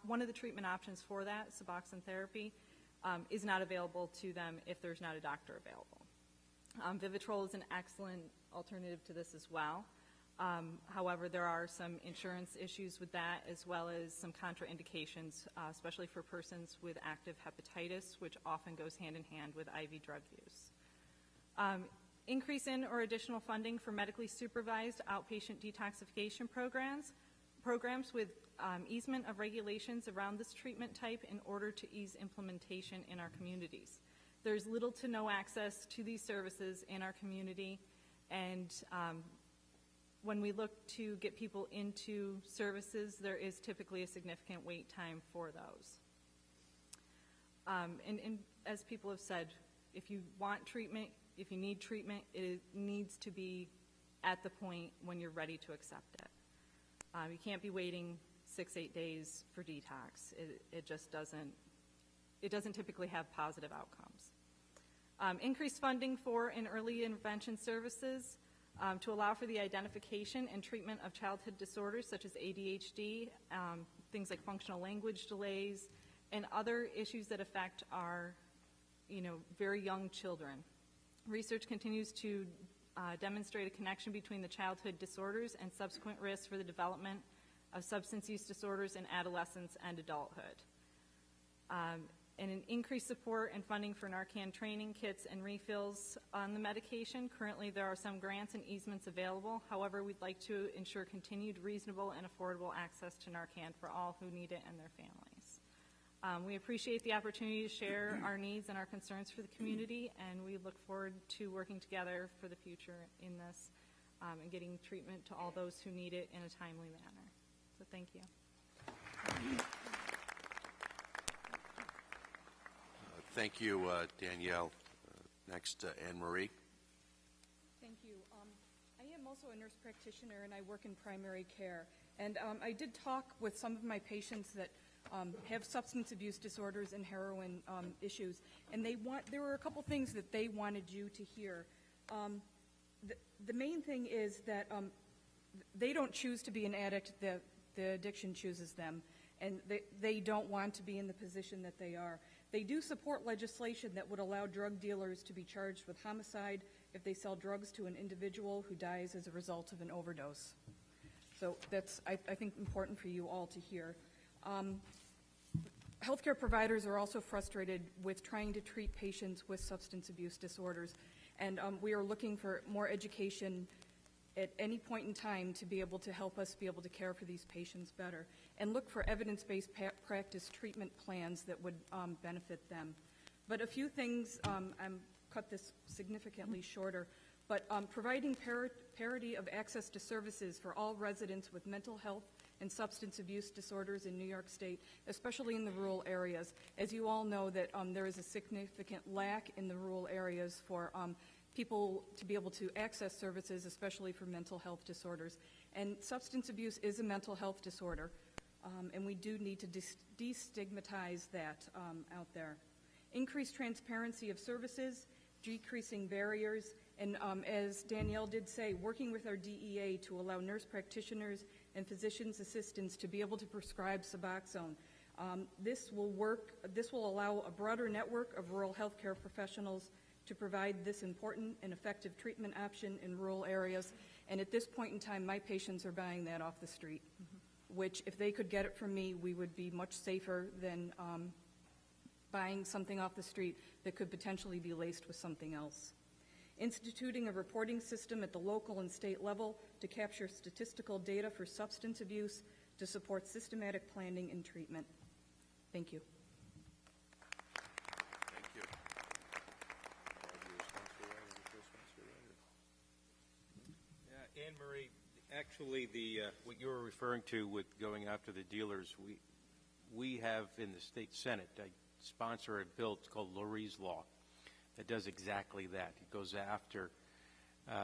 one of the treatment options for that, Suboxone therapy, is not available to them if there's not a doctor available. Vivitrol is an excellent alternative to this as well. However, there are some insurance issues with that, as well as some contraindications, especially for persons with active hepatitis, which often goes hand in hand with IV drug use. Increase in or additional funding for medically supervised outpatient detoxification programs with easement of regulations around this treatment type in order to ease implementation in our communities. There's little to no access to these services in our community, and when we look to get people into services, there is typically a significant wait time for those. And as people have said, if you want treatment, if you need treatment, it needs to be at the point when you're ready to accept it. You can't be waiting 6-8 days for detox. It just doesn't typically have positive outcomes. Increased funding for and early intervention services to allow for the identification and treatment of childhood disorders such as ADHD, things like functional language delays, and other issues that affect our, very young children. Research continues to demonstrate a connection between the childhood disorders and subsequent risks for the development of substance use disorders in adolescence and adulthood. And an increased support and funding for Narcan training kits and refills on the medication. Currently, there are some grants and easements available. However, we'd like to ensure continued reasonable and affordable access to Narcan for all who need it and their families. We appreciate the opportunity to share our needs and our concerns for the community, and we look forward to working together for the future in this and getting treatment to all those who need it in a timely manner. So thank you. Thank you, Danielle. Next, Anne Marie. Thank you. I am also a nurse practitioner, and I work in primary care. And I did talk with some of my patients that have substance abuse disorders and heroin issues, and there were a couple things that they wanted you to hear. The main thing is that they don't choose to be an addict. The addiction chooses them, and they don't want to be in the position that they are. They do support legislation that would allow drug dealers to be charged with homicide if they sell drugs to an individual who dies as a result of an overdose. So that's, I think, important for you all to hear. Healthcare providers are also frustrated with trying to treat patients with substance abuse disorders, and we are looking for more education at any point in time to be able to help us be able to care for these patients better, and look for evidence-based practice treatment plans that would benefit them. But a few things, cut this significantly shorter, but providing parity of access to services for all residents with mental health and substance abuse disorders in New York State, especially in the rural areas. As you all know, that there is a significant lack in the rural areas for people to be able to access services, especially for mental health disorders. And substance abuse is a mental health disorder, and we do need to destigmatize that out there. Increased transparency of services, decreasing barriers, and as Danielle did say, working with our DEA to allow nurse practitioners and physician's assistants to be able to prescribe Suboxone. This will allow a broader network of rural healthcare professionals to provide this important and effective treatment option in rural areas. And at this point in time, my patients are buying that off the street, which if they could get it from me, we would be much safer than buying something off the street that could potentially be laced with something else. Instituting a reporting system at the local and state level to capture statistical data for substance abuse to support systematic planning and treatment. Thank you. Thank you. Yeah, Anne Marie, actually, what you were referring to with going after the dealers, we have in the state Senate, I sponsor a bill, it's called Lurie's Law, that does exactly that. It goes after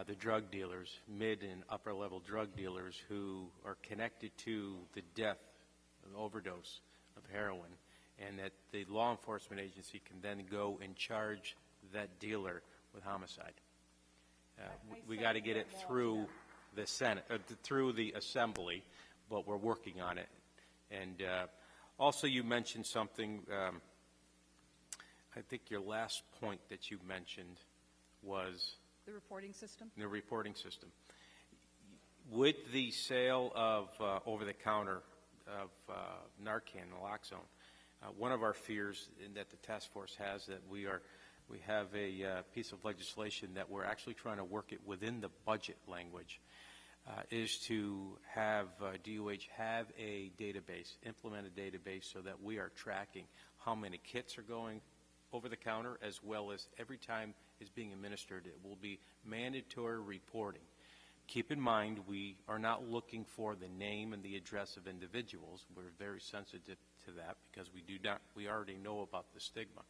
the drug dealers, mid and upper level drug dealers who are connected to the death, an overdose of heroin, and that the law enforcement agency can then go and charge that dealer with homicide. We got to get it through the Senate, through the Assembly, but we're working on it. And also you mentioned something, I think your last point that you mentioned was The reporting system? The reporting system. With the sale of over-the-counter of Narcan, naloxone, one of our fears that the task force has that we have a piece of legislation that we're actually trying to work it within the budget language, is to have DOH have a database, implement a database so that we are tracking how many kits are going over the counter, as well as every time it's being administered, it will be mandatory reporting Keep in mind, we are not looking for the name and the address of individuals. We're very sensitive to that because we already know about the stigma.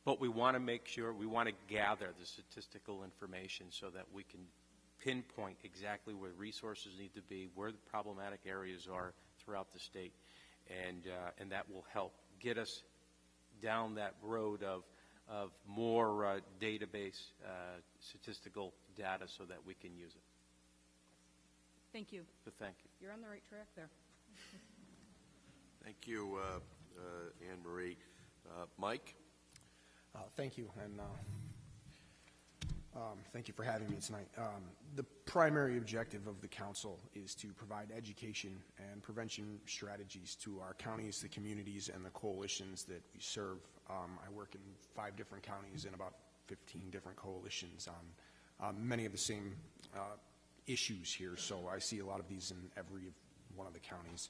But we want to make sure, we want to gather the statistical information so that we can pinpoint exactly where resources need to be, where the problematic areas are throughout the state, and that will help get us down that road of more database statistical data so that we can use it. Thank you. So thank you. You're on the right track there. Thank you, Anne Marie. Mike? Thank you, and thank you for having me tonight. The primary objective of the council is to provide education and prevention strategies to our counties, the communities, and the coalitions that we serve. I work in 5 different counties and about 15 different coalitions on many of the same issues here, so I see a lot of these in every one of the counties.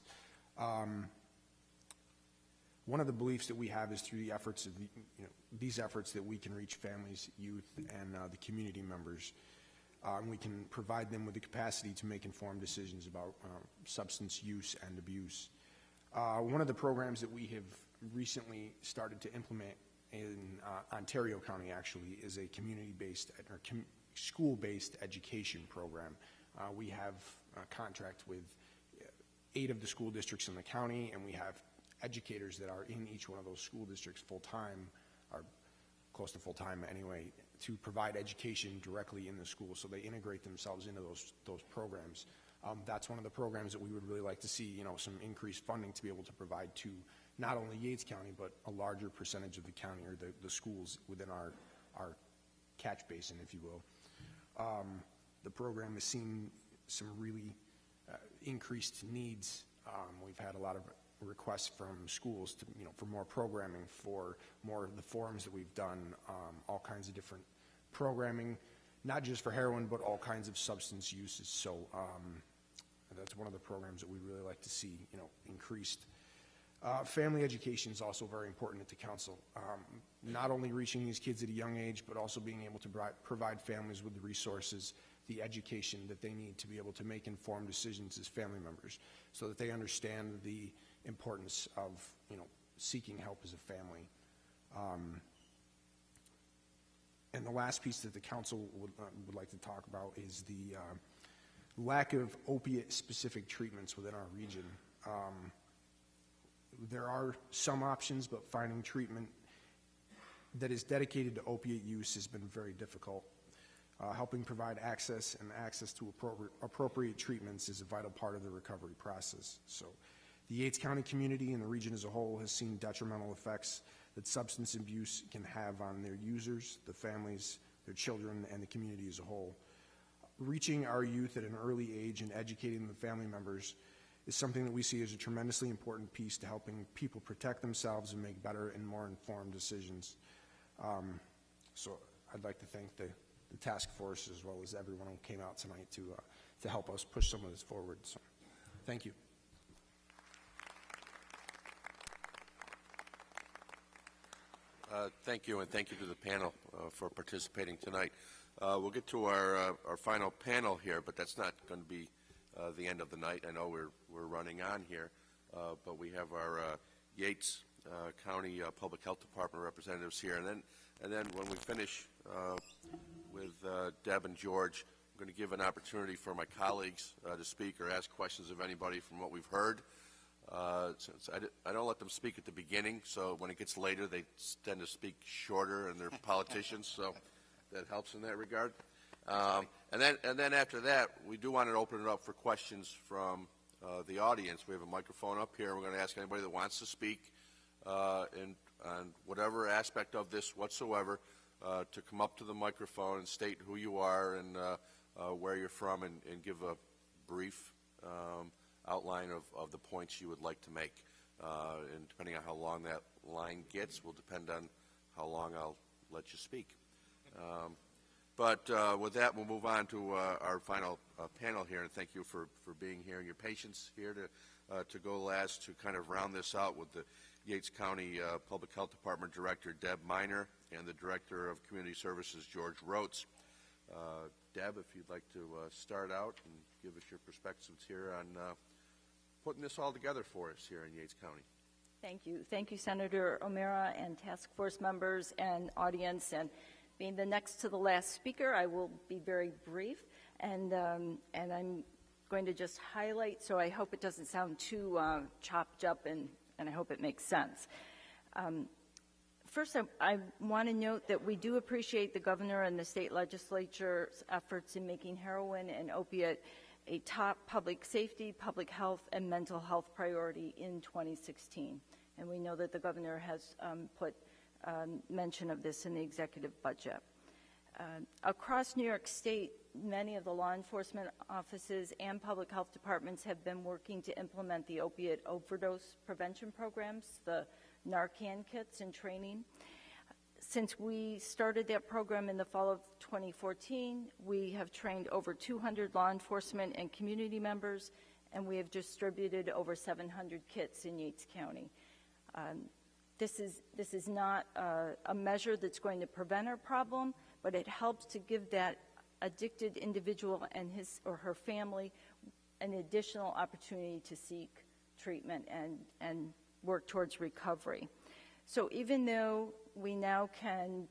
One of the beliefs that we have is through the efforts of these efforts that we can reach families, youth, and the community members. And we can provide them with the capacity to make informed decisions about substance use and abuse. One of the programs that we have recently started to implement in Ontario County, actually, is a community-based or school-based education program. We have a contract with 8 of the school districts in the county, and we have educators that are in each one of those school districts full-time, or close to full-time anyway, to provide education directly in the school, so they integrate themselves into those programs. That's one of the programs that we would really like to see, some increased funding to be able to provide to not only Yates County, but a larger percentage of the county, or the schools within our catch basin, if you will. The program has seen some really increased needs. We've had a lot of requests from schools to, for more programming, for more of the forums that we've done, all kinds of different programming, not just for heroin, but all kinds of substance uses. So that's one of the programs that we really like to see, increased. Family education is also very important at the council. Not only reaching these kids at a young age, but also being able to provide families with the resources, the education that they need to be able to make informed decisions as family members, so that they understand the importance of, seeking help as a family. And the last piece that the council would like to talk about is the lack of opiate-specific treatments within our region. There are some options, but finding treatment that is dedicated to opiate use has been very difficult. Helping provide access to appropriate treatments is a vital part of the recovery process. So the Yates County community and the region as a whole has seen detrimental effects that substance abuse can have on their users, the families, their children, and the community as a whole. Reaching our youth at an early age and educating the family members is something that we see as a tremendously important piece to helping people protect themselves and make better and more informed decisions. So I'd like to thank the task force, as well as everyone who came out tonight to help us push some of this forward. So thank you. Thank you, and thank you to the panel for participating tonight. We'll get to our final panel here, but that's not going to be the end of the night. I know we're running on here, but we have our Yates County Public Health Department representatives here, and then when we finish with Deb and George, I'm going to give an opportunity for my colleagues to speak or ask questions of anybody from what we've heard. Since I don't let them speak at the beginning, so when it gets later, they tend to speak shorter, and they're politicians, so that helps in that regard. And then after that, we do want to open it up for questions from the audience. We have a microphone up here. We're going to ask anybody that wants to speak on whatever aspect of this whatsoever to come up to the microphone and state who you are and where you're from, and give a brief outline of the points you would like to make. And depending on how long that line gets will depend on how long I'll let you speak. But with that, we'll move on to our final panel here, and thank you for being here and your patience here to go last to kind of round this out with the Yates County Public Health Department Director Deb Miner and the Director of Community Services George Rotz. Deb, if you'd like to start out and give us your perspectives here on putting this all together for us here in Yates County. Thank you. Thank you, Senator O'Meara and task force members and audience. And being the next to the last speaker, I will be very brief. And I'm going to just highlight, so I hope it doesn't sound too chopped up, and I hope it makes sense. First, I want to note that we do appreciate the governor and the state legislature's efforts in making heroin and opiate a top public safety, public health, and mental health priority in 2016. And we know that the governor has put mention of this in the executive budget. Across New York State, many of the law enforcement offices and public health departments have been working to implement the opiate overdose prevention programs, the Narcan kits and training. Since we started that program in the fall of 2014, we have trained over 200 law enforcement and community members, and we have distributed over 700 kits in Yates County. This is not a measure that's going to prevent our problem, but it helps to give that addicted individual and his or her family an additional opportunity to seek treatment and work towards recovery. So even though we now can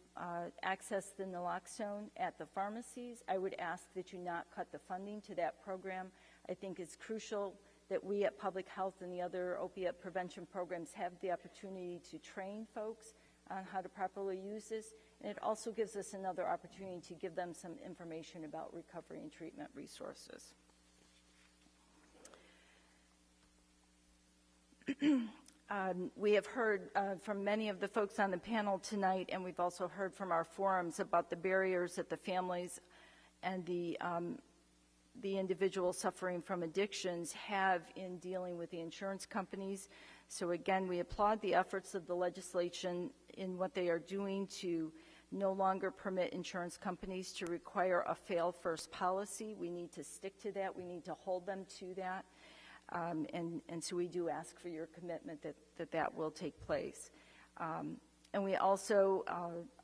access the naloxone at the pharmacies, I would ask that you not cut the funding to that program. I think it's crucial that we at Public Health and the other opiate prevention programs have the opportunity to train folks on how to properly use this. And it also gives us another opportunity to give them some information about recovery and treatment resources. We have heard from many of the folks on the panel tonight, and we've also heard from our forums about the barriers that the families and the individuals suffering from addictions have in dealing with the insurance companies. So again, we applaud the efforts of the legislation in what they are doing to no longer permit insurance companies to require a fail-first policy. We need to stick to that. We need to hold them to that. And so we do ask for your commitment that will take place. And we also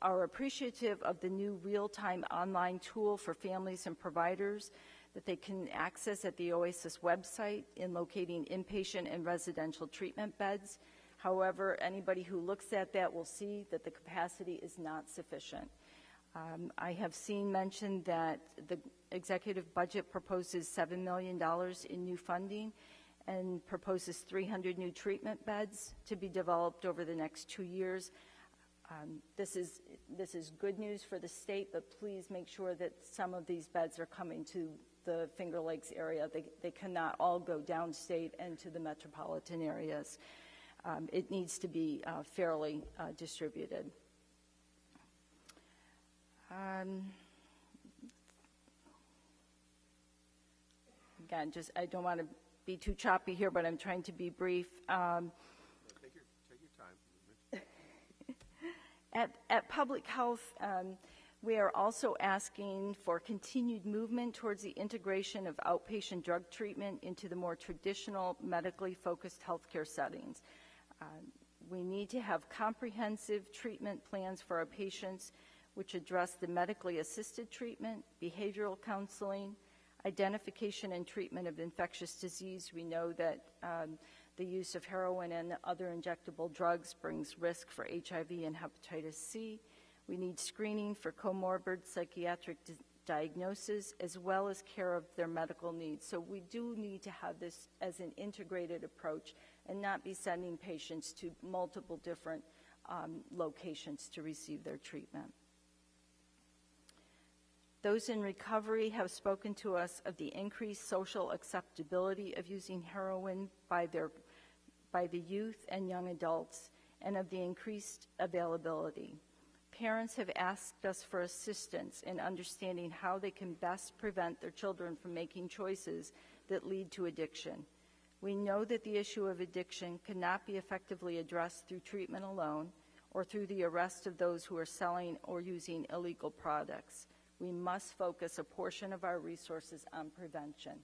are appreciative of the new real-time online tool for families and providers that they can access at the OASIS website in locating inpatient and residential treatment beds. However, anybody who looks at that will see that the capacity is not sufficient. I have seen mentioned that the executive budget proposes $7 million in new funding and proposes 300 new treatment beds to be developed over the next 2 years. This is good news for the state, but please make sure that some of these beds are coming to the Finger Lakes area. They cannot all go downstate and to the metropolitan areas. It needs to be fairly distributed. Again, I don't want to be too choppy here, but I'm trying to be brief. Take your time. At Public Health, we are also asking for continued movement towards the integration of outpatient drug treatment into the more traditional medically focused healthcare settings. We need to have comprehensive treatment plans for our patients which address the medically assisted treatment, behavioral counseling, identification and treatment of infectious disease. We know that the use of heroin and other injectable drugs brings risk for HIV and hepatitis C. We need screening for comorbid psychiatric diagnosis as well as care of their medical needs. So we do need to have this as an integrated approach and not be sending patients to multiple different locations to receive their treatment. Those in recovery have spoken to us of the increased social acceptability of using heroin by the youth and young adults and of the increased availability. Parents have asked us for assistance in understanding how they can best prevent their children from making choices that lead to addiction. We know that the issue of addiction cannot be effectively addressed through treatment alone or through the arrest of those who are selling or using illegal products. We must focus a portion of our resources on prevention.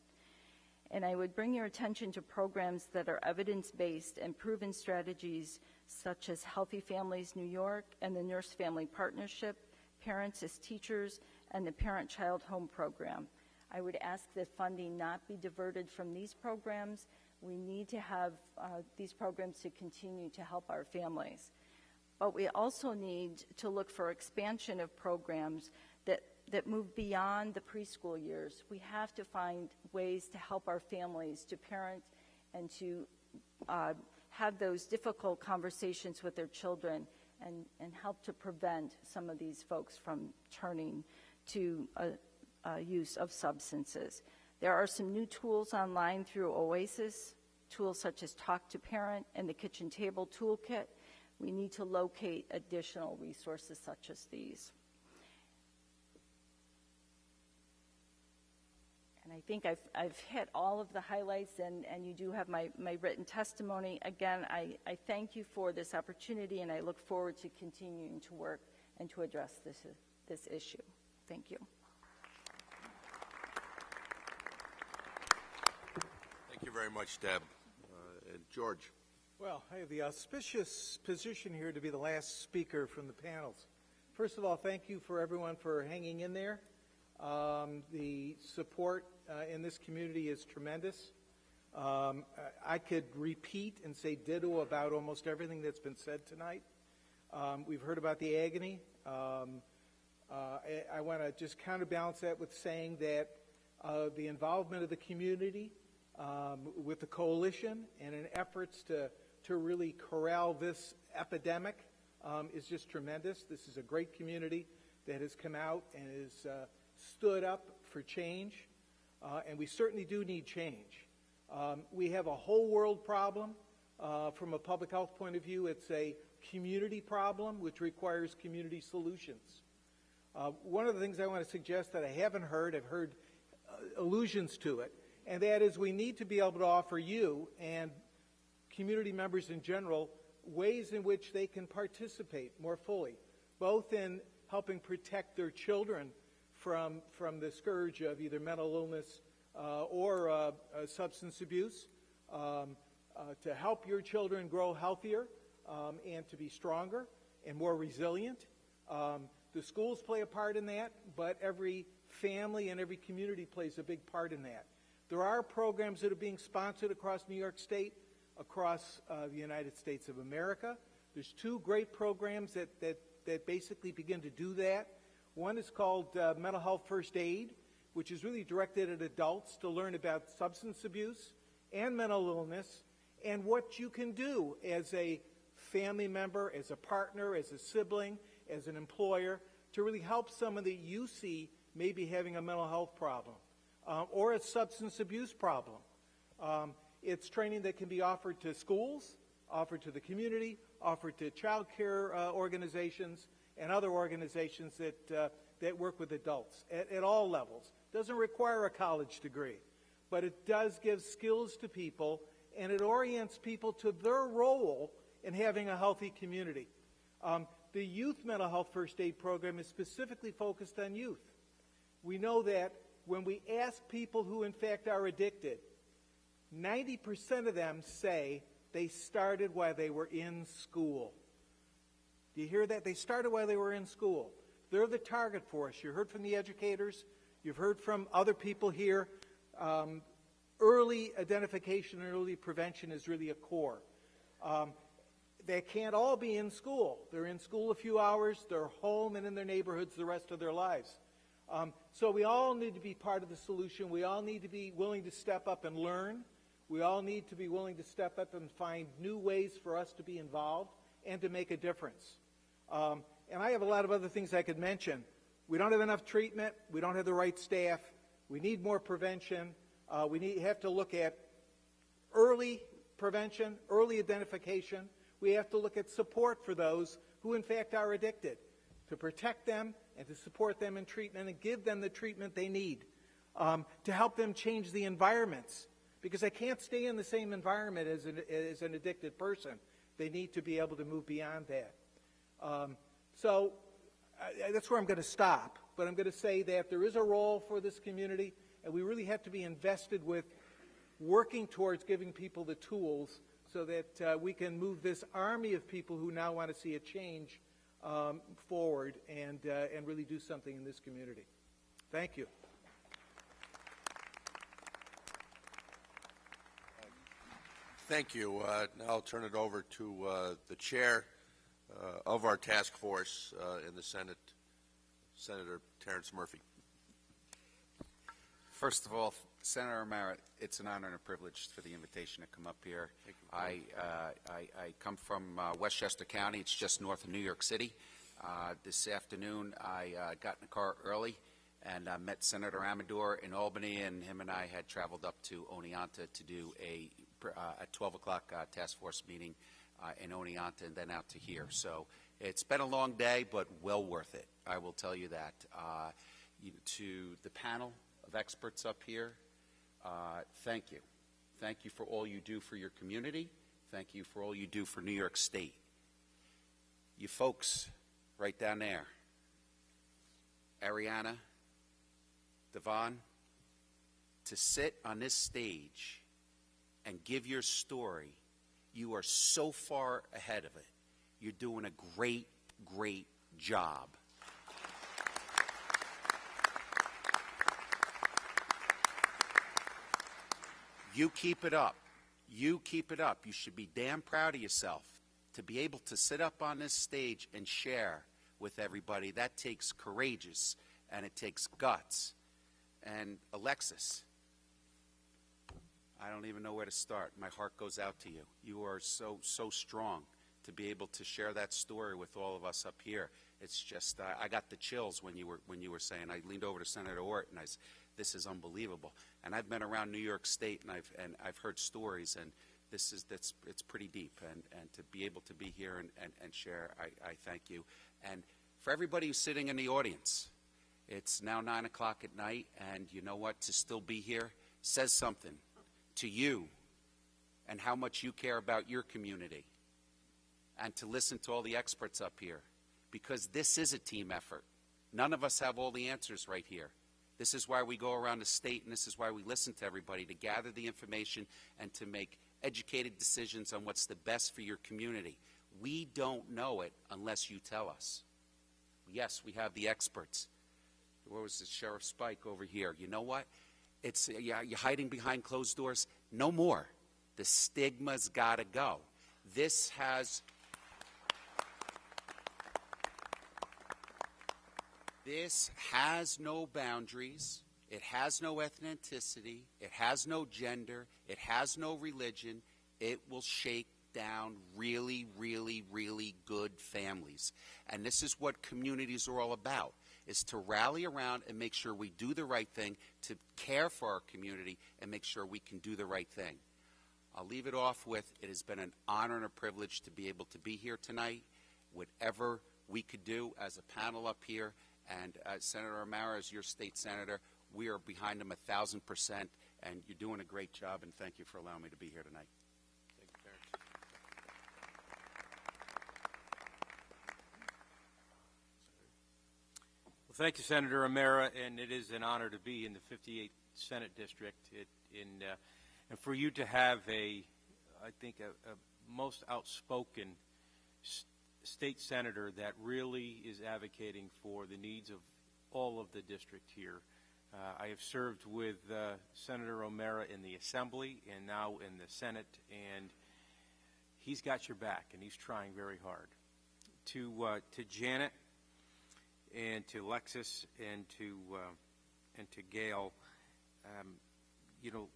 And I would bring your attention to programs that are evidence-based and proven strategies such as Healthy Families New York and the Nurse Family Partnership, Parents as Teachers, and the Parent-Child Home Program. I would ask that funding not be diverted from these programs. We need to have these programs to continue to help our families. But we also need to look for expansion of programs that move beyond the preschool years. We have to find ways to help our families to parent and to have those difficult conversations with their children and help to prevent some of these folks from turning to use of substances. There are some new tools online through OASIS, tools such as Talk to Parent and the Kitchen Table Toolkit. We need to locate additional resources such as these. And I think I've hit all of the highlights, and you do have my written testimony. Again, I thank you for this opportunity, and I look forward to continuing to work and to address this issue. Thank you. Thank you very much, Deb. And George. Well, I have the auspicious position here to be the last speaker from the panels. First of all, thank you for everyone for hanging in there. The support in this community is tremendous. I could repeat and say ditto about almost everything that's been said tonight. We've heard about the agony. I want to just counterbalance that with saying that the involvement of the community with the coalition and in efforts to really corral this epidemic is just tremendous. This is a great community that has come out and has stood up for change, and we certainly do need change. We have a whole world problem. From a public health point of view, it's a community problem which requires community solutions. One of the things I want to suggest that I haven't heard, I've heard allusions to it, and that is we need to be able to offer you and community members in general ways in which they can participate more fully, both in helping protect their children from the scourge of either mental illness or substance abuse, to help your children grow healthier and to be stronger and more resilient. The schools play a part in that, but every family and every community plays a big part in that. There are programs that are being sponsored across New York State, across the United States of America. There's two great programs that basically begin to do that. One is called Mental Health First Aid, which is really directed at adults to learn about substance abuse and mental illness and what you can do as a family member, as a partner, as a sibling, as an employer, to really help someone that you see maybe having a mental health problem or a substance abuse problem. It's training that can be offered to schools, offered to the community, offered to child care organizations and other organizations that work with adults at all levels. Doesn't require a college degree, but it does give skills to people, and it orients people to their role in having a healthy community. The Youth Mental Health First Aid Program is specifically focused on youth. We know that when we ask people who in fact are addicted, 90% of them say they started while they were in school. Do you hear that? They started while they were in school. They're the target for us. You heard from the educators. You've heard from other people here. Early identification and early prevention is really a core. They can't all be in school. They're in school a few hours. They're home and in their neighborhoods the rest of their lives. So we all need to be part of the solution. We all need to be willing to step up and learn. We all need to be willing to step up and find new ways for us to be involved and to make a difference. And I have a lot of other things I could mention. We don't have enough treatment. We don't have the right staff. We need more prevention. We have to look at early prevention, early identification. We have to look at support for those who in fact are addicted, to protect them and to support them in treatment and give them the treatment they need, to help them change the environments, because they can't stay in the same environment as an addicted person. They need to be able to move beyond that. So that's where I'm going to stop, but I'm going to say that there is a role for this community, and we really have to be invested with working towards giving people the tools so that we can move this army of people who now want to see a change forward and really do something in this community. Thank you. Thank you. Now I'll turn it over to the chair of our task force in the Senate, Senator Terrence Murphy. First of all, Senator O'Mara, it's an honor and a privilege for the invitation to come up here. I come from Westchester County. It's just north of New York City. This afternoon, I got in the car early and met Senator Amedore in Albany, and him and I had traveled up to Oneonta to do a 12 o'clock task force meeting in Oneonta and then out to here. So it's been a long day, but well worth it. I will tell you that. To the panel of experts up here, thank you. Thank you for all you do for your community. Thank you for all you do for New York State. You folks right down there, Ariana, Devon, to sit on this stage and give your story, you are so far ahead of it. You're doing a great, great job. You keep it up. You keep it up. You should be damn proud of yourself to be able to sit up on this stage and share with everybody. That takes courageous and it takes guts. And Alexis, I don't even know where to start. My heart goes out to you. You are so strong to be able to share that story with all of us up here. It's just I got the chills when you were saying. I leaned over to Senator Ortt and I said, "This is unbelievable." And I've been around New York State and I've heard stories, and it's pretty deep. And to be able to be here and share, I thank you. And for everybody who's sitting in the audience, it's now 9 o'clock at night, and you know what? To still be here says something to you and how much you care about your community, and to listen to all the experts up here, because this is a team effort. None of us have all the answers right here. This is why we go around the state, and this is why we listen to everybody, to gather the information and to make educated decisions on what's the best for your community. We don't know it unless you tell us. Yes, we have the experts. Where was the Sheriff Spike over here? You know what? It's you're hiding behind closed doors. No more. The stigma's got to go. This has no boundaries. It has no ethnicity. It has no gender. It has no religion. It will shake down really, really, really good families. And this is what communities are all about, is to rally around and make sure we do the right thing, to care for our community and make sure we can do the right thing. I'll leave it off with, it has been an honor and a privilege to be able to be here tonight. Whatever we could do as a panel up here, and Senator O'Mara, as your state senator, we are behind him 1,000%, and you're doing a great job, and thank you for allowing me to be here tonight. Thank you, Terrence. Well, thank you, Senator O'Mara, and it is an honor to be in the 58th Senate District, and for you to have a most outspoken state senator that really is advocating for the needs of all of the district here. I have served with Senator O'Mara in the Assembly and now in the Senate, and he's got your back, and he's trying very hard. To Janet and to Alexis and to Gail, you know,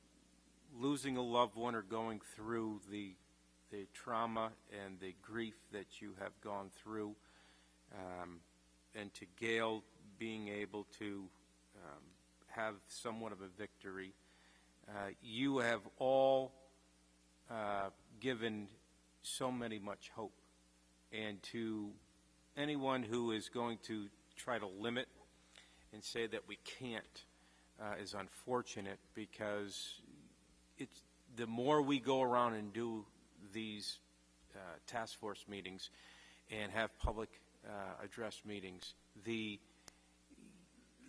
losing a loved one or going through the trauma and the grief that you have gone through, and to Gail being able to have somewhat of a victory. You have all given so much hope. And to anyone who is going to try to limit and say that we can't is unfortunate, because it's the more we go around and do these task force meetings and have public address meetings,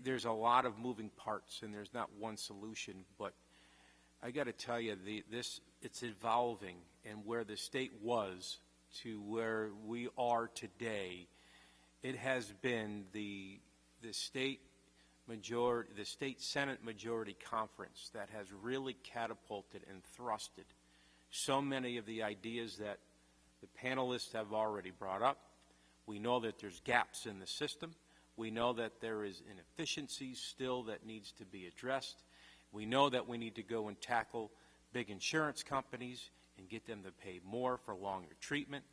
there's a lot of moving parts and there's not one solution. But I got to tell you, it's evolving, and where the state was to where we are today, it has been the state the State Senate Majority Conference that has really catapulted and thrusted so many of the ideas that the panelists have already brought up. We know that there's gaps in the system. We know that there is inefficiencies still that needs to be addressed. We know that we need to go and tackle big insurance companies and get them to pay more for longer treatment.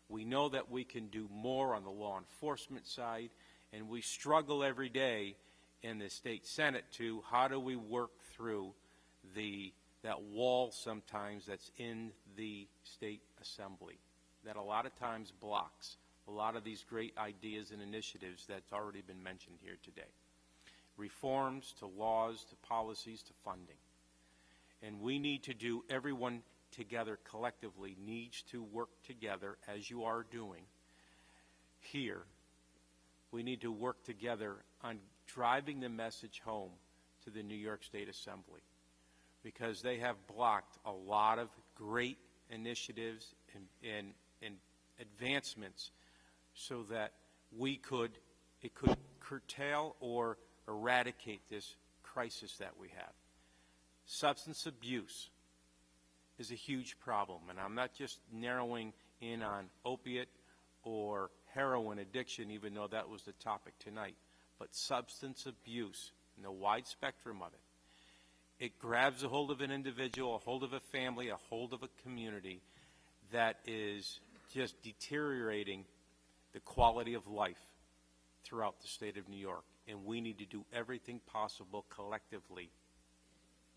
We know that we can do more on the law enforcement side, and we struggle every day in the state Senate to how do we work through that wall sometimes that's in the state assembly that a lot of times blocks a lot of these great ideas and initiatives that's already been mentioned here today. Reforms to laws, to policies, to funding. And we need to do, everyone together collectively needs to work together as you are doing here. We need to work together on driving the message home to the New York State Assembly, because they have blocked a lot of great initiatives and advancements so that it could curtail or eradicate this crisis that we have. Substance abuse is a huge problem, and I'm not just narrowing in on opiate or heroin addiction, even though that was the topic tonight, but substance abuse and the wide spectrum of it. It grabs a hold of an individual, a hold of a family, a hold of a community that is just deteriorating the quality of life throughout the state of New York. And we need to do everything possible collectively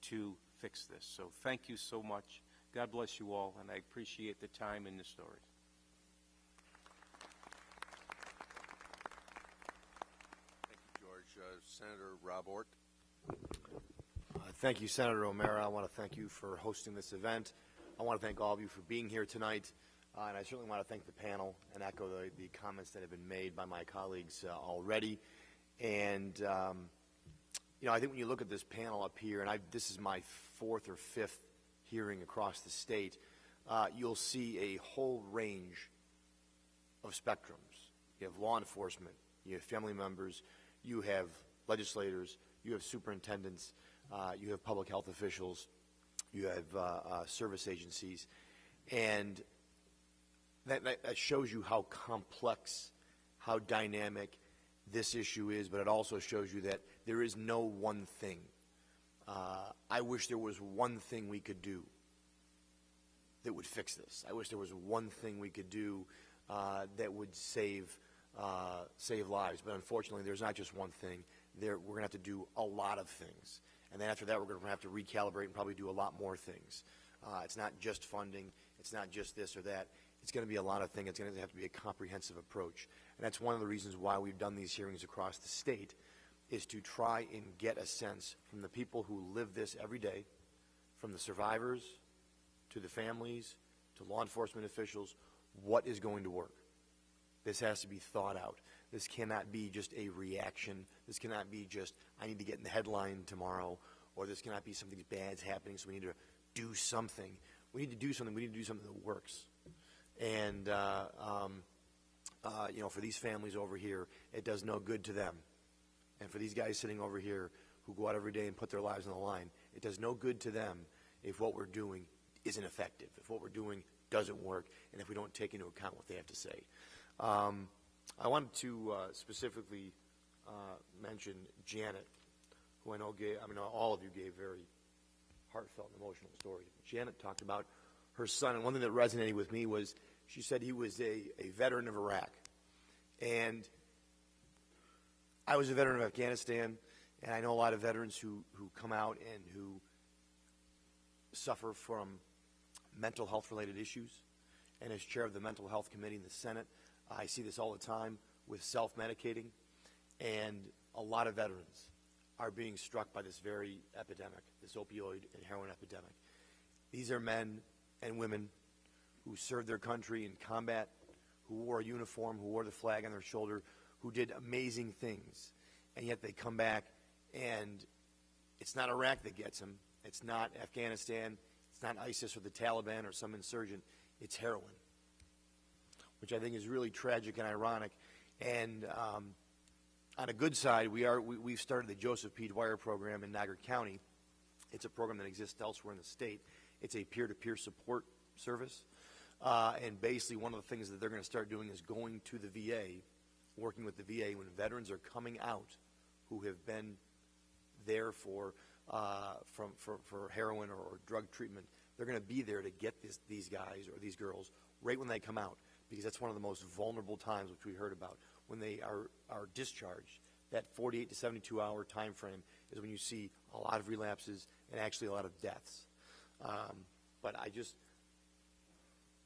to fix this. So thank you so much. God bless you all, and I appreciate the time and the stories. Thank you, George. Senator Rob Ortt. Thank you, Senator O'Mara. I want to thank you for hosting this event. I want to thank all of you for being here tonight. And I certainly want to thank the panel and echo the comments that have been made by my colleagues already. And, you know, I think when you look at this panel up here, and this is my 4th or 5th hearing across the state, you'll see a whole range of spectrums. You have law enforcement, you have family members, you have legislators, you have superintendents, you have public health officials, you have service agencies, and that shows you how complex, how dynamic this issue is, but it also shows you that there is no one thing. I wish there was one thing we could do that would fix this. I wish there was one thing we could do that would save lives, but unfortunately there's not just one thing. We're going to have to do a lot of things. And then after that, we're going to have to recalibrate and probably do a lot more things. It's not just funding. It's not just this or that. It's going to be a lot of things. It's going to have to be a comprehensive approach. And that's one of the reasons why we've done these hearings across the state, is to try and get a sense from the people who live this every day, from the survivors to the families to law enforcement officials, what is going to work. This has to be thought out. This cannot be just a reaction. This cannot be just, I need to get in the headline tomorrow, or this cannot be something bad's happening, so we need to do something. We need to do something. We need to do something that works. And, you know, for these families over here, it does no good to them. And for these guys sitting over here who go out every day and put their lives on the line, it does no good to them if what we're doing isn't effective, if what we're doing doesn't work, and if we don't take into account what they have to say. I wanted to specifically mention Janet, who I know all of you gave very heartfelt and emotional stories. Janet talked about her son, and one thing that resonated with me was she said he was a veteran of Iraq. And I was a veteran of Afghanistan, and I know a lot of veterans who come out and who suffer from mental health-related issues. And as chair of the Mental Health Committee in the Senate, I see this all the time with self-medicating, and a lot of veterans are being struck by this very epidemic, this opioid and heroin epidemic. These are men and women who served their country in combat, who wore a uniform, who wore the flag on their shoulder, who did amazing things, and yet they come back, and it's not Iraq that gets them, it's not Afghanistan, it's not ISIS or the Taliban or some insurgent, it's heroin, which I think is really tragic and ironic. And On a good side, we've started the Joseph P. Dwyer program in Niagara County. It's a program that exists elsewhere in the state. It's a peer-to-peer support service. And basically one of the things that they're going to start doing is going to the VA, working with the VA when veterans are coming out who have been there for heroin or drug treatment. They're going to be there to get these guys or these girls right when they come out, because that's one of the most vulnerable times, which we heard about, when they are discharged. That 48 to 72 hour time frame is when you see a lot of relapses and actually a lot of deaths. But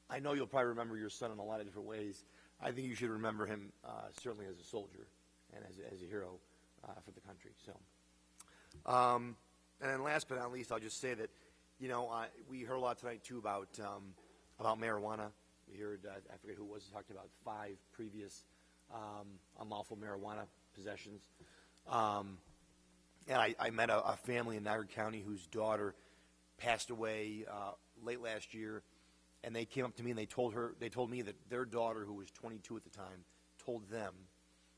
I know you'll probably remember your son in a lot of different ways. I think you should remember him certainly as a soldier and as a hero for the country. So, and then last but not least, I'll just say that, you know, we heard a lot tonight too about marijuana. We heard, I forget who it was, talked about 5 previous unlawful marijuana possessions. And I met a family in Niagara County whose daughter passed away late last year, and they came up to me and they told me that their daughter, who was 22 at the time, told them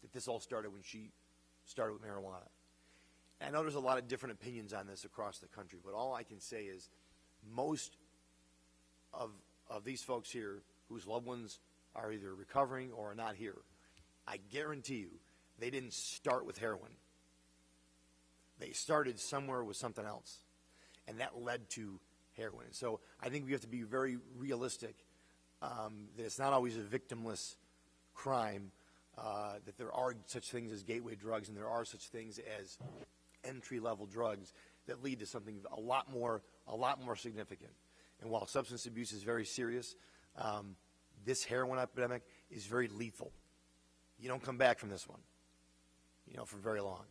that this all started when she started with marijuana. And I know there's a lot of different opinions on this across the country, but all I can say is most of these folks here whose loved ones are either recovering or are not here, I guarantee you they didn't start with heroin. They started somewhere with something else, and that led to heroin. And so I think we have to be very realistic that it's not always a victimless crime, that there are such things as gateway drugs, and there are such things as entry-level drugs that lead to something a lot more significant. And while substance abuse is very serious, this heroin epidemic is very lethal. You don't come back from this one, you know, for very long.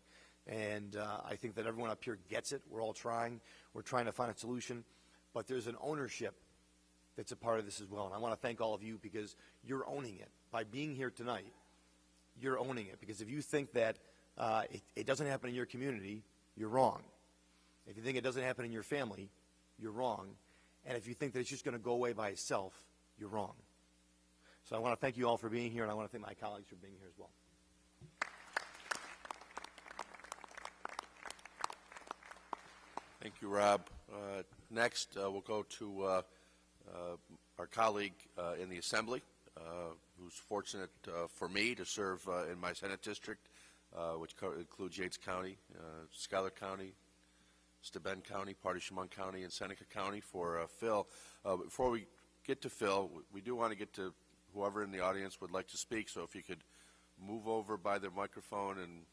And I think that everyone up here gets it. We're all trying. We're trying to find a solution. But there's an ownership that's a part of this as well. And I want to thank all of you because you're owning it. By being here tonight, you're owning it. Because if you think that it doesn't happen in your community, you're wrong. If you think it doesn't happen in your family, you're wrong. And if you think that it's just going to go away by itself, you're wrong. So I want to thank you all for being here, and I want to thank my colleagues for being here as well. Thank you, Rob. Next, we'll go to our colleague in the Assembly, who's fortunate for me to serve in my Senate district, which includes Yates County, Schuyler County, Steuben County, Pardee-Chemung County, and Seneca County for Phil. Before we get to Phil, we do want to get to whoever in the audience would like to speak, so if you could move over by the microphone and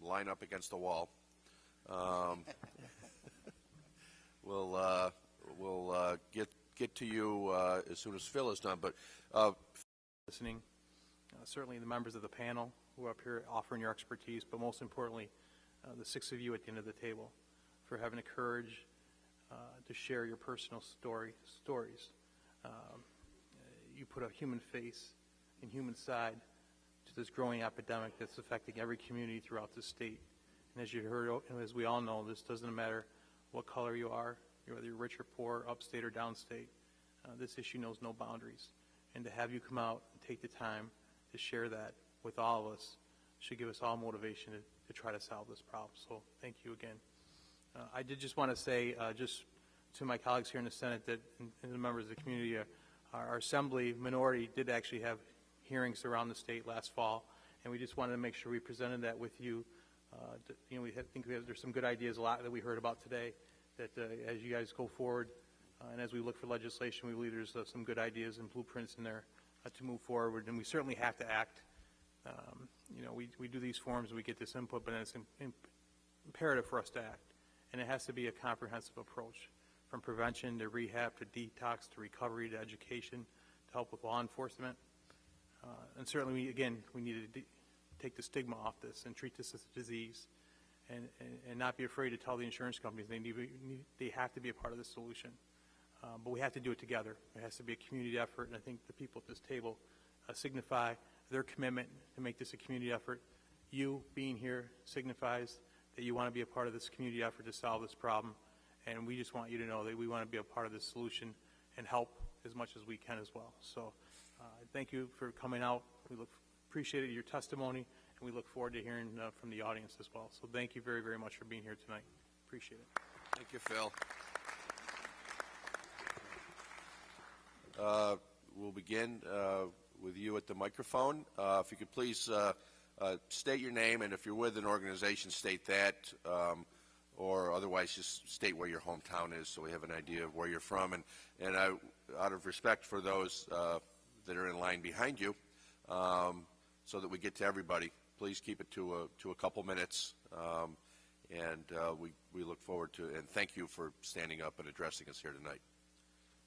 line up against the wall. We'll get to you as soon as Phil is done. But listening, certainly the members of the panel who are up here offering your expertise, but most importantly, the 6 of you at the end of the table for having the courage to share your personal stories. You put a human face and human side to this growing epidemic that's affecting every community throughout the state. And as you heard, and as we all know, this doesn't matter what color you are, whether you're rich or poor, upstate or downstate. This issue knows no boundaries. And to have you come out and take the time to share that with all of us should give us all motivation to try to solve this problem. So thank you again. I did just want to say just to my colleagues here in the Senate that, and the members of the community, our Assembly minority did actually have hearings around the state last fall, and we just wanted to make sure we presented that with you. There's some good ideas, a lot that we heard about today, that as you guys go forward and as we look for legislation, we believe there's some good ideas and blueprints in there to move forward, and we certainly have to act. We do these forums and we get this input, but it's imperative for us to act, and it has to be a comprehensive approach, from prevention to rehab to detox to recovery to education to help with law enforcement. And certainly, we need to take the stigma off this and treat this as a disease, and not be afraid to tell the insurance companies they have to be a part of the solution. But we have to do it together. It has to be a community effort, and I think the people at this table signify their commitment to make this a community effort. You being here signifies that you want to be a part of this community effort to solve this problem, and we just want you to know that we want to be a part of this solution and help as much as we can as well. So thank you for coming out. We appreciate your testimony, and we look forward to hearing from the audience as well. So thank you very, very much for being here tonight. Appreciate it. Thank you, Phil. We'll begin with you at the microphone. If you could please state your name, and if you're with an organization, state that, or otherwise just state where your hometown is so we have an idea of where you're from. And out of respect for those that are in line behind you, so that we get to everybody, please keep it to a couple minutes. We look forward to, and thank you for standing up and addressing us here tonight.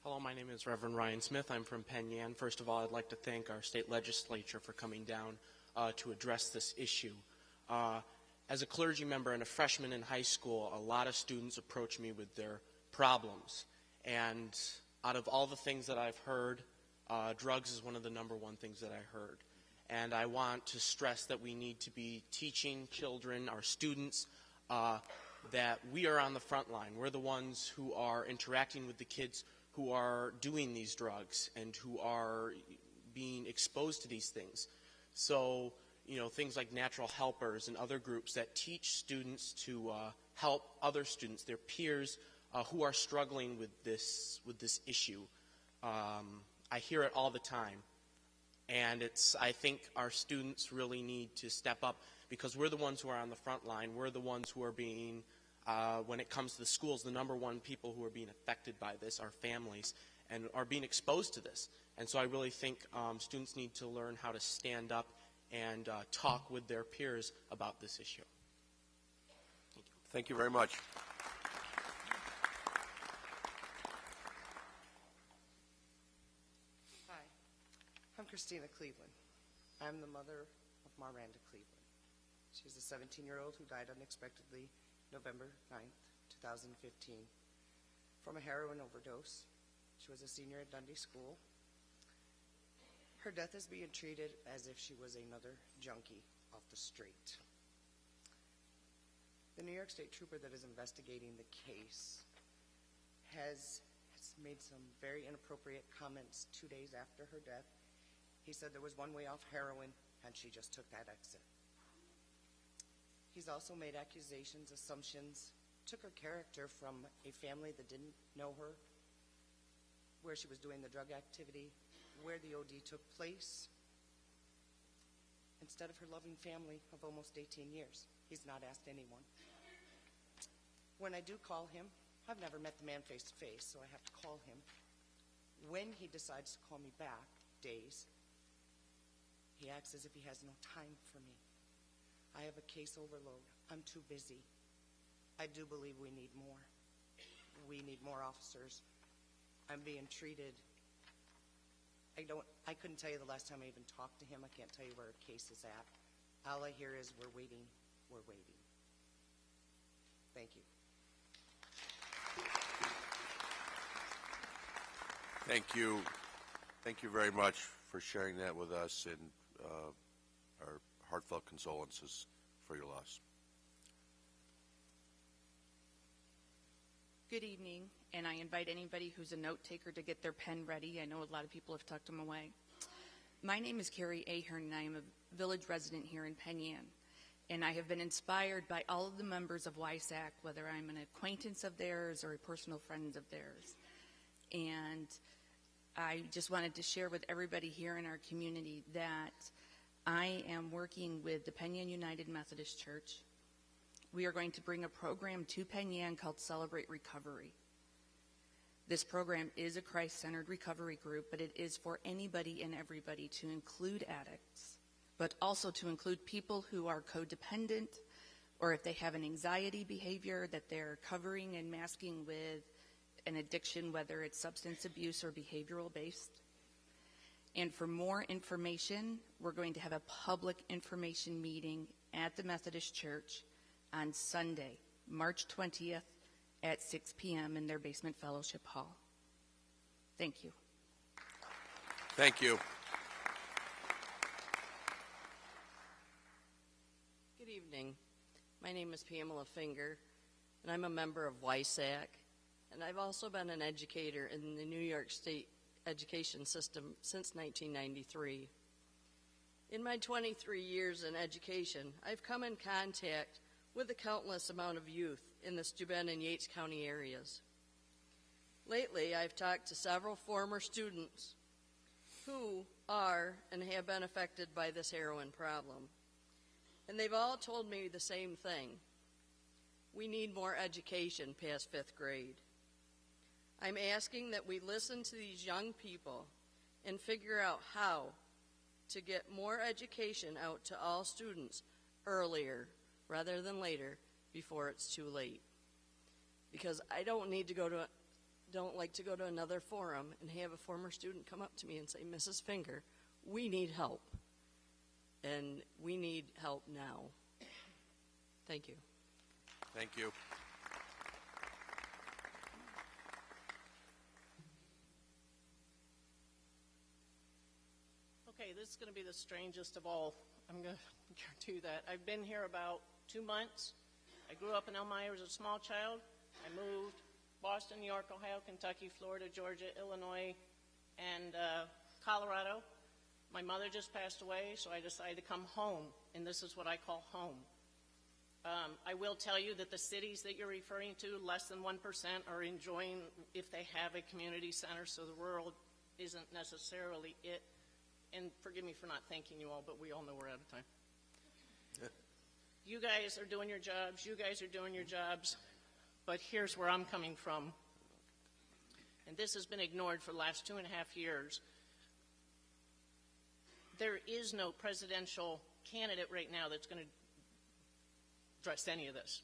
Hello, my name is Reverend Ryan Smith. I'm from Penn Yan. First of all, I'd like to thank our state legislature for coming down to address this issue. As a clergy member and a freshman in high school, a lot of students approach me with their problems. And out of all the things that I've heard, drugs is one of the number one things that I heard. And I want to stress that we need to be teaching children, our students, that we are on the front line. We're the ones who are interacting with the kids who are doing these drugs and who are being exposed to these things. So, you know, things like natural helpers and other groups that teach students to help other students, their peers, who are struggling with this issue. I hear it all the time. And I think our students really need to step up because we're the ones who are on the front line. We're the ones who are being, when it comes to the schools, the number one people who are being affected by this are families and are being exposed to this. And so I really think students need to learn how to stand up and talk with their peers about this issue. Thank you. Thank you very much. Hi, I'm Christina Cleveland. I'm the mother of Miranda Cleveland. She's a 17-year-old who died unexpectedly November 9th, 2015, from a heroin overdose. She was a senior at Dundee School. Her death is being treated as if she was another junkie off the street. The New York State trooper that is investigating the case has made some very inappropriate comments 2 days after her death. He said there was one way off heroin and she just took that exit. He's also made accusations, assumptions, took her character from a family that didn't know her, where she was doing the drug activity, where the OD took place, instead of her loving family of almost 18 years. He's not asked anyone. When I do call him, I've never met the man face to face, so I have to call him. When he decides to call me back, days, he acts as if he has no time for me. I have a case overload. I'm too busy. I do believe we need more. We need more officers. I'm being treated. I couldn't tell you the last time I even talked to him. I can't tell you where a case is at. All I hear is we're waiting, we're waiting. Thank you. Thank you. Thank you very much for sharing that with us, and our heartfelt condolences for your loss. Good evening, and I invite anybody who's a note taker to get their pen ready. I know a lot of people have tucked them away. My name is Carrie Ahern, and I am a village resident here in Penn Yan. And I have been inspired by all of the members of YSAC, whether I'm an acquaintance of theirs or a personal friend of theirs. And I just wanted to share with everybody here in our community that I am working with the Penn Yan United Methodist Church. We are going to bring a program to Penn Yan called Celebrate Recovery. This program is a Christ-centered recovery group, but it is for anybody and everybody, to include addicts, but also to include people who are codependent, or if they have an anxiety behavior that they're covering and masking with an addiction, whether it's substance abuse or behavioral based. And for more information, we're going to have a public information meeting at the Methodist Church on Sunday, March 20th at 6 p.m. in their basement fellowship hall. Thank you. Thank you. Good evening. My name is Pamela Finger, and I'm a member of YSAC, and I've also been an educator in the New York State education system since 1993. In my 23 years in education, I've come in contact with a countless amount of youth in the Steuben and Yates County areas. Lately, I've talked to several former students who are and have been affected by this heroin problem. And they've all told me the same thing. We need more education past 5th grade. I'm asking that we listen to these young people and figure out how to get more education out to all students earlier rather than later before it's too late. Because I don't like to go to another forum and have a former student come up to me and say, Mrs. Finger, we need help. And we need help now. Thank you. Thank you. Okay, this is going to be the strangest of all. I'm going to guarantee you that. I've been here about 2 months. I grew up in Elmira as a small child. I moved Boston, New York, Ohio, Kentucky, Florida, Georgia, Illinois, and Colorado. My mother just passed away, so I decided to come home, and this is what I call home. I will tell you that the cities that you're referring to, less than 1% are enjoying if they have a community center, so the rural isn't necessarily it. And forgive me for not thanking you all, but we all know we're out of time. You guys are doing your jobs, you guys are doing your jobs, but here's where I'm coming from. And this has been ignored for the last 2.5 years. There is no presidential candidate right now that's going to address any of this.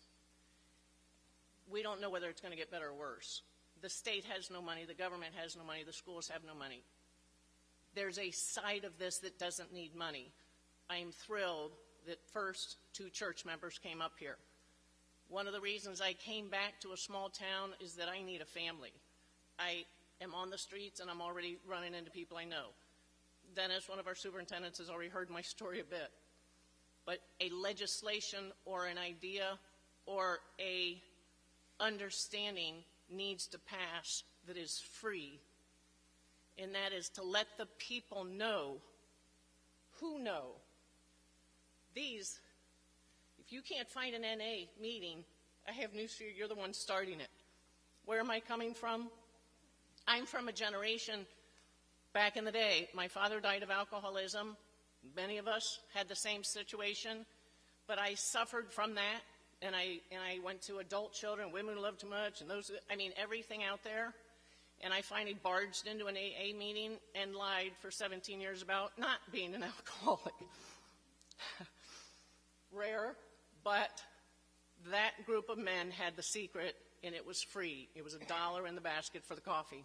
We don't know whether it's going to get better or worse. The state has no money, the government has no money, the schools have no money. There's a side of this that doesn't need money. I am thrilled that first 2 church members came up here. One of the reasons I came back to a small town is that I need a family. I am on the streets and I'm already running into people I know. Dennis, one of our superintendents, has already heard my story a bit. But a legislation or an idea or a understanding needs to pass that is free, and that is to let the people know who know. These, if you can't find an NA meeting, I have news for you, you're the one starting it. Where am I coming from? I'm from a generation back in the day. My father died of alcoholism. Many of us had the same situation, but I suffered from that, and I went to adult children, women who love too much, and those, I mean, everything out there. And I finally barged into an AA meeting and lied for 17 years about not being an alcoholic. Rare, but that group of men had the secret, and it was free. It was $1 in the basket for the coffee.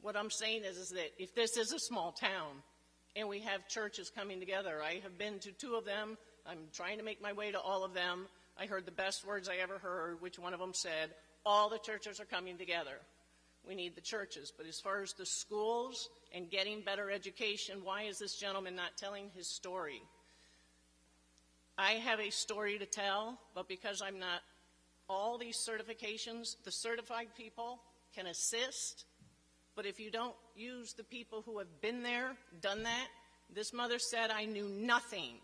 What I'm saying is that if this is a small town, and we have churches coming together, I have been to 2 of them. I'm trying to make my way to all of them. I heard the best words I ever heard, which one of them said, all the churches are coming together. We need the churches. But as far as the schools and getting better education, why is this gentleman not telling his story? I have a story to tell, but because I'm not all these certifications, the certified people can assist, but if you don't use the people who have been there, done that, this mother said, I knew nothing.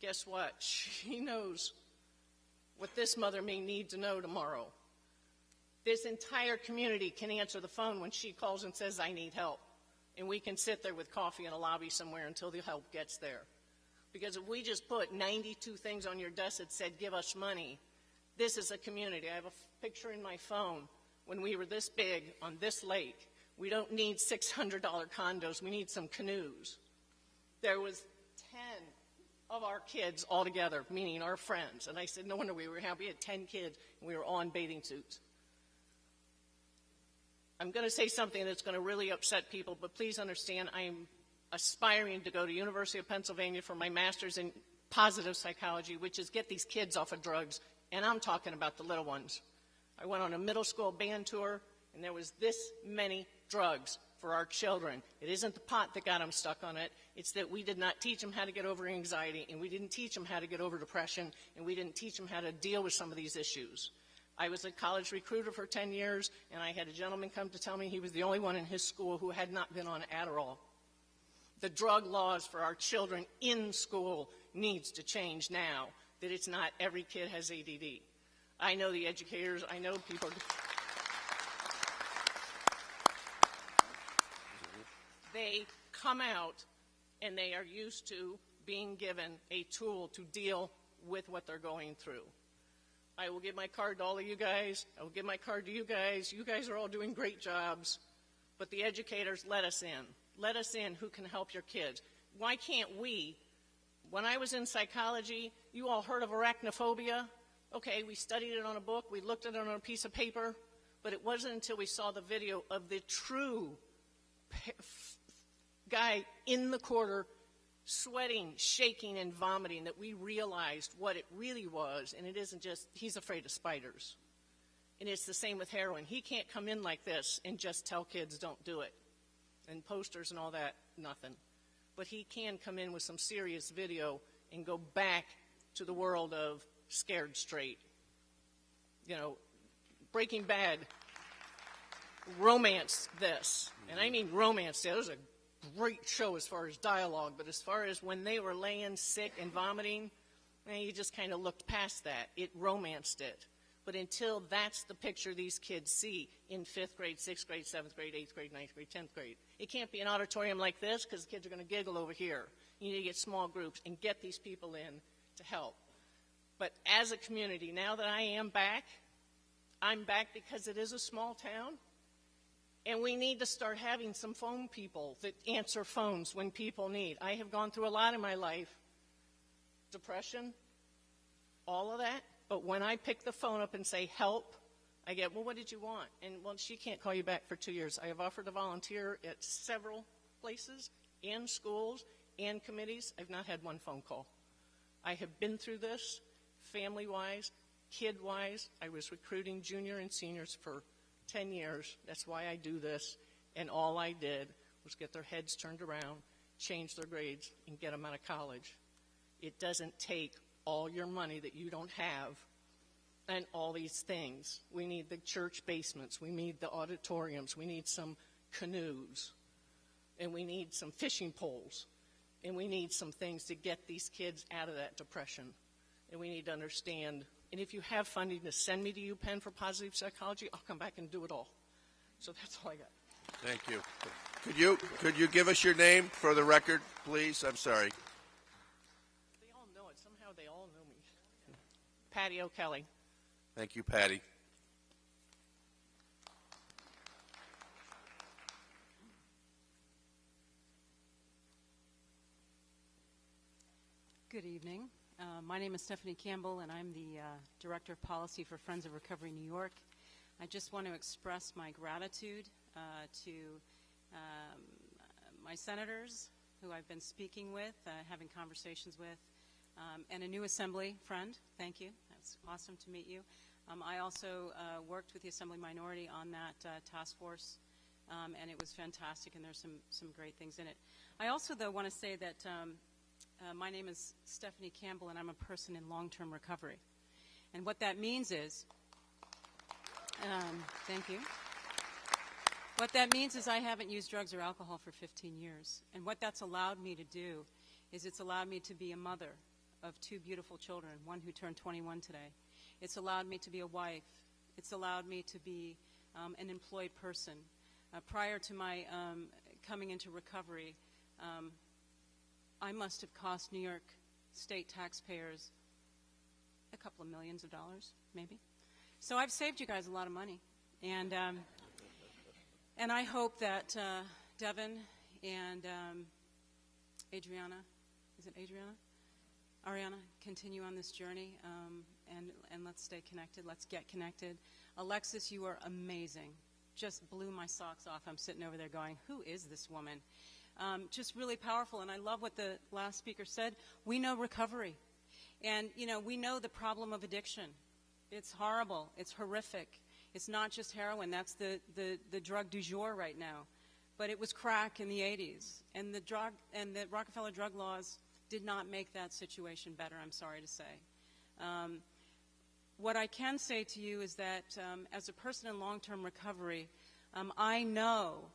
Guess what? She knows what this mother may need to know tomorrow. This entire community can answer the phone when she calls and says, I need help. And we can sit there with coffee in a lobby somewhere until the help gets there. Because if we just put 92 things on your desk that said, give us money, this is a community. I have a picture in my phone when we were this big on this lake. We don't need $600 condos. We need some canoes. There was 10 of our kids all together, meaning our friends. And I said, no wonder we were happy. We had 10 kids, and we were all in bathing suits. I'm going to say something that's going to really upset people, but please understand I am aspiring to go to University of Pennsylvania for my master's in positive psychology, which is get these kids off of drugs, and I'm talking about the little ones. I went on a middle school band tour, and there was this many drugs for our children. It isn't the pot that got them stuck on it. It's that we did not teach them how to get over anxiety, and we didn't teach them how to get over depression, and we didn't teach them how to deal with some of these issues. I was a college recruiter for 10 years, and I had a gentleman come to tell me he was the only one in his school who had not been on Adderall. The drug laws for our children in school needs to change now, that it's not every kid has ADD. I know the educators, I know people. They come out and they are used to being given a tool to deal with what they're going through. I will give my card to all of you guys. I will give my card to you guys. You guys are all doing great jobs. But the educators, let us in. Let us in who can help your kids. Why can't we? When I was in psychology, you all heard of arachnophobia? Okay, we studied it on a book. We looked at it on a piece of paper. But it wasn't until we saw the video of the true guy in the corner sweating, shaking, and vomiting that we realized what it really was. And it isn't just, he's afraid of spiders. And it's the same with heroin. He can't come in like this and just tell kids don't do it. And posters and all that, nothing. But he can come in with some serious video and go back to the world of Scared Straight. You know, Breaking Bad, romance this. And I mean romance. It was a great show as far as dialogue, but as far as when they were laying sick and vomiting, you just kind of looked past that. It romanced it. But until that's the picture these kids see in 5th grade, 6th grade, 7th grade, 8th grade, 9th grade, 10th grade, it can't be an auditorium like this because the kids are going to giggle over here. You need to get small groups and get these people in to help. But as a community, now that I am back, I'm back because it is a small town, and we need to start having some phone people that answer phones when people need. I have gone through a lot in my life, depression, all of that. But when I pick the phone up and say, help, I get, well, what did you want? And, well, she can't call you back for 2 years. I have offered to volunteer at several places and schools and committees. I've not had one phone call. I have been through this family-wise, kid-wise. I was recruiting junior and seniors for 10 years. That's why I do this. And all I did was get their heads turned around, change their grades, and get them out of college. It doesn't take all your money that you don't have and all these things. We need the church basements. We need the auditoriums. We need some canoes. And we need some fishing poles. And we need some things to get these kids out of that depression. And we need to understand, and if you have funding to send me to UPenn for positive psychology, I'll come back and do it all. So that's all I got. Thank you. Could you give us your name for the record, please? I'm sorry. They all know it. Somehow they all know me. Patty O'Kelly. Thank you, Patty. Good evening. My name is Stephanie Campbell, and I'm the Director of Policy for Friends of Recovery New York. I just want to express my gratitude to my senators who I've been speaking with, having conversations with, and a new Assembly friend. Thank you. That's awesome to meet you. I also worked with the Assembly minority on that task force, and it was fantastic, and there's some great things in it. I also, though, want to say that my name is Stephanie Campbell, and I'm a person in long-term recovery. And what that means is, thank you. What that means is I haven't used drugs or alcohol for 15 years. And what that's allowed me to do is it's allowed me to be a mother of 2 beautiful children, one who turned 21 today. It's allowed me to be a wife. It's allowed me to be an employed person. Prior to my coming into recovery, I must have cost New York state taxpayers a couple of millions of dollars, maybe. So I've saved you guys a lot of money. And I hope that Devin and Adriana, is it Adriana? Ariana, continue on this journey, and let's stay connected. Let's get connected. Alexis, you are amazing. Just blew my socks off. I'm sitting over there going, who is this woman? Just really powerful, and I love what the last speaker said. We know recovery, and we know the problem of addiction. It's horrible. It's horrific. It's not just heroin. That's the drug du jour right now, but it was crack in the 80s, and the Rockefeller drug laws did not make that situation better, I'm sorry to say. What I can say to you is that as a person in long-term recovery, I know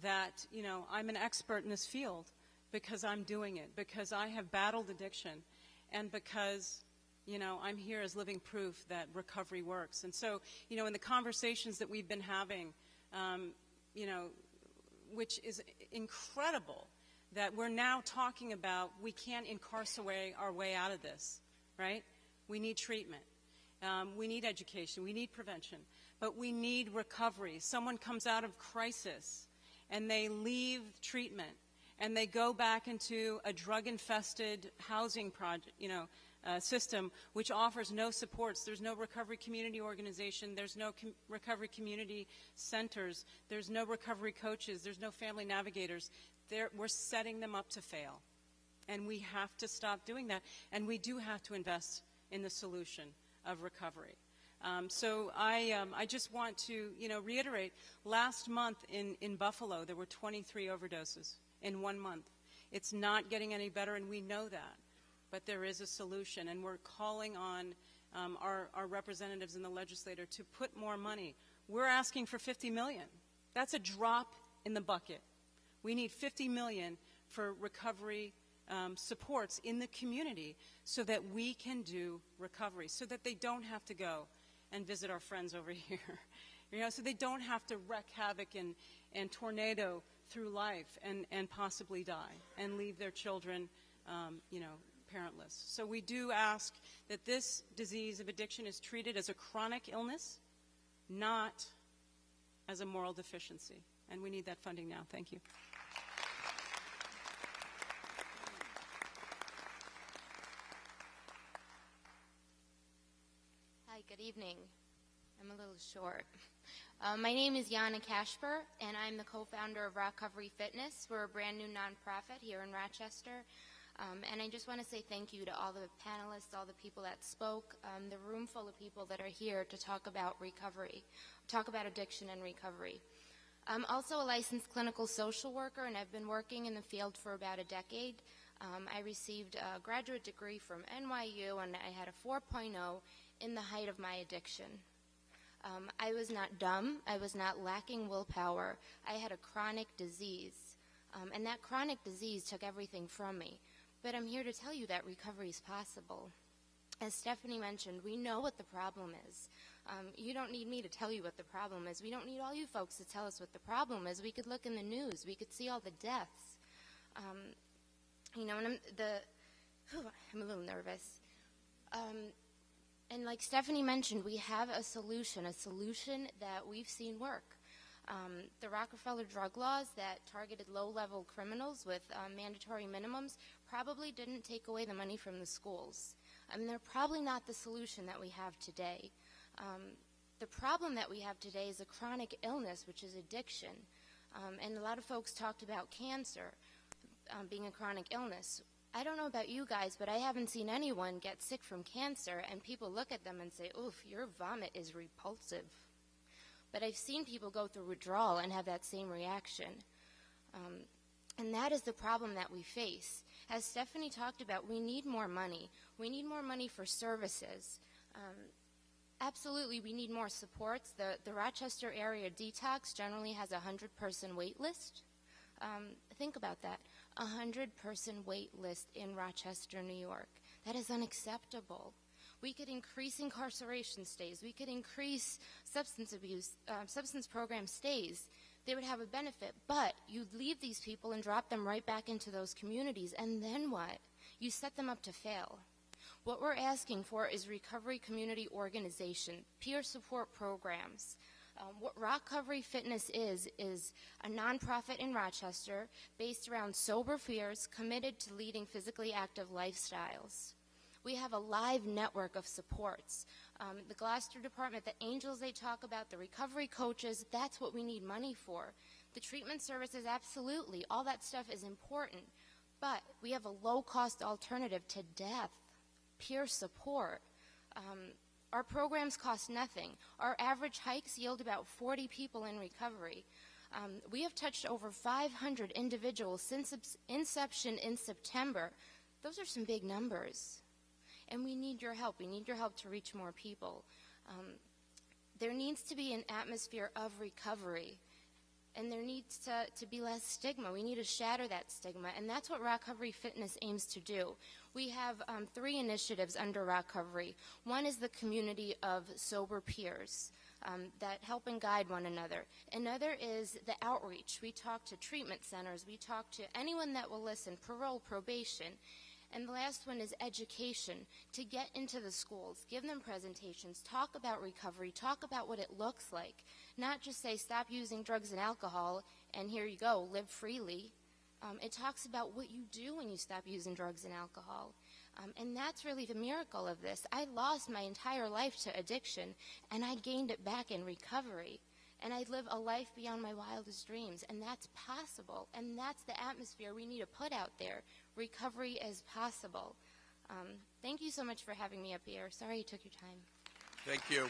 that, I'm an expert in this field because I'm doing it, because I have battled addiction, and because, you know, I'm here as living proof that recovery works. And so, you know, in the conversations that we've been having, you know, which is incredible, that we're now talking about we can't incarcerate our way out of this, right? We need treatment. We need education. We need prevention. But we need recovery. Someone comes out of crisis and they leave treatment and they go back into a drug-infested housing project, you know, system which offers no supports. There's no recovery community organization. There's no recovery community centers. There's no recovery coaches. There's no family navigators. We're setting them up to fail. And we have to stop doing that. And we do have to invest in the solution of recovery. So I just want to, you know, reiterate, last month in Buffalo, there were 23 overdoses in 1 month. It's not getting any better, and we know that. But there is a solution, and we're calling on our representatives in the legislature to put more money. We're asking for $50 million. That's a drop in the bucket. We need $50 million for recovery supports in the community so that we can do recovery, so that they don't have to go and visit our friends over here, you know, so they don't have to wreak havoc and tornado through life and possibly die and leave their children, you know, parentless. So we do ask that this disease of addiction is treated as a chronic illness, not as a moral deficiency. And we need that funding now. Thank you. Hi, good evening. I'm a little short. My name is Yana Kashper, and I'm the co-founder of Recovery Fitness. We're a brand new nonprofit here in Rochester. And I just want to say thank you to all the panelists, all the people that spoke, the room full of people that are here to talk about recovery, talk about addiction and recovery. I'm also a licensed clinical social worker, and I've been working in the field for about a decade. I received a graduate degree from NYU, and I had a 4.0 in the height of my addiction. I was not dumb. I was not lacking willpower. I had a chronic disease, and that chronic disease took everything from me. But I'm here to tell you that recovery is possible. As Stephanie mentioned, we know what the problem is. You don't need me to tell you what the problem is. We don't need all you folks to tell us what the problem is. We could look in the news. We could see all the deaths. You know, and I'm a little nervous. And like Stephanie mentioned, we have a solution that we've seen work. The Rockefeller drug laws that targeted low-level criminals with mandatory minimums probably didn't take away the money from the schools. I mean, they're probably not the solution that we have today. The problem that we have today is a chronic illness, which is addiction. And a lot of folks talked about cancer being a chronic illness. I don't know about you guys, but I haven't seen anyone get sick from cancer and people look at them and say, oof, your vomit is repulsive. But I've seen people go through withdrawal and have that same reaction. And that is the problem that we face. As Stephanie talked about, we need more money. We need more money for services. Absolutely, we need more supports. The Rochester area detox generally has a 100-person wait list. Think about that, a 100-person wait list in Rochester, New York. That is unacceptable. We could increase incarceration stays. We could increase substance program stays. They would have a benefit, but you'd leave these people and drop them right back into those communities, and then what? You set them up to fail. What we're asking for is recovery community organization, peer support programs. What Recovery Fitness is a nonprofit in Rochester based around sober fears committed to leading physically active lifestyles. We have a live network of supports. The Gloucester department, the angels they talk about, the recovery coaches, that's what we need money for. The treatment services, absolutely. All that stuff is important. But we have a low-cost alternative to death, peer support. Our programs cost nothing. Our average hikes yield about 40 people in recovery. We have touched over 500 individuals since inception in September. Those are some big numbers. And we need your help. We need your help to reach more people. There needs to be an atmosphere of recovery. And there needs to be less stigma. We need to shatter that stigma, and that's what Recovery Fitness aims to do. We have 3 initiatives under Recovery. One is the community of sober peers that help and guide one another. Another is the outreach. We talk to treatment centers. We talk to anyone that will listen, parole, probation. And the last one is education, to get into the schools, give them presentations, talk about recovery, talk about what it looks like, not just say stop using drugs and alcohol and here you go, live freely. It talks about what you do when you stop using drugs and alcohol. And that's really the miracle of this. I lost my entire life to addiction, and I gained it back in recovery. And I live a life beyond my wildest dreams, and that's possible. And that's the atmosphere we need to put out there. Recovery is possible. Thank you so much for having me up here. Sorry I took your time. Thank you.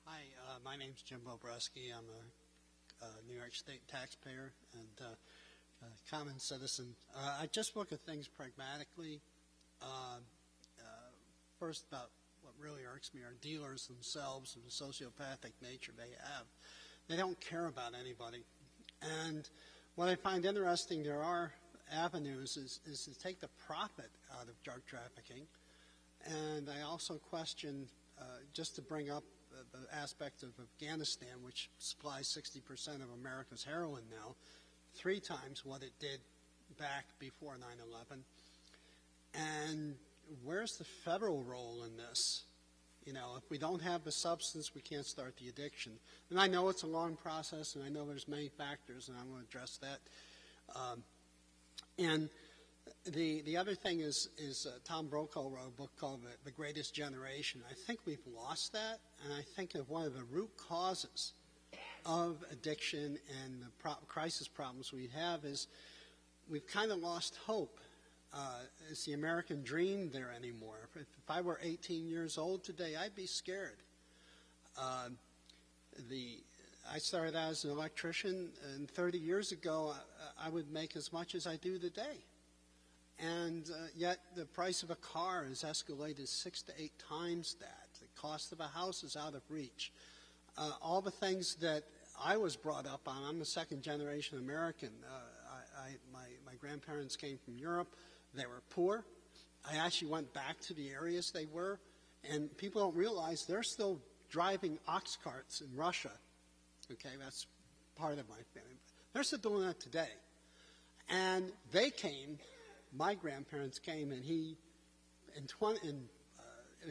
Hi, my name's Jim Bobreski. I'm a New York State taxpayer and common citizen. I just look at things pragmatically. First, about what really irks me are dealers themselves and the sociopathic nature they have. They don't care about anybody. And what I find interesting, there are avenues, is to take the profit out of drug trafficking. And I also question, just to bring up the aspect of Afghanistan, which supplies 60% of America's heroin now, 3 times what it did back before 9/11. And where's the federal role in this? You know, if we don't have the substance, we can't start the addiction. And I know it's a long process, and I know there's many factors, and I'm going to address that. And the other thing is Tom Brokaw wrote a book called The Greatest Generation. I think we've lost that, and I think that one of the root causes of addiction and the crisis problems we have is we've kind of lost hope. Is the American dream there anymore? If I were 18 years old today, I'd be scared. I started out as an electrician, and 30 years ago, I would make as much as I do today. And yet the price of a car has escalated 6 to 8 times that. The cost of a house is out of reach. All the things that I was brought up on, I'm a second-generation American. My grandparents came from Europe. They were poor. I actually went back to the areas they were, and people don't realize they're still driving ox carts in Russia. Okay, that's part of my family. They're still doing that today. And they came, my grandparents came, and he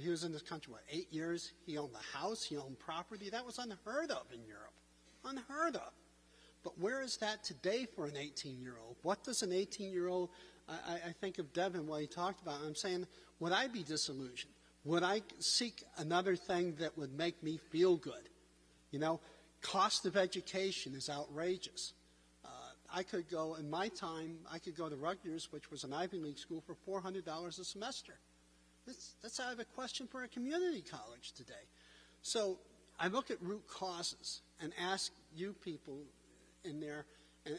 was in this country, 8 years? He owned a house, he owned property. That was unheard of in Europe. Unheard of. But where is that today for an 18-year-old? What does an 18-year-old, I think of Devin, what he talked about, and I'm saying, would I be disillusioned? Would I seek another thing that would make me feel good? You know, cost of education is outrageous. I could go, in my time, I could go to Rutgers, which was an Ivy League school, for $400 a semester. That's out of the question for a community college today. So I look at root causes and ask you people in there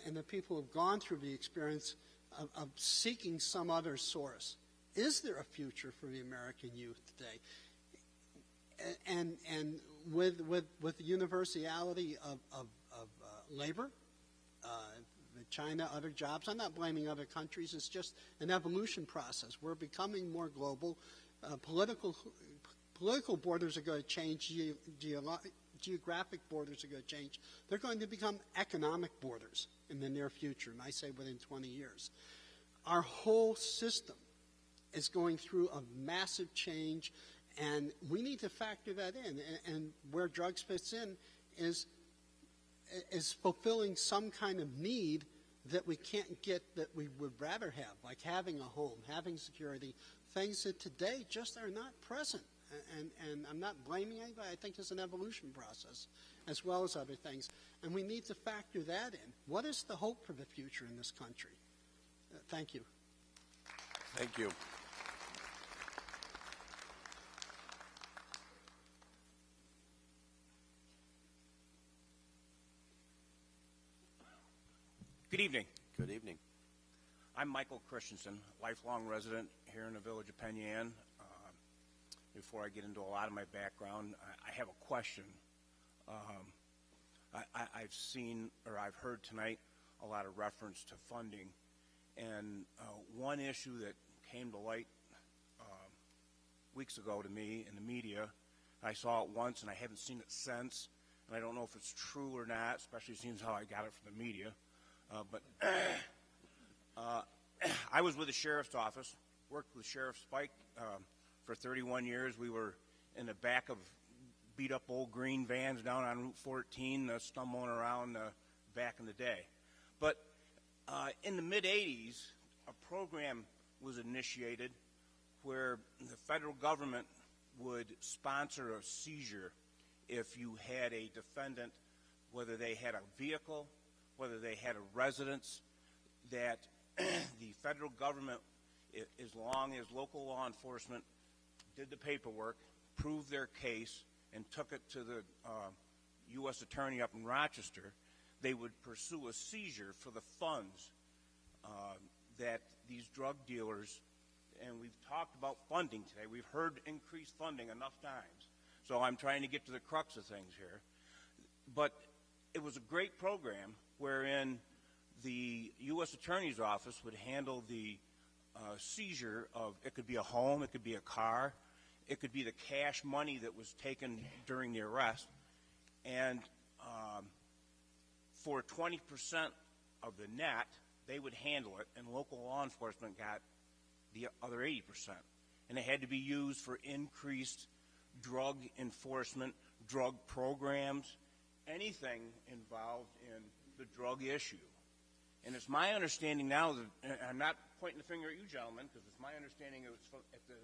and the people who have gone through the experience of seeking some other source. Is there a future for the American youth today? And with the universality of labor, China, other jobs, I'm not blaming other countries. It's just an evolution process. We're becoming more global. Political borders are going to change. Geographic borders are going to change. They're going to become economic borders in the near future, and I say within 20 years. Our whole system is going through a massive change, and we need to factor that in. And where drugs fits in is fulfilling some kind of need that we can't get that we would rather have, like having a home, having security, things that today just are not present. And I'm not blaming anybody. I think there's an evolution process as well as other things. And we need to factor that in. What is the hope for the future in this country? Thank you. Thank you. Good evening. Good evening. I'm Michael Christensen, lifelong resident here in the village of Penn Yan. Before I get into a lot of my background, I have a question. I've seen, or I've heard tonight, a lot of reference to funding, and one issue that came to light weeks ago to me in the media, I saw it once and I haven't seen it since, and I don't know if it's true or not, especially seeing how I got it from the media, but I was with the sheriff's office, worked with Sheriff Spike for 31 years. We were in the back of beat-up old green vans down on Route 14, stumbling around back in the day. But in the mid-'80s, a program was initiated where the federal government would sponsor a seizure if you had a defendant, whether they had a vehicle, whether they had a residence, that the federal government, as long as local law enforcement did the paperwork, proved their case, and took it to the U.S. attorney up in Rochester, they would pursue a seizure for the funds that these drug dealers, and we've talked about funding today. We've heard increased funding enough times. So I'm trying to get to the crux of things here. But it was a great program wherein the U.S. Attorney's Office would handle the seizure of, it could be a home, it could be a car, it could be the cash money that was taken during the arrest, and for 20% of the net, they would handle it, and local law enforcement got the other 80%. And it had to be used for increased drug enforcement, drug programs, anything involved in the drug issue. And it's my understanding now that, and I'm not pointing the finger at you gentlemen, because it's my understanding it was at the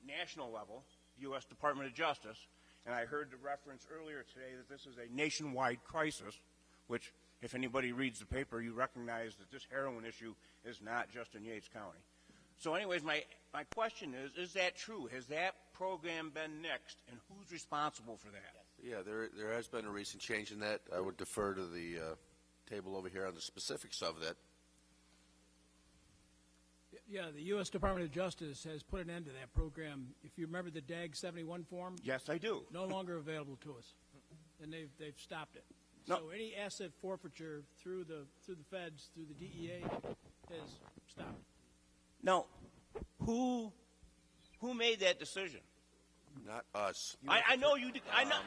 national level, U.S. Department of Justice, and I heard the reference earlier today that this is a nationwide crisis, which if anybody reads the paper, you recognize that this heroin issue is not just in Yates County. So anyways, my question is that true? Has that program been nixed, and who's responsible for that? Yeah, there has been a recent change in that. I would defer to the table over here on the specifics of that. Yeah, the U.S. Department of Justice has put an end to that program. If you remember the DAG 71 form? Yes, I do. No longer available to us, and they've stopped it. No. So any asset forfeiture through the feds, through the DEA, has stopped. Now, who made that decision? Not us. I know you did. I know.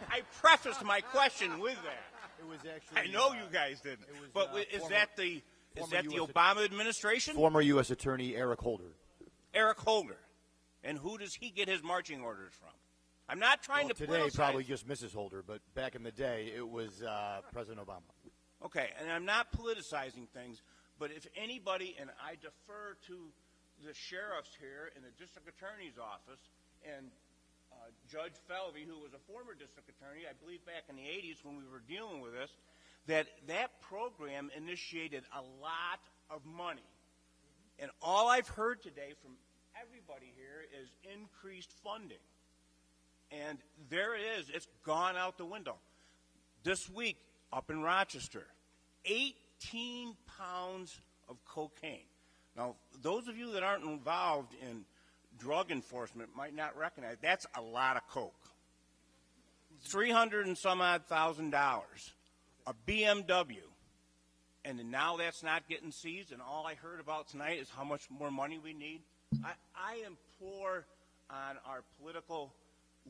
I prefaced my question with that. It was actually. I know you guys didn't. But is that the Obama administration? Former U.S. Attorney Eric Holder. Eric Holder. And who does he get his marching orders from? I'm not trying to today politicize. probably just Mrs. Holder, but back in the day it was President Obama. Okay, and I'm not politicizing things, but if anybody, and I defer to the sheriffs here in the district attorney's office and Judge Felvey, who was a former district attorney, I believe back in the 80s when we were dealing with this, that program initiated a lot of money. And all I've heard today from everybody here is increased funding. And there it is. It's gone out the window. This week, up in Rochester, 18 pounds of cocaine. Now, those of you that aren't involved in drug enforcement might not recognize that's a lot of coke. $300 and some odd $1,000, a BMW, and now that's not getting seized. And all I heard about tonight is how much more money we need. I implore on our political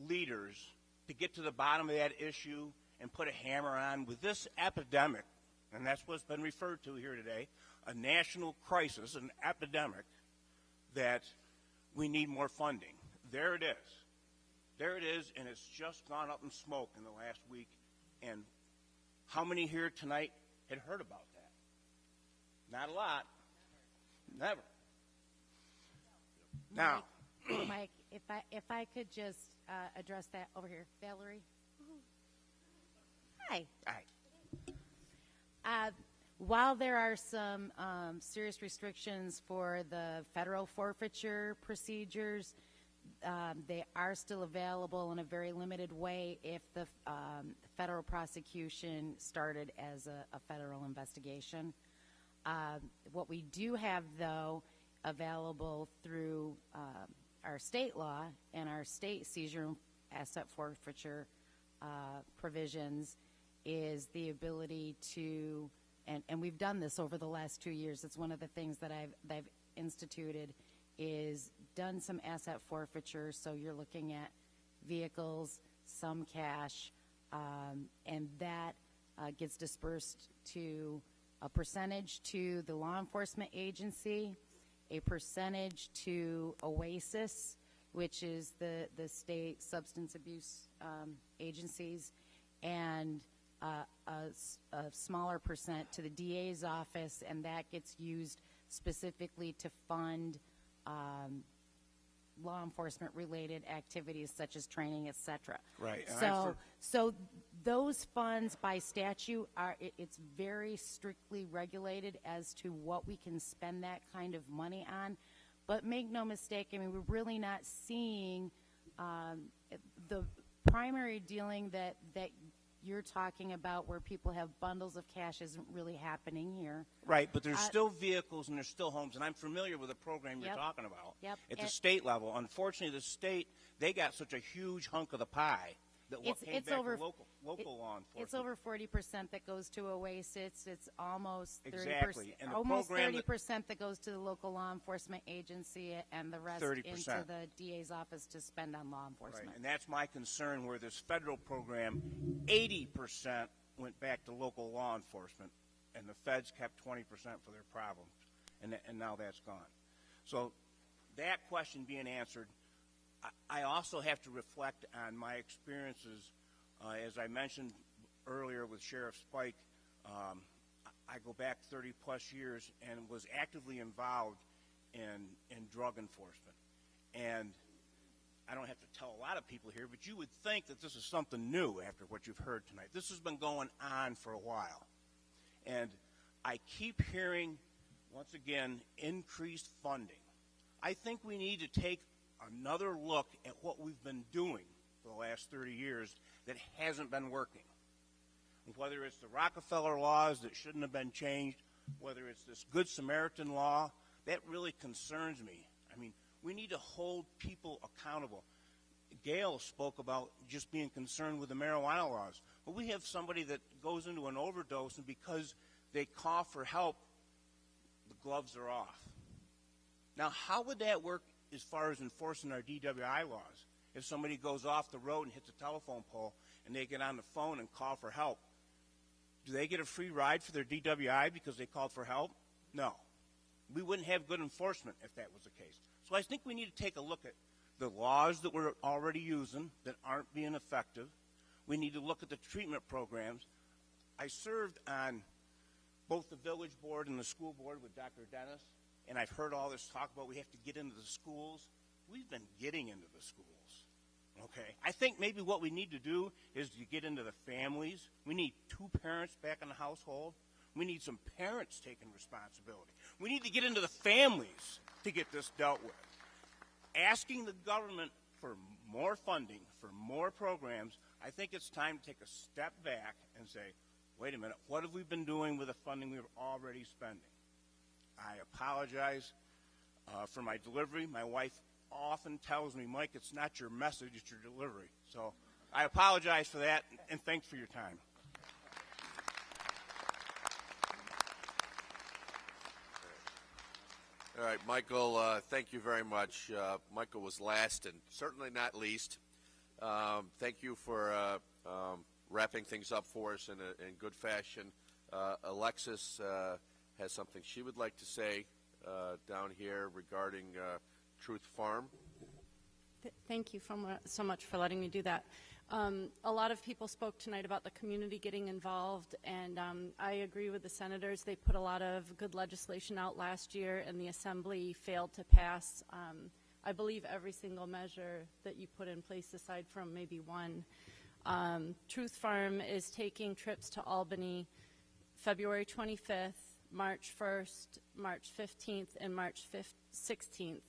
leaders to get to the bottom of that issue and put a hammer on with this epidemic, and that's what's been referred to here today, a national crisis, an epidemic, that we need more funding. There it is. There it is, and it's just gone up in smoke in the last week. And how many here tonight had heard about that? Not a lot. Never. Now, Mike, if I could just address that over here. Valerie? Hi. Hi. While there are some serious restrictions for the federal forfeiture procedures, they are still available in a very limited way if the federal prosecution started as a federal investigation. What we do have, though, available through our state law and our state seizure and asset forfeiture provisions is the ability to, and we've done this over the last 2 years. It's one of the things that I've instituted, is done some asset forfeiture. So you're looking at vehicles, some cash, and that gets dispersed to a percentage to the law enforcement agency, a percentage to OASIS, which is the state substance abuse agencies, and a smaller percent to the DA's office, and that gets used specifically to fund law enforcement related activities such as training, et cetera. Right. So those funds by statute it's very strictly regulated as to what we can spend that kind of money on. But make no mistake, I mean, we're really not seeing the primary dealing that you're talking about, where people have bundles of cash, isn't really happening here. Right, but there's still vehicles and there's still homes, and I'm familiar with the program you're talking about. Yep. At the state level. Unfortunately, the state, they got such a huge hunk of the pie that what came back to local law enforcement. It's over 40% that goes to OASIS. It's almost 30%. Exactly. And the almost program 30% that goes to the local law enforcement agency, and the rest 30%. into the DA's office to spend on law enforcement. Right, and that's my concern, where this federal program, 80% went back to local law enforcement, and the feds kept 20% for their problems, and now that's gone. So that question being answered, I also have to reflect on my experiences. As I mentioned earlier with Sheriff Spike, I go back 30-plus years and was actively involved in drug enforcement. And I don't have to tell a lot of people here, but you would think that this is something new after what you've heard tonight. This has been going on for a while. And I keep hearing, once again, increased funding. I think we need to take another look at what we've been doing for the last 30 years that hasn't been working. Whether it's the Rockefeller laws that shouldn't have been changed, whether it's this Good Samaritan law, that really concerns me. I mean, we need to hold people accountable. Gail spoke about just being concerned with the marijuana laws. But we have somebody that goes into an overdose, and because they call for help, the gloves are off. Now, how would that work as far as enforcing our DWI laws? If somebody goes off the road and hits a telephone pole and they get on the phone and call for help, do they get a free ride for their DWI because they called for help? No. We wouldn't have good enforcement if that was the case. So I think we need to take a look at the laws that we're already using that aren't being effective. We need to look at the treatment programs. I served on both the village board and the school board with Dr. Dennis, and I've heard all this talk about we have to get into the schools. We've been getting into the schools, okay? I think maybe what we need to do is to get into the families. We need 2 parents back in the household. We need some parents taking responsibility. We need to get into the families to get this dealt with. Asking the government for more funding, for more programs, I think it's time to take a step back and say, wait a minute, what have we been doing with the funding we were already spending? I apologize for my delivery. My wife often tells me, Mike, it's not your message, it's your delivery. So I apologize for that, and thanks for your time. All right, Michael, thank you very much. Michael was last and certainly not least. Thank you for wrapping things up for us in good fashion. Alexis has something she would like to say down here regarding Truth Farm. Thank you so much for letting me do that. A lot of people spoke tonight about the community getting involved, and I agree with the senators. They put a lot of good legislation out last year, and the Assembly failed to pass, I believe, every single measure that you put in place aside from maybe one. Truth Farm is taking trips to Albany February 25th, March 1st, March 15th, and March 16th.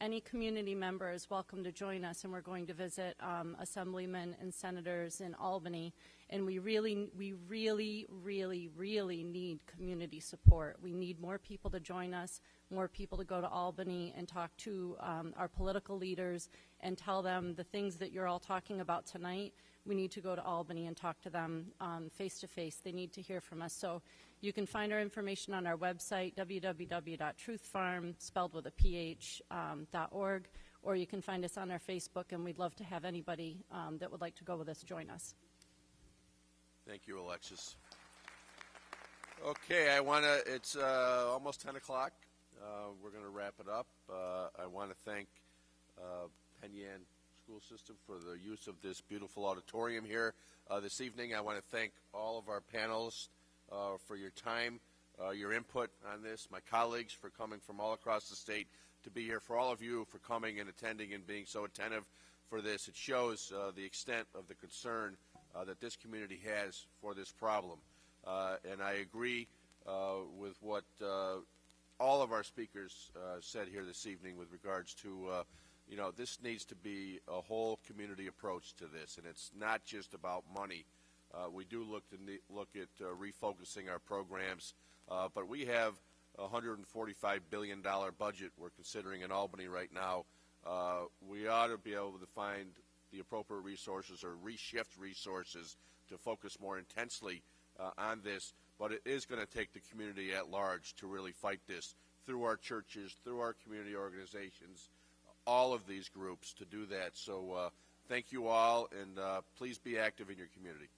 any community member is welcome to join us, and we're going to visit assemblymen and senators in Albany. And we really need community support. We need more people to join us, more people to go to Albany and talk to our political leaders and tell them the things that you're all talking about tonight. We need to go to Albany and talk to them face to face. They need to hear from us. So you can find our information on our website, www.truthfarm, spelled with a PH, .org, or you can find us on our Facebook, and we'd love to have anybody that would like to go with us join us. Thank you, Alexis. Okay, it's almost 10 o'clock. We're going to wrap it up. I want to thank Penn Yan School System for the use of this beautiful auditorium here this evening. I want to thank all of our panelists for your time, your input on this, my colleagues for coming from all across the state to be here, for all of you for coming and attending and being so attentive for this. It shows the extent of the concern that this community has for this problem. And I agree with what all of our speakers said here this evening with regards to, this needs to be a whole community approach to this, and it's not just about money. We do look at refocusing our programs, but we have a $145 billion budget we're considering in Albany right now. We ought to be able to find the appropriate resources or reshift resources to focus more intensely on this, but it is going to take the community at large to really fight this through our churches, through our community organizations, all of these groups to do that. So thank you all, and please be active in your community.